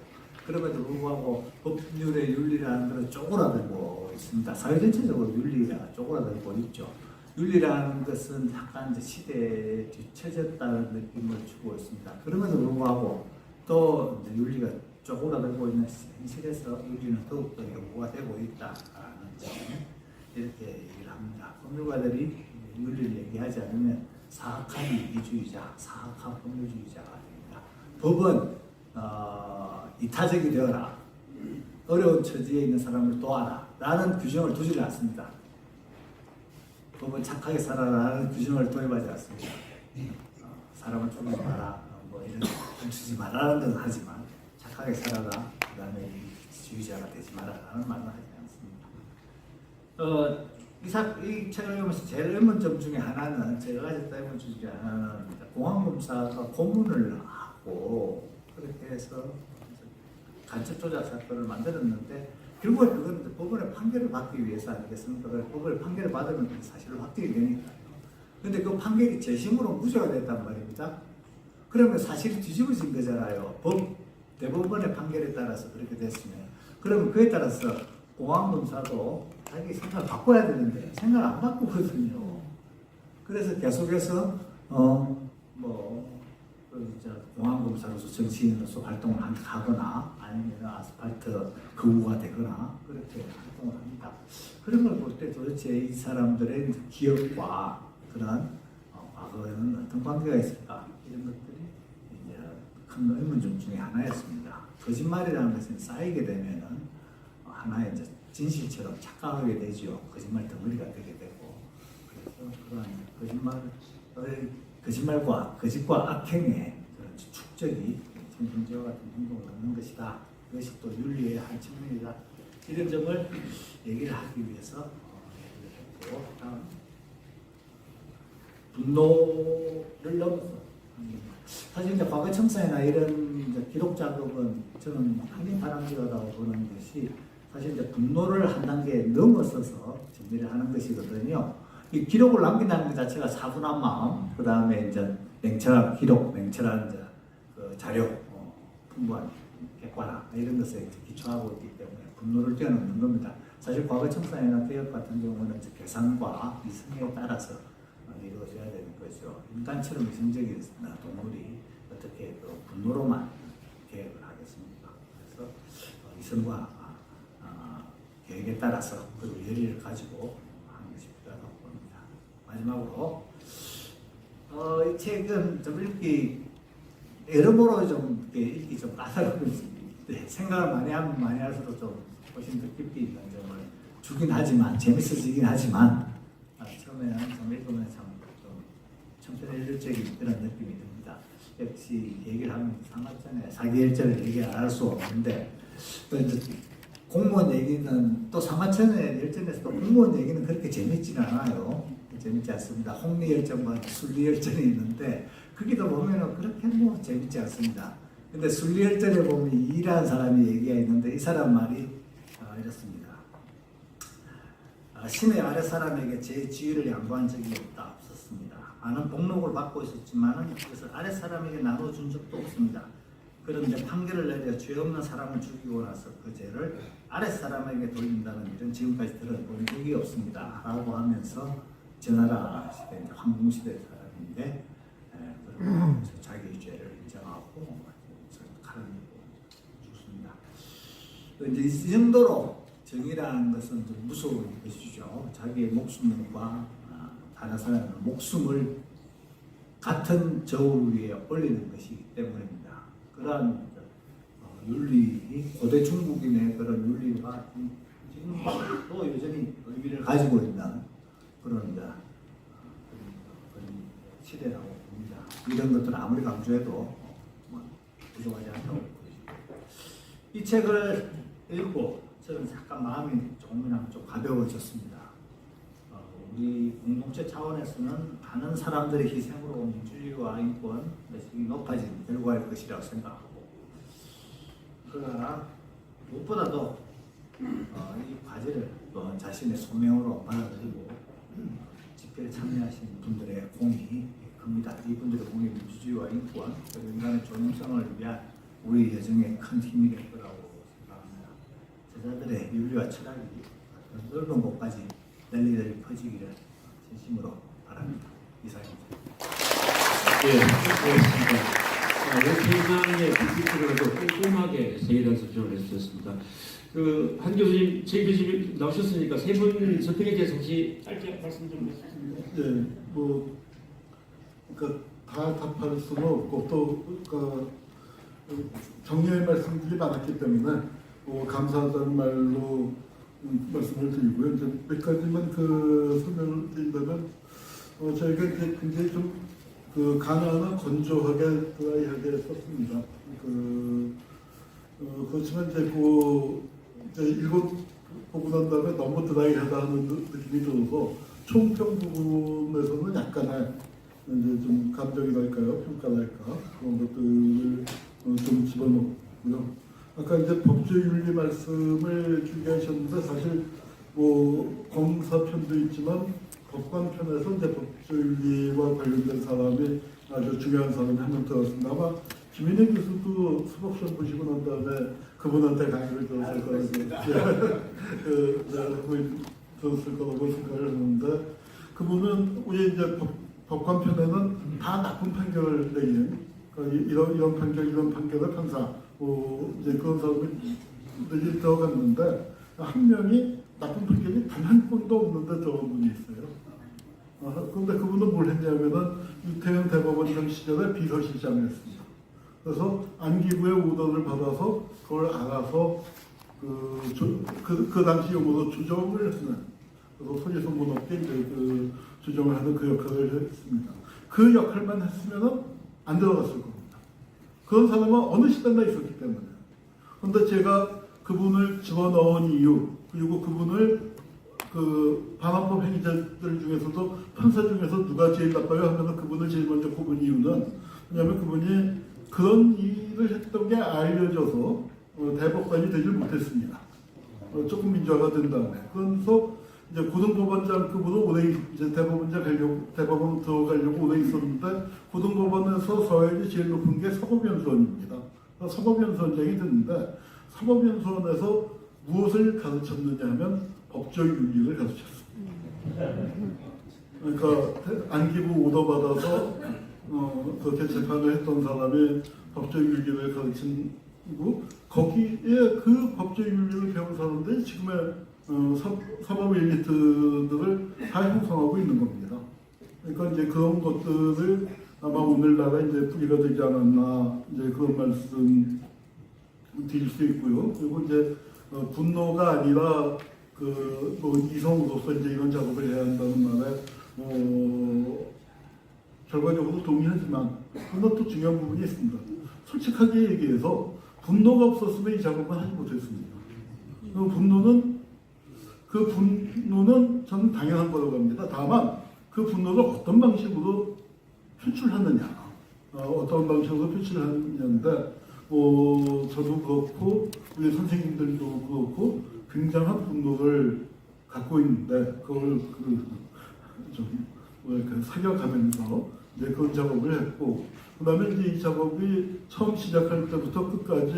그럼에도 불구하고 법률의 윤리라는 것은 쪼그라들고 있습니다. 사회 전체적으로 윤리가 쪼그라들고 있죠. 윤리라는 것은 약간 이제 시대에 뒤처졌다는 느낌을 주고 있습니다. 그럼에도 불구하고 또 윤리가 쪼그라들고 있는 현실에서 윤리는 더욱더 연구가 되고 있다는 점 이렇게 얘기를 합니다. 법률가들이 윤리를 얘기하지 않으면 사악한 이기주의자, 사악한 법률주의자가 됩니다. 법은 이타적이 되어라, 어려운 처지에 있는 사람을 도와라 라는 규정을 두지를 않습니다. 법은 착하게 살아라라는 규정을 도입하지 않습니다. 사람을 죽이지 마라, 뭐 이런 훔치지 마라라는 건 하지만 착하게 살아라, 그 다음에 이기주의자가 되지 마라라는 말은 하지 않습니다. 이 책을 보면서 제일 의문점 중에 하나는, 제가 가졌다 의문 중에 하나는 공안검사가 고문을 하고 그렇게 해서 간첩 조작 사건을 만들었는데 결국에 그건 이제 법원의 판결을 받기 위해서 아니겠습니까? 법원의 판결을 받으면 사실을 확정이 되니까요. 근데 그 판결이 재심으로 무죄가 됐단 말입니다. 그러면 사실이 뒤집어진 거잖아요. 대법원의 판결에 따라서 그렇게 됐으면. 그러면 그에 따라서 공안검사도 자기 생각을 바꿔야 되는데 생각을 안 바꾸거든요. 그래서 계속해서 공안검사로서 정치인으로서 활동을 하거나 아니면 아스팔트 거구가 되거나 그렇게 활동을 합니다. 그런 걸 볼 때 도대체 이 사람들의 기억과 그런 과거에는 어떤 관계가 있을까 이런 것들이 이제 큰 의문점 중에 하나였습니다. 거짓말이라는 것은 쌓이게 되면은 하나의 이제 진실처럼 착각하게 되죠. 거짓말 덩어리가 되게 되고 그래서 그런 거짓말과 거짓과 악행의 그런 축적이 성범죄와 같은 행동을 하는 것이다. 그것이 또 윤리의 한 측면이다. 이런 점을 얘기를 하기 위해서 얘기를 했고, 다음 분노를 넘어서 사실 이제 과거 청사나 이런 이제 기록 작업은 저는 상당히 바람직하다고 보는 것이 사실 이제 분노를 한 단계 넘어서서 정리를 하는 것이거든요. 이 기록을 남긴다는 것 자체가 사분한 마음, 그 다음에 이제 맹철한 기록, 맹철한 이제 그 자료, 풍부한 객관화 이런 것에 이제 기초하고 있기 때문에 분노를 뛰어넘는 겁니다. 사실 과거 청산이나 개혁 같은 경우는 이제 계산과 이성에 따라서 이루어져야 되는 거죠. 인간처럼 이성적인 동물이 어떻게 또 분노로만 계획을 하겠습니까? 그래서 이성과 계획에 따라서 그 열의를 가지고 하는 것이 필요하다고 봅니다. 마지막으로 이 책은 좀 읽기 여러모로 좀 읽기 좀 까다로운 생각을 많이 하면 많이 할수록 좀 훨씬 더 깊이 있는 점을 주긴 하지만 재밌어지긴 하지만 처음에는 좀 읽으면 참 좀 청천일률적인 그런 느낌이 듭니다. 역시 얘기를 하면 상관전에 사기일전을 얘기 안 할 수 없는데 또 이제 공무원 얘기는 또 상하천의 열전에서 또 공무원 얘기는 그렇게 재밌지는 않아요. 재밌지 않습니다. 홍리열전과 순리열전이 있는데 거기도 보면은 그렇게 뭐 재밌지 않습니다. 근데 순리열전에 보면 이라는 사람이 얘기가 있는데 이 사람 말이 이렇습니다. 신의 아래 사람에게 제 지위를 양보한 적이 없었습니다. 많은 복록을 받고 있었지만 그것을 아래 사람에게 나눠준 적도 없습니다. 그런데 판결을 내려 죄 없는 사람을 죽이고 나서 그 죄를 아래 사람에게 돌린다는 일은 지금까지 들어본 적이 없습니다. 라고 하면서 전하라 시대, 황궁시대 사람인데 그러면서 자기 죄를 인정하고 칼을 죽습니다. 이제 이 정도로 정의라는 것은 좀 무서운 것이죠. 자기의 목숨과 다른 사람의 목숨을 같은 저울 위에 올리는 것이기 때문입니다. 그러한 윤리, 고대 중국인의 그런 윤리가 지금도 여전히 의미를 가지고 있는 그런 시대라고 봅니다. 이런 것들은 아무리 강조해도 부족하지 않다고 보여집니다. 이 책을 읽고 저는 약간 마음이 조금이나마 좀 가벼워졌습니다. 우리 공동체 차원에서는 많은 사람들의 희생으로 민주주의와 인권 의식이 높아진 결과일 것이라고 생각하고, 그러나 무엇보다도 이 과제를 자신의 소명으로 받아들이고 집회에 참여하신 분들의 공이 큽니다. 이분들의 공이 민주주의와 인권 그리고 인간의 존엄성을 위한 우리 여정에 큰 힘이 될 거라고 생각합니다. 제자들의 윤리와 철학이 넓은 곳까지 널리 퍼지기를 진심으로 바랍니다. 이상입니다. 세상의 빅피처를 꼼꼼하게 세계에 대한 설명을 해주셨습니다. 한 교수님, 제 교수님 나오셨으니까 세 분 선택에 대해서 혹시 짧게 말씀 좀 해주시겠습니까? 네, 그러니까 다 답할 수는 없고 또 정리할 말씀들이 많았기 때문에 감사하다는 말로 말씀을 드리고요. 이제 몇 가지만 설명을 드린다면 저희가 이제 굉장히 좀 가능한 건조하게 드라이하게 썼습니다. 그렇지만 이제 읽어보고 난 다음에 너무 드라이하다는 느낌이 들어서 총평 부분에서는 약간의 이제 좀 감정이랄까요, 평가랄까 그런 것들을 좀 집어넣고요. 아까 이제 법조윤리 말씀을 준비하셨는데 사실 뭐 검사편도 있지만 법관편에서 이제 법조윤리와 관련된 사람이 아주 중요한 사람이 한 명 들어왔습니다. 아마 김인혜 교수도 수법시험 보시고 난 다음에 그분한테 강의를 들었을 거라고 생각을 하는데 그분은 우리 이제 법관편에는 다 나쁜 판결을 내린 이런 판결을 판사 이제 그런 사람들이 들어갔는데 한 명이 나쁜 판결이 단 한 건도 없는데 들어온 분이 있어요. 그런데 그분은 뭘 했냐면은 유태현 대법원장 시절에 비서실장이었습니다. 그래서 안기부의 오더를 받아서 그걸 알아서 그 당시 용어로 조정을 하는, 그래서 소지소문 없게 이제 그 조정을 하는 그 역할을 했습니다. 그 역할만 했으면은 안 들어갔을 겁니다. 그런 사람은 어느 시대나 있었기 때문에. 그런데 제가 그분을 집어넣은 이유, 그리고 그분을 그 반환법 행위자들 중에서도 판사 중에서 누가 제일 나빠요 하면 그분을 제일 먼저 꼽은 이유는 왜냐하면 그분이 그런 일을 했던 게 알려져서 대법관이 되질 못했습니다. 조금 민주화가 된 다음에. 그래서 이제 고등법원장급으로 오래 이제 대법원 들어가려고 오래 있었는데 고등법원에서 서열이 제일 높은 게 사법연수원입니다. 사법연수원장이 됐는데 사법연수원에서 무엇을 가르쳤느냐 하면 법조윤리를 가르쳤습니다. 그러니까 안기부 오더 받아서 그렇게 재판을 했던 사람이 법조윤리를 가르치고 거기에 그 법조윤리를 배운 사람들이 지금의 사법 엘리트들을 다 형성하고 있는 겁니다. 그러니까 이제 그런 것들을 아마 오늘날에 이제 뿌리가 되지 않았나 이제 그런 말씀 드릴 수 있고요. 그리고 이제 분노가 아니라 뭐 이성으로서 이제 이런 작업을 해야 한다는 말에 결과적으로 동의하지만 그러나 또 중요한 부분이 있습니다. 솔직하게 얘기해서 분노가 없었으면 이 작업은 하지 못했습니다. 그 분노는 저는 당연한 거라고 합니다. 다만 그 분노를 어떤 방식으로 표출하느냐, 어떤 방식으로 표출하느냐인데 저도 그렇고 우리 선생님들도 그렇고 굉장한 분노를 갖고 있는데 그걸 사격하면서 이제 그런 작업을 했고 그다음에 이제 이 작업이 처음 시작할 때부터 끝까지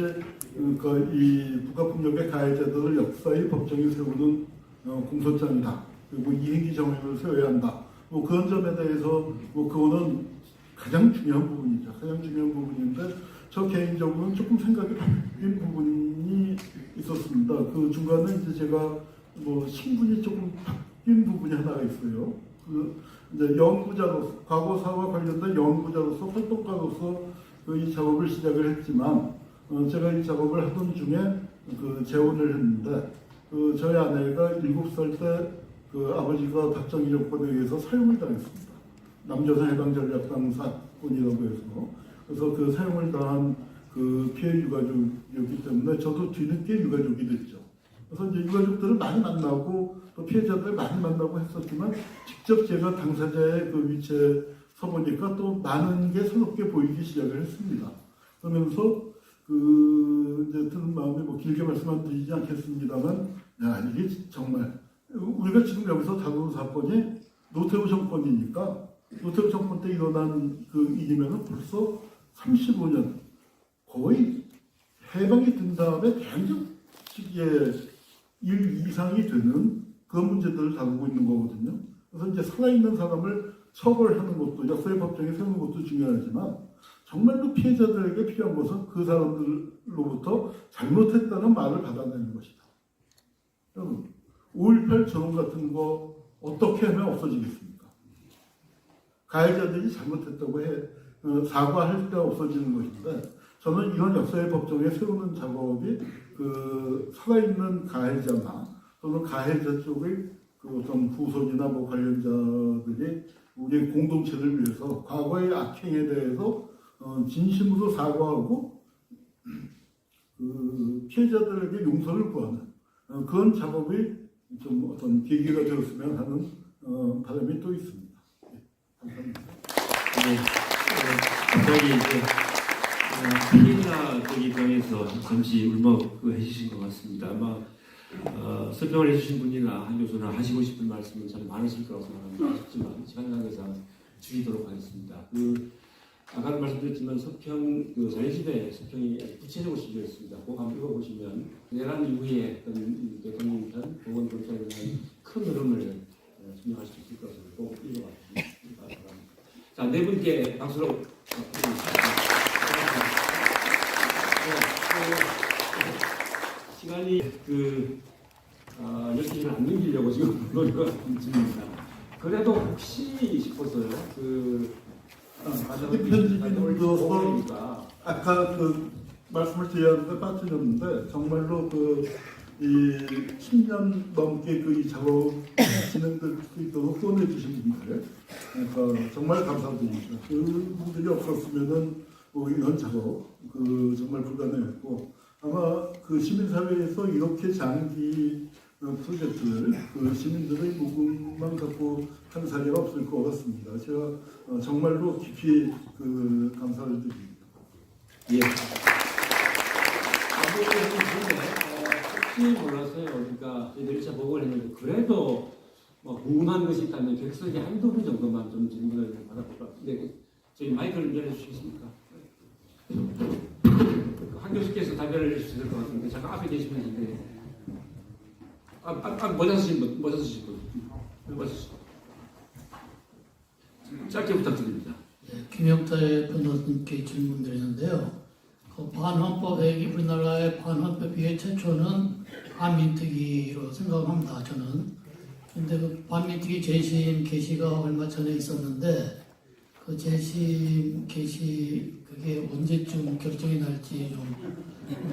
그러니까 이 국가폭력의 가해자들을 역사의 법정에 세우는 공소장이다. 그리고 이행기 정의를 세워야 한다. 뭐 그런 점에 대해서 그거는 가장 중요한 부분이죠. 가장 중요한 부분인데 저 개인적으로는 조금 생각이 바뀐 부분이 있었습니다. 그 중간에 이제 제가 신분이 조금 바뀐 부분이 하나가 있어요. 이제 연구자로서 과거사와 관련된 연구자로서 활동가로서 이 작업을 시작을 했지만 제가 이 작업을 하던 중에 재혼을 했는데 저희 아내가 7살 때 아버지가 박정희 정권에 의해서 사형을 당했습니다. 남조선 해방전략당 사건이라고 해서 그래서 그 사형을 당한 피해 유가족이었기 때문에 저도 뒤늦게 유가족이 됐죠. 그래서 이제 유가족들을 많이 만나고 또 피해자들을 많이 만나고 했었지만 직접 제가 당사자의 그 위치에 서보니까 또 많은 게 새롭게 보이기 시작을 했습니다. 그러면서 이제 드는 마음이 길게 말씀은 드리지 않겠습니다만 이게 정말 우리가 지금 여기서 다루는 사건이 노태우 정권이니까 노태우 정권 때 일어난 일이면은 벌써 35년 거의 해방이 된 다음에 대한적 시기의 일 이상이 되는 그런 문제들을 다루고 있는 거거든요. 그래서 이제 살아있는 사람을 처벌하는 것도 역사의 법정에 세우는 것도 중요하지만 정말로 피해자들에게 필요한 것은 그 사람들로부터 잘못했다는 말을 받아내는 것이다. 여러분 5.18 저론 같은 거 어떻게 하면 없어지겠습니까? 가해자들이 잘못했다고 사과할 때 없어지는 것인데 저는 이런 역사의 법정에 세우는 작업이 살아있는 가해자나 또는 가해자 쪽의 어떤 후손이나 관련자들이 우리 공동체를 위해서 과거의 악행에 대해서 진심으로 사과하고 피해자들에게 용서를 구하는 그런 작업이 좀 어떤 계기가 되었으면 하는 바람이 또 있습니다. 감사합니다. 갑자기 이제 필리나 쪽 입장에서 잠시 울먹해 주신 것 같습니다. 아마 설명을 해주신 분이나 한 교수나 하시고 싶은 말씀은 참 많으실 거라고 생각합니다. 아쉽지만 시간 관계상 줄이도록 하겠습니다. 아까도 말씀드렸지만 서평 자유시대 서평이 아주 구체적으로 실려있습니다. 그거 한번 읽어보시면 내란 이후에 어떤 대통령 편, 보건검찰에 대한 큰 흐름을 증명할 수 있을 것을 꼭 읽어봤습니다. 자, 네 분께 박수로 부탁드리겠습니다. 시간이 열심히 안 넘기려고 지금 노력을 하는 중입니다. 그래도 혹시 싶어서요. 편집인으로서 아까 말씀을 드렸는데 빠뜨렸는데 정말로 이 10년 넘게 이 작업 진행될 수 있도록 후원해주신 분들 정말 감사드립니다. 그분들이 없었으면은 이런 작업 정말 불가능했고 아마 시민사회에서 이렇게 장기 프로젝트를 시민들의 모금만 갖고 한 사례가 없을 것 같습니다. 제가 정말로 깊이 감사를 드립니다. 예. 혹시 몰랐어요. 그러니까 저희들 1차 보고를 했는데 그래도 궁금한 것이 있다면 객석에 한두 분 정도만 좀 질문을 받아볼 것 같은데 저희 마이크를 열어 주시겠습니까? 한 교수께서 답변을 해주실 것 같은데 잠깐 앞에 계시면 되는데 모자 쓰신 분 짧게 부탁드립니다. 김영태 변호사님께 질문드리는데요. 반헌법 회기 우리나라의 반헌법 회기 최초는 반민특위로 생각합니다. 저는. 근데 반민특위 재심 개시가 얼마 전에 있었는데 그 재심 개시 그게 언제쯤 결정이 날지 좀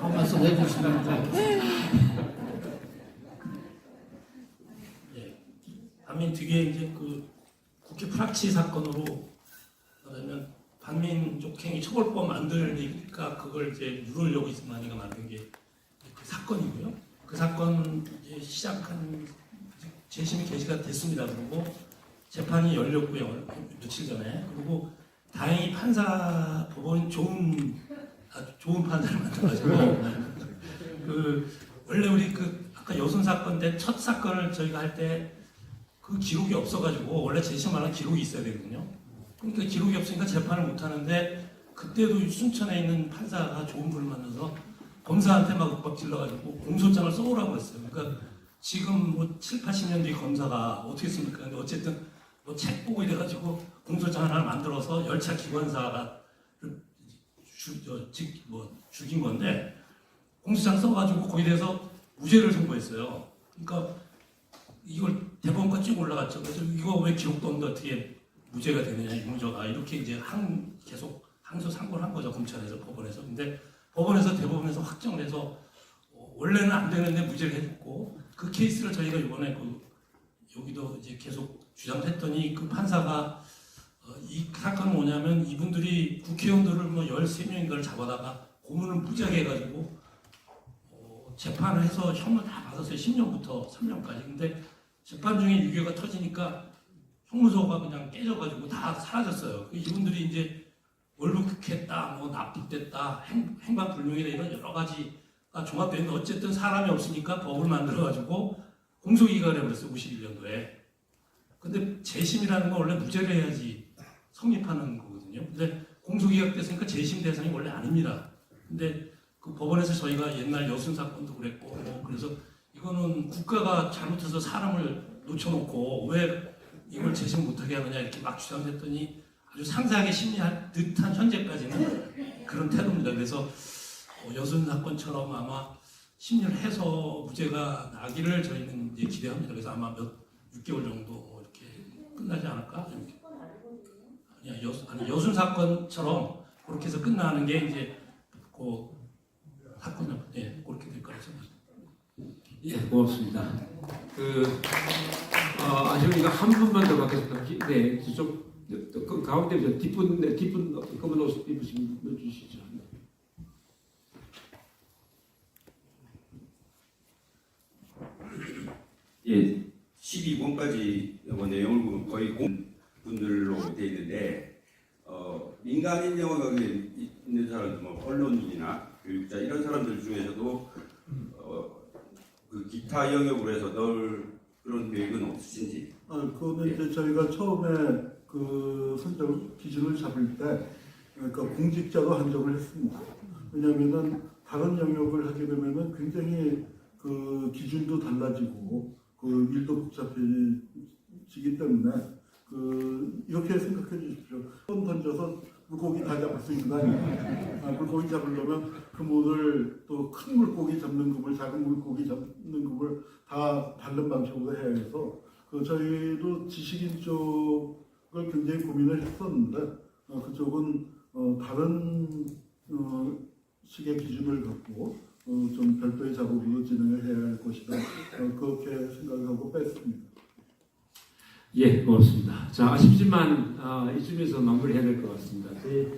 한 말씀 해주시면 좋겠습니다. 반민특위에 이제 국회 프락치 사건으로 그러면 반민족행위 처벌법 만들니까 그걸 이제 누르려고 이승만이가 만든 게 그 사건이고요. 그 사건 이제 시작한 재심이 개시가 됐습니다. 그리고 재판이 열렸고요. 며칠 전에. 그리고 다행히 법원이 아주 좋은 판사를 만들어가지고 원래 우리 아까 여순 사건 때 첫 사건을 저희가 할 때 그 기록이 없어가지고 원래 재심하는 기록이 있어야 되거든요. 그러니까 기록이 없으니까 재판을 못 하는데 그때도 순천에 있는 판사가 좋은 분을 만나서 검사한테 막 윽박 질러가지고 공소장을 써오라고 했어요. 그러니까 지금 7, 80년대 검사가 어떻게 씁니까? 근데 어쨌든 책 보고 이래가지고 공소장 하나 만들어서 열차 기관사가 죽인 건데 공소장 써가지고 거기에 대해서 무죄를 선고했어요. 그러니까 이걸 대법원까지 쭉 올라갔죠. 그래서 이거 왜 기록도 없는데 어떻게 무죄가 되느냐, 유무죄가 이렇게 이제 계속 항소 상고를 한 거죠. 검찰에서 법원에서. 근데 법원에서 대법원에서 확정을 해서 원래는 안 되는데 무죄를 해줬고 그 케이스를 저희가 이번에 여기도 이제 계속 주장을 했더니 그 판사가 이 사건은 뭐냐면 이분들이 국회의원들을 13명인가를 잡아다가 고문을 무지하게 해가지고 재판을 해서 형을 다 받았어요. 10년부터 3년까지. 근데 재판 중에 유죄가 터지니까 형무소가 그냥 깨져가지고 다 사라졌어요. 이분들이 이제 월북했다, 납북됐다, 행방불명이다 이런 여러 가지가 종합되는데 어쨌든 사람이 없으니까 법을 만들어가지고 공소기각을 해버렸어요. 51년도에. 근데 재심이라는 건 원래 무죄를 해야지 성립하는 거거든요. 근데 공소기각 됐으니까 재심 대상이 원래 아닙니다. 근데 그 법원에서 저희가 옛날 여순 사건도 그랬고 그래서 이거는 국가가 잘못해서 사람을 놓쳐놓고 왜 이걸 재심 못하게 하느냐 이렇게 막 주장했더니 아주 상세하게 심리할 듯한 현재까지는 그런 태도입니다. 그래서 여순 사건처럼 아마 심리를 해서 무죄가 나기를 저희는 이제 기대합니다. 그래서 아마 6개월 정도 이렇게 끝나지 않을까? 여순 사건처럼 그렇게 해서 끝나는 게 이제 사건이 그렇게 될 거라고 생각합니다. 예, 고맙습니다. 아시니까 한 분만 더 받겠습니다. 네, 저쪽 가운데 뒷분 검은 옷 입으신 분 주시죠. 예, 12권까지 내용을 보면 거의 분들로 되어 있는데 민간인 영화가 있는 사람도 공무원이나 교육자 이런 사람들 중에서도 그 기타 영역으로 해서 넣을 그런 계획은 없으신지? 그거는 이제 저희가 처음에 그 선정 기준을 잡을 때 그러니까 공직자로 한정을 했습니다. 왜냐하면은 다른 영역을 하게 되면은 굉장히 그 기준도 달라지고 그 일도 복잡해지기 때문에 이렇게 생각해 주십시오. 손 던져서 물고기 다 잡을 수 있는 거 아니에요. 물고기 잡으려면 그 물을 또 큰 물고기 잡는 급을 작은 물고기 잡는 급을 다 다른 방식으로 해야 해서 저희도 지식인 쪽을 굉장히 고민을 했었는데 그쪽은 다른 식의 기준을 갖고 좀 별도의 작업으로 진행을 해야 할 것이다. 그렇게 생각하고 뺐습니다. 예, 고맙습니다. 자, 아쉽지만 이쯤에서 마무리해야 될 것 같습니다. 저희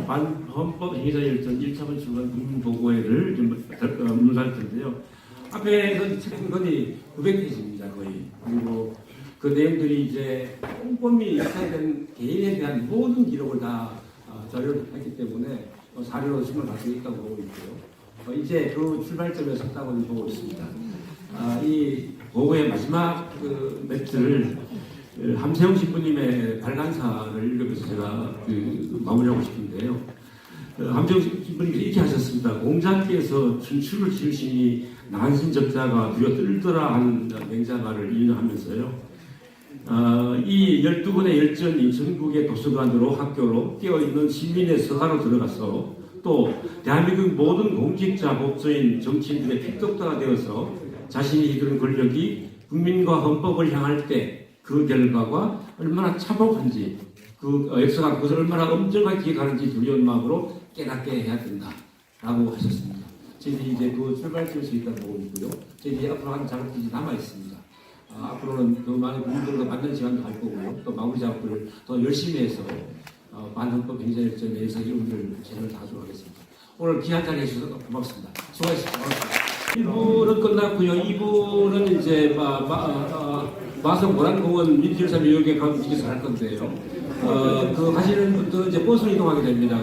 반헌법 행위자 열전 1차번 출간 국민보고회를 좀 문의할 텐데요. 앞에서 책 건이 900페이지입니다, 거의. 그리고 그 내용들이 이제 꼼꼼히 역사된 개인에 대한 모든 기록을 다 자료를 했기 때문에 사료로 심을 가지고 있다고 보고 있고요. 이제 그 출발점에 섰다고 보고 있습니다. 이 보고의 마지막 그 멘트를 함세웅 신부님의 발간사를 읽으면서 제가 마무리하고 싶은데요. 함세웅 신부님께서 이렇게 하셨습니다. 공자께서 춘추를 지으시니 난신적자가 두려 떨더라 한 맹자말을 인용하면서요. 이 12권의 열전이 전국의 도서관으로 학교로 깨어있는 시민의 서가로 들어가서 또 대한민국 모든 공직자, 법조인, 정치인들의 픽독자가 되어서 자신이 이끄는 권력이 국민과 헌법을 향할 때 그 결과가 얼마나 참혹한지 그 역사가 그것을 얼마나 엄정하게 기억하는지 두려운 마음으로 깨닫게 해야 된다라고 하셨습니다. 저희들이 이제 그 출발점에서 있다고 보고 있고요. 저희들이 앞으로 한 작업들이 남아 있습니다. 앞으로는 더 많은 국민들과 만나는 시간도 갈 거고요. 또 마무리 작업들을 더 열심히 해서 반헌법 행사열전에서 여러분들 최선을 다하도록 하겠습니다. 오늘 귀한 자리 해주셔서 고맙습니다. 수고하셨습니다. 1부는 끝났고요. 2부는 이제 마성 모란공원 민주유산 요역에 가서 할 건데요. 그 하시는 분들은 이제 버스로 이동하게 됩니다.